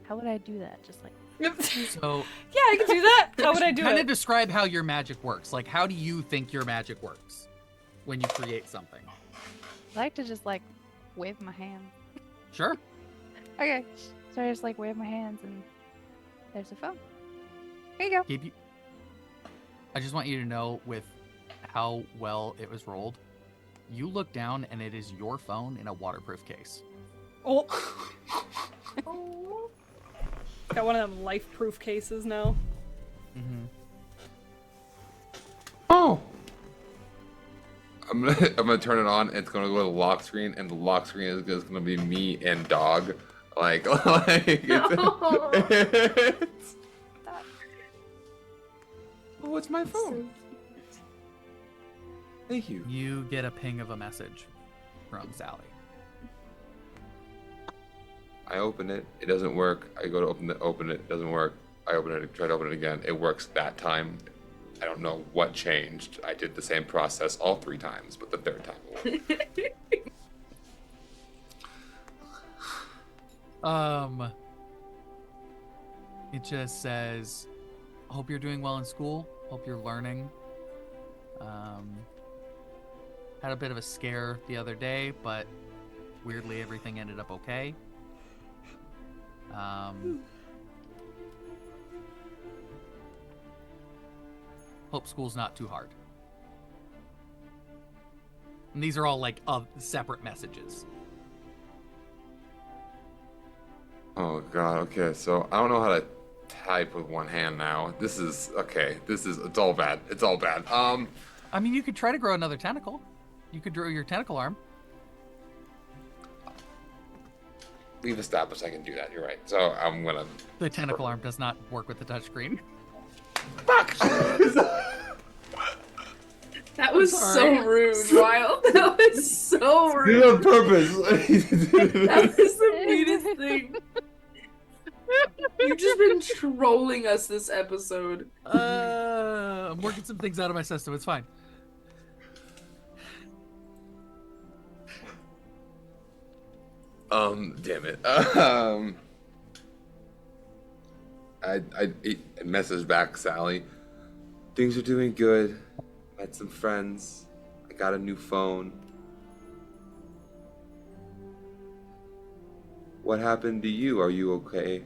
How would I do that? Just like So yeah, I can do that. How would I do kind it? of describe how your magic works. Like, how do you think your magic works when you create something? I like to just like wave my hand. Sure. Okay, so I just like wave my hands and there's a phone. Here you go. Gabe, I just want you to know with how well it was rolled, you look down and it is your phone in a waterproof case. Oh. Got one of them life-proof cases now. Mm-hmm. Oh. I'm gonna turn it on. And it's gonna go to the lock screen, and the lock screen is just gonna be me and dog. Like it's... Oh, it's my phone. Thank you. You get a ping of a message from Sally. I open it. It doesn't work. I go to open it. It doesn't work. I open it. Try to open it again. It works that time. I don't know what changed. I did the same process all 3 times, but the 3rd time it worked. It just says, hope you're doing well in school. Hope you're learning. Had a bit of a scare the other day, but weirdly everything ended up okay. Hope school's not too hard. And these are all like separate messages. Oh god. Okay. So I don't know how to type with one hand now. This is okay. It's all bad. It's all bad. I mean, you could try to grow another tentacle. You could grow your tentacle arm. We've established I can do that. You're right. So I'm gonna. The tentacle arm does not work with the touchscreen. Fuck. That was so rude, Wild. That was so Do rude. it on purpose. That was the meanest thing. You've just been trolling us this episode. I'm working some things out of my system. It's fine. Damn it. I messaged back Sally. Things are doing good. Met some friends. I got a new phone. What happened to you? Are you okay?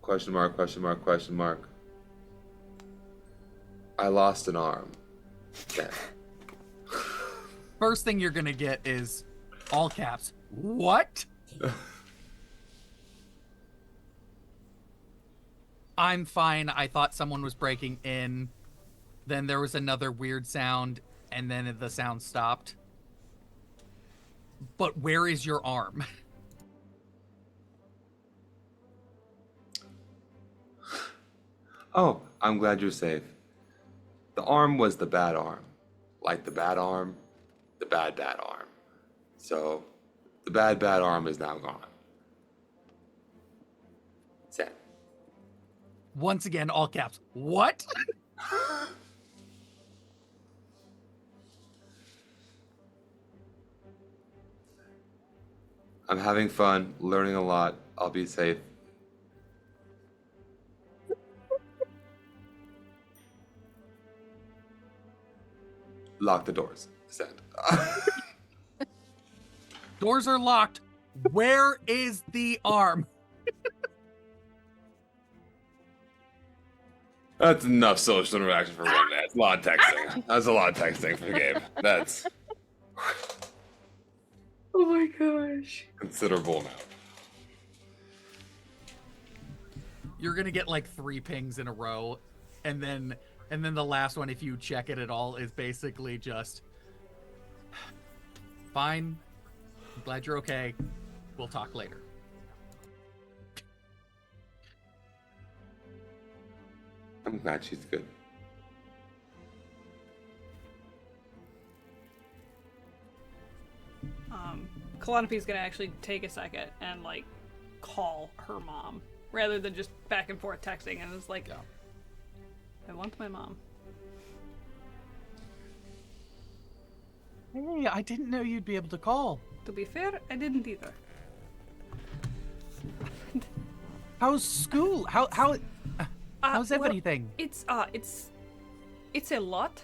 Question mark, question mark, question mark. I lost an arm. Yeah. First thing you're gonna get is all caps. What? I'm fine. I thought someone was breaking in. Then there was another weird sound, and then the sound stopped. But where is your arm? Oh, I'm glad you're safe. The arm was the bad arm. Like the bad arm, the bad arm. So, the bad arm is now gone. Sad. Once again, all caps. What? I'm having fun, learning a lot. I'll be safe. Lock the doors. Send. Doors are locked. Where is the arm? That's enough social interaction for one day. That's a lot of texting. That's a lot of texting for the game. That's Oh my gosh. considerable amount. You're gonna get like 3 pings in a row, and then the last one, if you check it at all, is basically just fine. I'm glad you're okay. We'll talk later. I'm glad she's good. Kalanope's gonna actually take a second and like call her mom rather than just back and forth texting, and it's like, I want my mom. Hey, I didn't know you'd be able to call. To be fair, I didn't either. How's school? How's Well, everything? It's a lot.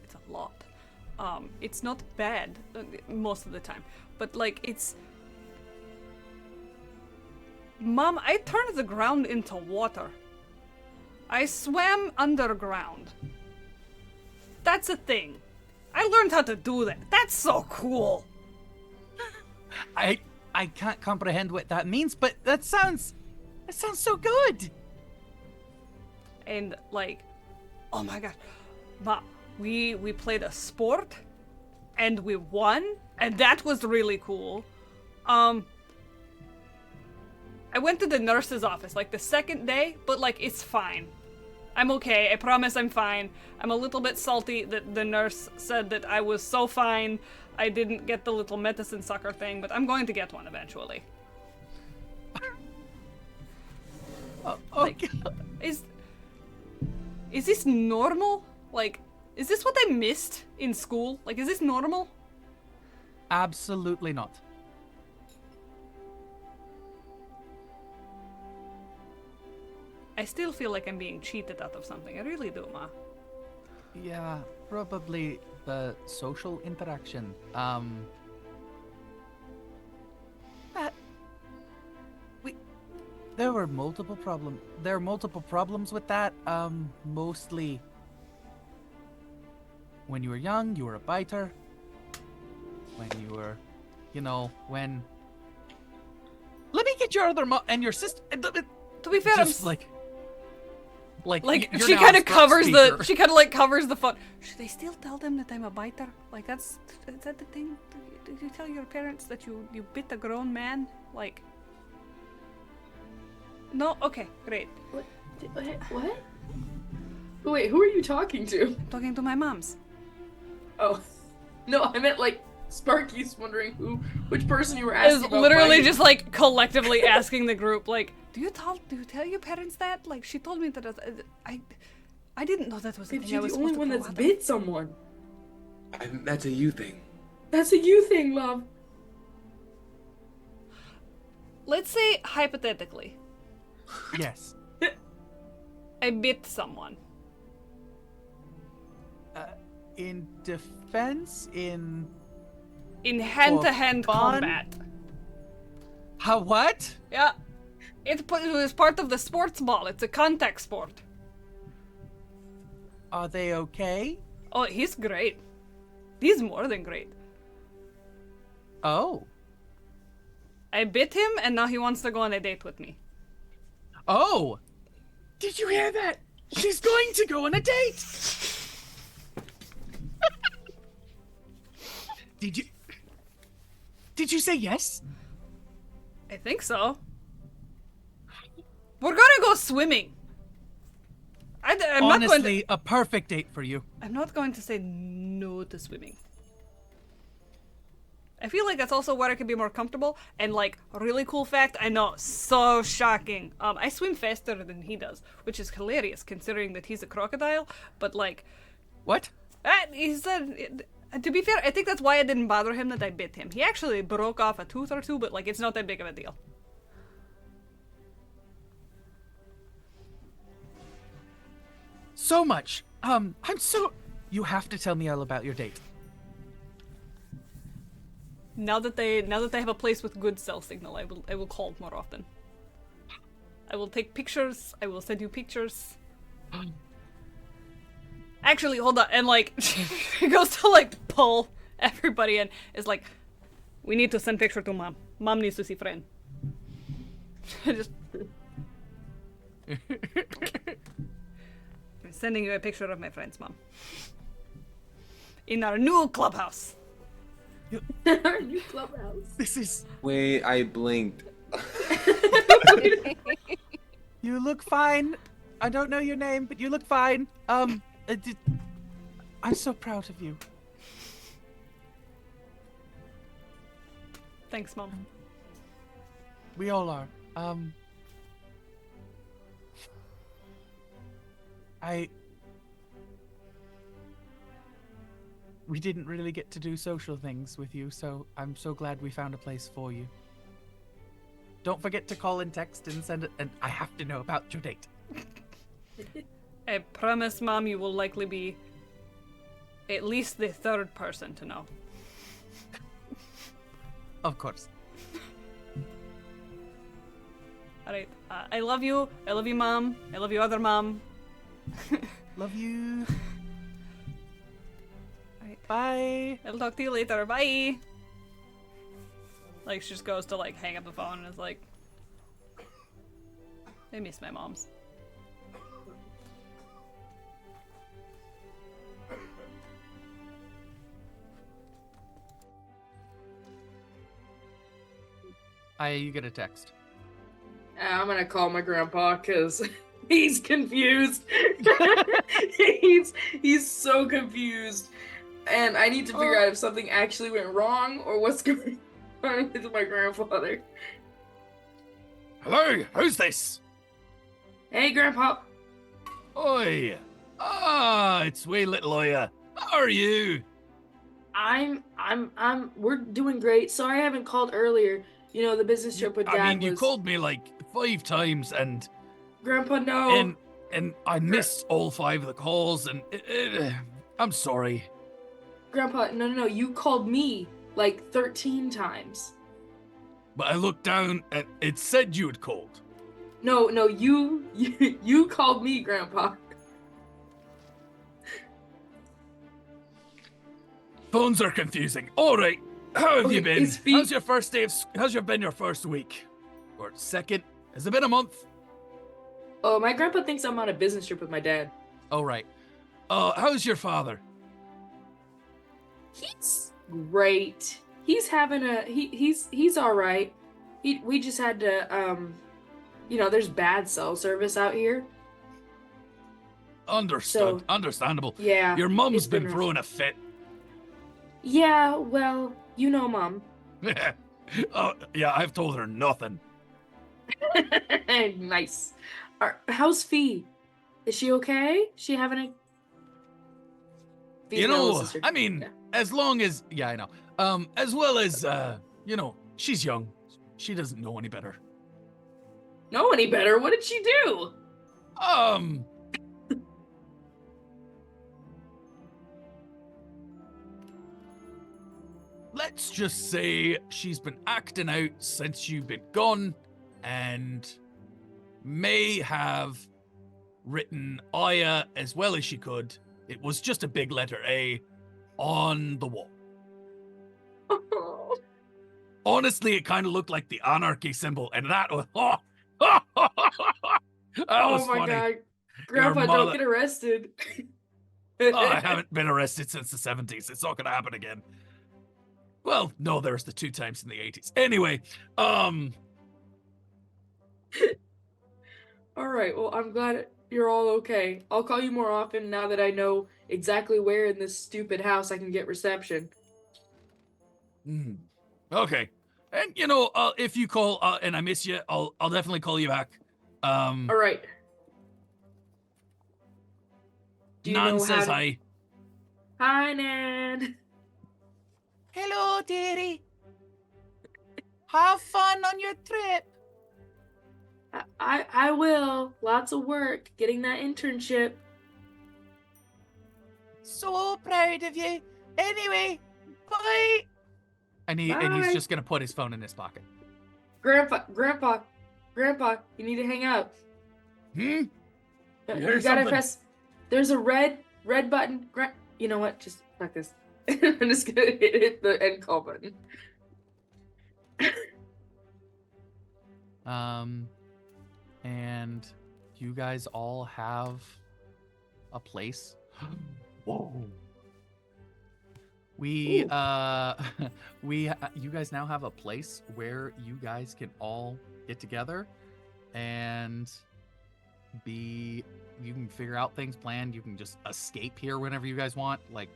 It's a lot. It's not bad most of the time, but like it's. Mom, I turned the ground into water. I swam underground. That's a thing. I learned how to do that. That's so cool. I can't comprehend what that means, but that sounds so good. And like, oh my god, Ma, we played a sport, and we won, and that was really cool. I went to the nurse's office like the second day, but like it's fine. I'm okay. I promise I'm fine. I'm a little bit salty that the nurse said that I was so fine. I didn't get the little medicine sucker thing, but I'm going to get one eventually. Okay. Is this normal? Like, is this what I missed in school? Like, is this normal? Absolutely not. I still feel like I'm being cheated out of something. I really do, Ma. Yeah, probably the social interaction. There were multiple problems. There are multiple problems with that. Mostly when you were young, you were a biter. When you were, when. Let me get your other and your sister. To be fair, just like you're she now kind a of covers speaker. she kind of like covers the phone. Should they still tell them that I'm a biter? Like is that the thing? Did you tell your parents that you bit a grown man? Like. No? Okay, great. What? Wait, who are you talking to? I'm talking to my mom's. Oh. No, I meant like Sparky's wondering which person you were Is asking about. literally biting. just like collectively asking the group, like, do you tell your parents that? Like, she told me that I didn't know that was the But thing. I you're was the only supposed one to that's pull out. bit someone. That's a you thing. That's a you thing, love. Let's say hypothetically, Yes. I bit someone. In defense, in hand-to-hand fun? combat. how what? Yeah. It was part of the sports ball. It's a contact sport. Are they okay? Oh, he's great. He's more than great. Oh. I bit him, and now he wants to go on a date with me. Oh. Did you hear that? She's going to go on a date. Did you say yes? I think so. We're gonna go swimming. I'm not going to. Honestly, a perfect date for you. I'm not going to say no to swimming. I feel like that's also where I can be more comfortable. And like, really cool fact, I know, so shocking. I swim faster than he does, which is hilarious considering that he's a crocodile. But like, What? he said. To be fair, I think that's why it didn't bother him that I bit him. He actually broke off a tooth or two, but like, it's not that big of a deal. So much. You have to tell me all about your date. Now that they have a place with good cell signal, I will call more often. I will take pictures. I will send you pictures. Actually, hold on. And like, he goes to like pull everybody in. It's like, we need to send picture to mom. Mom needs to see friend. Just. I'm sending you a picture of my friend's mom. In our new clubhouse. Our new clubhouse. This is. Wait, I blinked. You look fine. I don't know your name, but you look fine. I'm so proud of you. Thanks, Mom. We all are. We didn't really get to do social things with you, so I'm so glad we found a place for you. Don't forget to call and text and send it, and I have to know about your date. I promise, Mom, you will likely be at least the third person to know. Of course. Alright, I love you. I love you, Mom. I love you, other Mom. Love you. Alright. Bye. I'll talk to you later. Bye! Like, she just goes to, like, hang up the phone and is like... I miss my moms. You get a text. I'm gonna call my grandpa because he's confused. he's so confused, and I need to figure out if something actually went wrong or what's going on with my grandfather. Hello, who's this? Hey, Grandpa. Oi! It's wee little Oya. How are you? We're doing great. Sorry I haven't called earlier. You know, the business trip with Dad I mean, you was... called me like 5 times, and Grandpa, no. and I missed all 5 of the calls, and I'm sorry. Grandpa, no. You called me like 13 times. But I looked down, and it said you had called. No, you called me, Grandpa. Phones are confusing. All right, how have you been? his feet- How's your first day of? How's been your first week, or second? Has it been a month? Oh, my grandpa thinks I'm on a business trip with my dad. Oh, right. How's your father? He's great. He's having he's all right. We just had to there's bad cell service out here. Understood. So, Understandable. Yeah. Your mum's it's been rough. throwing a fit. Yeah, well, you know, Mom. Oh, yeah, I've told her nothing. Nice. How's Fee? Is she okay? She having a... Fee's You my little know, sister. I mean, Yeah. as long as, yeah, I know. As well as, she's young. She doesn't know any better. Know any better? What did she do? Let's just say she's been acting out since you've been gone, and may have written Aya as well as she could. It was just a big letter A on the wall. Honestly, it kind of looked like the anarchy symbol, and that was that was Oh my funny. god. Grandpa, mother- don't get arrested. Oh, I haven't been arrested since the 70s. It's not gonna happen again. Well, no, there's the 2 times in the 80s. Anyway, Alright, well, I'm glad you're all okay. I'll call you more often now that I know exactly where in this stupid house I can get reception. okay. And if you call and I miss you, I'll definitely call you back. Alright. Do you Nan know says how to... hi. Hi, Nan. Hello, dearie. Have fun on your trip. I will. Lots of work getting that internship. So proud of you. Anyway, bye. And he's Bye. just gonna put his phone in his pocket. Grandpa, you need to hang up. You You hear gotta something? press. There's a red button. You know what? Just fuck this. I'm just gonna hit the end call button. And you guys all have a place. Whoa. You guys now have a place where you guys can all get together and you can figure out things planned. You can just escape here whenever you guys want. Like,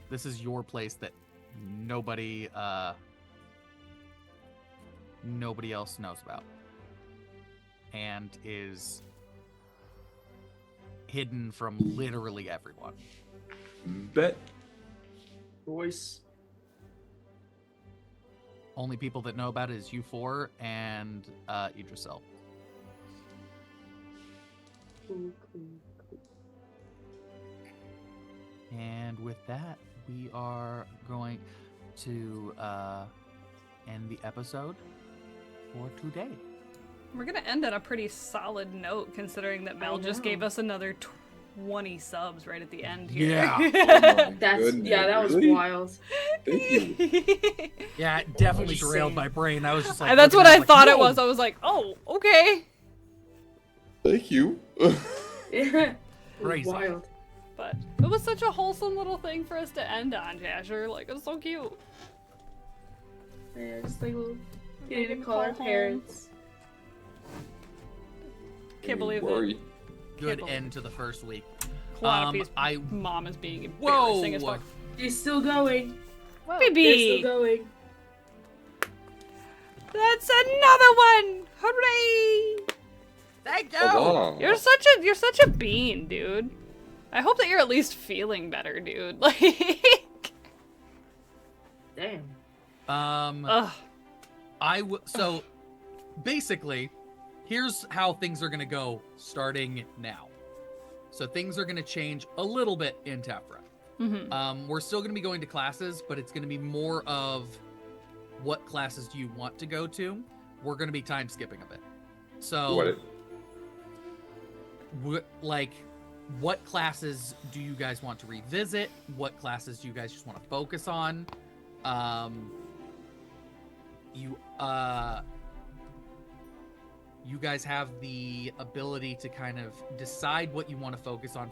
this is your place that nobody else knows about and is hidden from literally everyone. Bet. Voice. Only people that know about it is you four and Idrisil. Cool. And with that, we are going to end the episode for today. We're gonna end on a pretty solid note, considering that Mel just gave us another 20 subs right at the end here. Yeah. That was Really? wild. Thank you. Yeah, it definitely What are you derailed saying? my brain. I was just like, And that's what looking I at it thought like, it was. "Whoa." I was like, oh, okay. Thank you. Yeah. Crazy. Wild. But it was such a wholesome little thing for us to end on, Jasher. Like, it was so cute. Yeah, just like little getting to Maybe call our call home. parents. Can't believe worry. it. Good Can't end to the first week. Calliope's I mom is being Whoa. embarrassing as fuck. She's still going. Whoa. They're Baby! still going. That's another one! Hooray! thank you. Oh, You're such a bean, dude. I hope that you're at least feeling better, dude. Like, Damn. ugh. So basically, here's how things are gonna go starting now. So things are gonna change a little bit in Tephra. Mm-hmm. We're still gonna be going to classes, but it's gonna be more of what classes do you want to go to. We're gonna be time skipping a bit. So what classes do you guys want to revisit? What classes do you guys just want to focus on? You guys have the ability to kind of decide what you want to focus on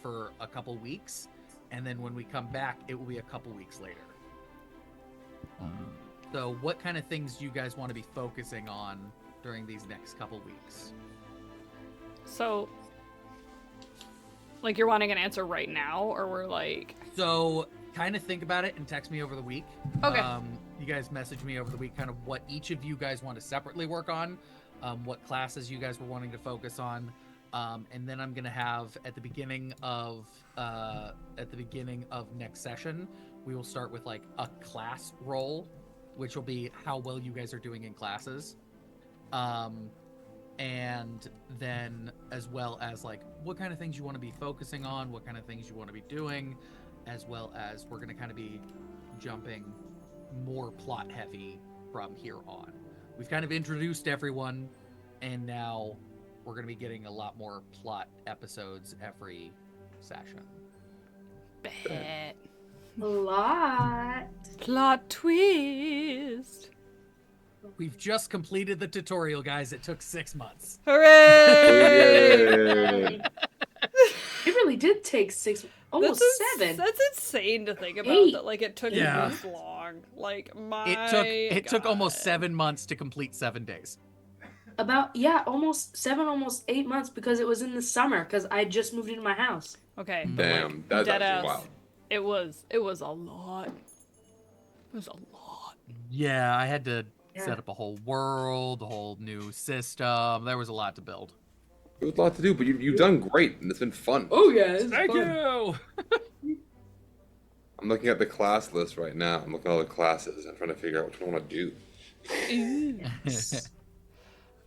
for a couple weeks, and then when we come back, it will be a couple weeks later. So what kind of things do you guys want to be focusing on during these next couple weeks? So, like, you're wanting an answer right now, or we're like... So kind of think about it and text me over the week. Okay. You guys message me over the week kind of what each of you guys want to separately work on, what classes you guys were wanting to focus on, and then I'm gonna have at the beginning of next session, we will start with like a class roll, which will be how well you guys are doing in classes, and then as well as like what kind of things you want to be focusing on, what kind of things you want to be doing, as well as we're gonna kind of be jumping more plot heavy from here on. We've kind of introduced everyone, and now we're going to be getting a lot more plot episodes every session. Bet. A lot. Plot twist. We've just completed the tutorial, guys. It took 6 months. Hooray! It really did take almost 7. That's insane to think about. 8. That like it took Yeah. this long. Like my. It took almost God. 7 months to complete 7 days. Almost 7, almost 8 months because it was in the summer because I just moved into my house. Okay. Damn, that's Dead actually ass. wild. It was a lot. It was a lot. Yeah, I had to Yeah. set up a whole world, a whole new system. There was a lot to build. It was a lot to do, but you've done great, and it's been fun. Oh yeah, it's Thank fun. you. I'm looking at the class list right now. I'm looking at all the classes. I'm trying to figure out which one I want to do.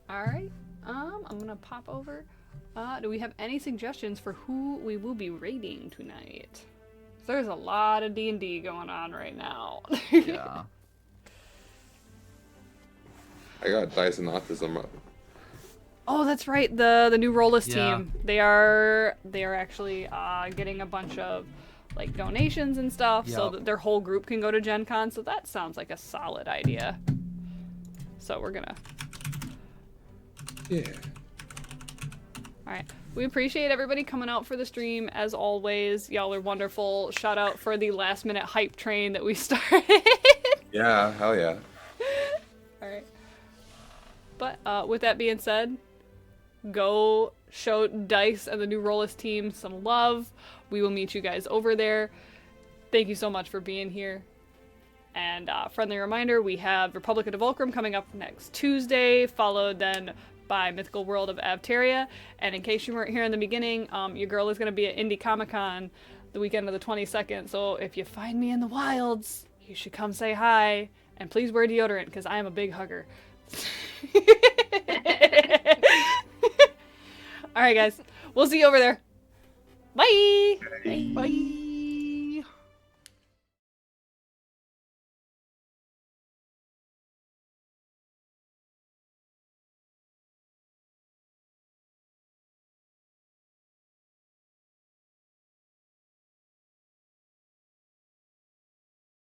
All right. I'm gonna pop over. Do we have any suggestions for who we will be raiding tonight? There's a lot of D&D going on right now. Yeah. I got dice and autism. Oh, that's right. The new Rollless Yeah. team. They are actually getting a bunch of like donations and stuff, so Yep. that their whole group can go to Gen Con. So that sounds like a solid idea. So we're gonna. Yeah. All right. We appreciate everybody coming out for the stream as always. Y'all are wonderful. Shout out for the last minute hype train that we started. Yeah, hell yeah. All right. But with that being said, go show Dice and the new Rollless team some love. We will meet you guys over there. Thank you so much for being here. And friendly reminder, we have Republic of Devulcrum coming up next Tuesday, followed then by Mythical World of Avteria. And in case you weren't here in the beginning, your girl is going to be at Indie Comic Con the weekend of the 22nd. So if you find me in the wilds, you should come say hi. And please wear deodorant, because I am a big hugger. All right, guys. We'll see you over there. Bye. Bye.